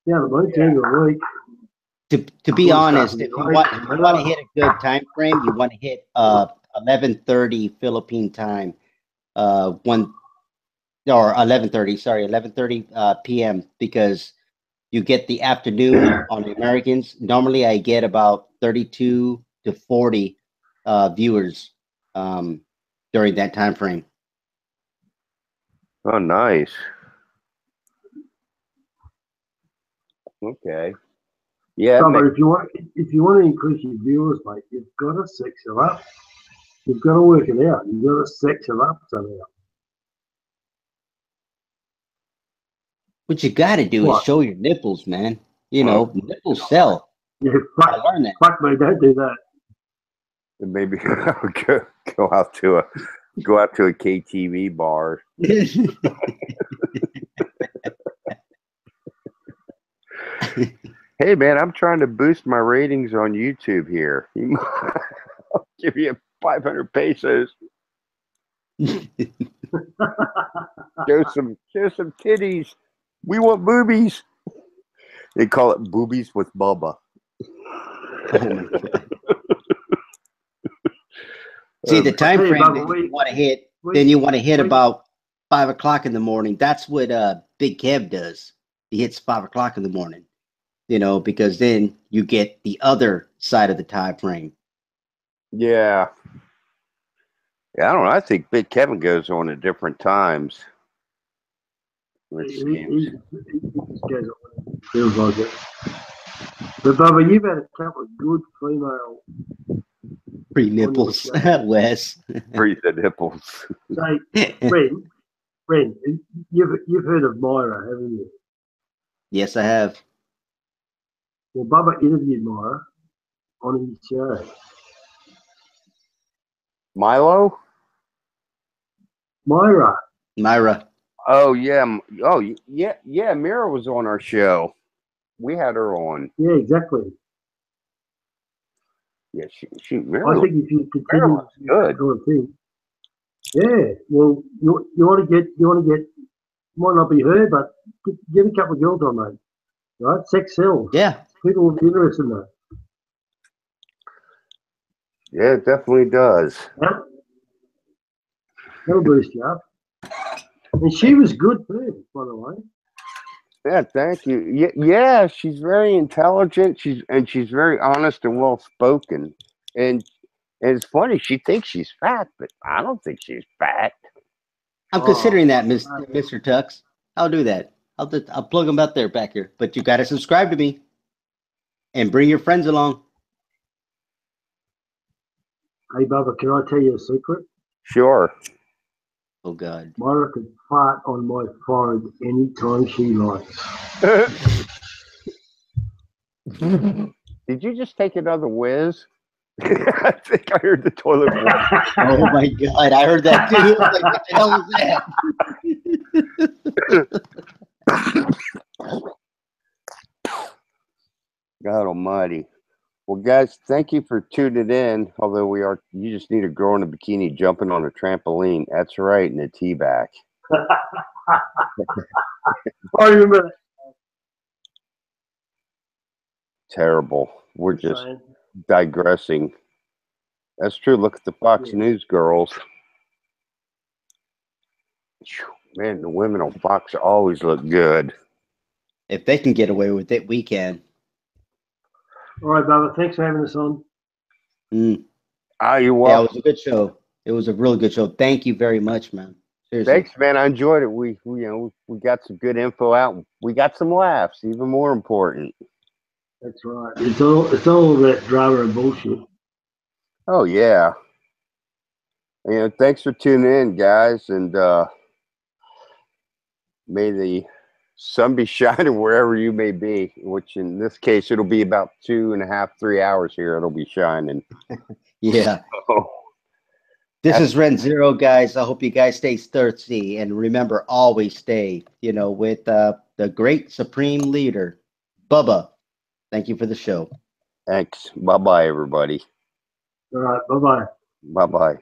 Speaker 3: yeah, the most end of the week.
Speaker 4: To be honest, if you want to hit a good time frame, you want to hit 11:30 Philippine time, 11:30 p.m. because you get the afternoon on the Americans. Normally, I get about 32 to 40 viewers during that time frame.
Speaker 1: Oh, nice. Okay. Yeah.
Speaker 3: No, but if you want to increase your viewers, mate, you've got to sex it up. You've got to work it out. You've got to sex it up somehow.
Speaker 4: What you got to do is show your nipples, man. Nipples sell.
Speaker 3: Yeah, fuck me, don't do that.
Speaker 1: Maybe go out to a KTV bar. Hey man, I'm trying to boost my ratings on YouTube here. I'll give you 500 pesos. Show some titties. We want boobies. They call it Boobies with Bubba.
Speaker 4: Oh my God. See, the time frame that you want to hit, then you want to hit about 5 o'clock in the morning. That's what Big Kev does. He hits 5 o'clock in the morning, because then you get the other side of the time frame.
Speaker 1: Yeah. Yeah, I don't know. I think Big Kevin goes on at different times.
Speaker 3: He goes on. Feels like it. But Bubba, you've had a couple of good female
Speaker 4: free nipples, Wes.
Speaker 1: Free the nipples.
Speaker 3: So, Ren, you've heard of Myra, haven't you?
Speaker 4: Yes, I have.
Speaker 3: Well, Bubba interviewed Myra on his show.
Speaker 1: Milo?
Speaker 3: Myra.
Speaker 4: Myra.
Speaker 1: Oh yeah. Oh yeah. Yeah. Mira was on our show. We had her on.
Speaker 3: Yeah, exactly.
Speaker 1: Yeah. She. Mira,
Speaker 3: I think if you
Speaker 1: Mira
Speaker 3: continue
Speaker 1: was
Speaker 3: to do
Speaker 1: good.
Speaker 3: that sort of thing, yeah. Well, you want to get might not be her, but get a couple of girls on, mate. Right? Sex sells.
Speaker 4: Yeah.
Speaker 3: People will be interested in that.
Speaker 1: Yeah, it definitely does.
Speaker 3: That'll boost you up. And she was good too, by the way.
Speaker 1: Yeah, thank you. Yeah, yeah, she's very intelligent. She's very honest and well spoken. And it's funny. She thinks she's fat, but I don't think she's fat.
Speaker 4: I'm
Speaker 3: Oh,
Speaker 4: considering that, Mr. Tux. I'll do that. I'll plug them out there back here. But you got to subscribe to me and bring your friends along.
Speaker 3: hey, Bubba, can I tell you a secret?
Speaker 1: Sure.
Speaker 4: Oh God.
Speaker 3: Myra can fart on my forehead anytime she likes.
Speaker 1: Did you just take another whiz? I think I heard the toilet bowl.
Speaker 4: Oh my God. I heard that too. I was like, what the hell was that?
Speaker 1: God almighty. Well, guys, thank you for tuning in. Although you just need a girl in a bikini jumping on a trampoline. That's right, in a tea bag.
Speaker 3: I remember that.
Speaker 1: Terrible. We're just digressing. That's true. Look at the Fox News girls. Man, the women on Fox always look good.
Speaker 4: If they can get away with it, we can.
Speaker 3: All right, Bubba. Thanks for having us on.
Speaker 4: Mm.
Speaker 1: You're welcome.
Speaker 4: Yeah, it was a good show. It was a really good show. Thank you very much, man. Seriously.
Speaker 1: Thanks, man. I enjoyed it. We got some good info out. We got some laughs. Even more important.
Speaker 3: That's right. It's all about drama and bullshit.
Speaker 1: Oh yeah. Thanks for tuning in, guys, and may the sun be shining wherever you may be. Which in this case, it'll be about 2.5, 3 hours here. It'll be shining.
Speaker 4: Yeah.
Speaker 1: So,
Speaker 4: this is Rent Zero, guys. I hope you guys stay thirsty and remember, always stay, with the great supreme leader, Bubba. Thank you for the show.
Speaker 1: Thanks. Bye-bye, everybody.
Speaker 3: All right. Bye-bye.
Speaker 1: Bye-bye.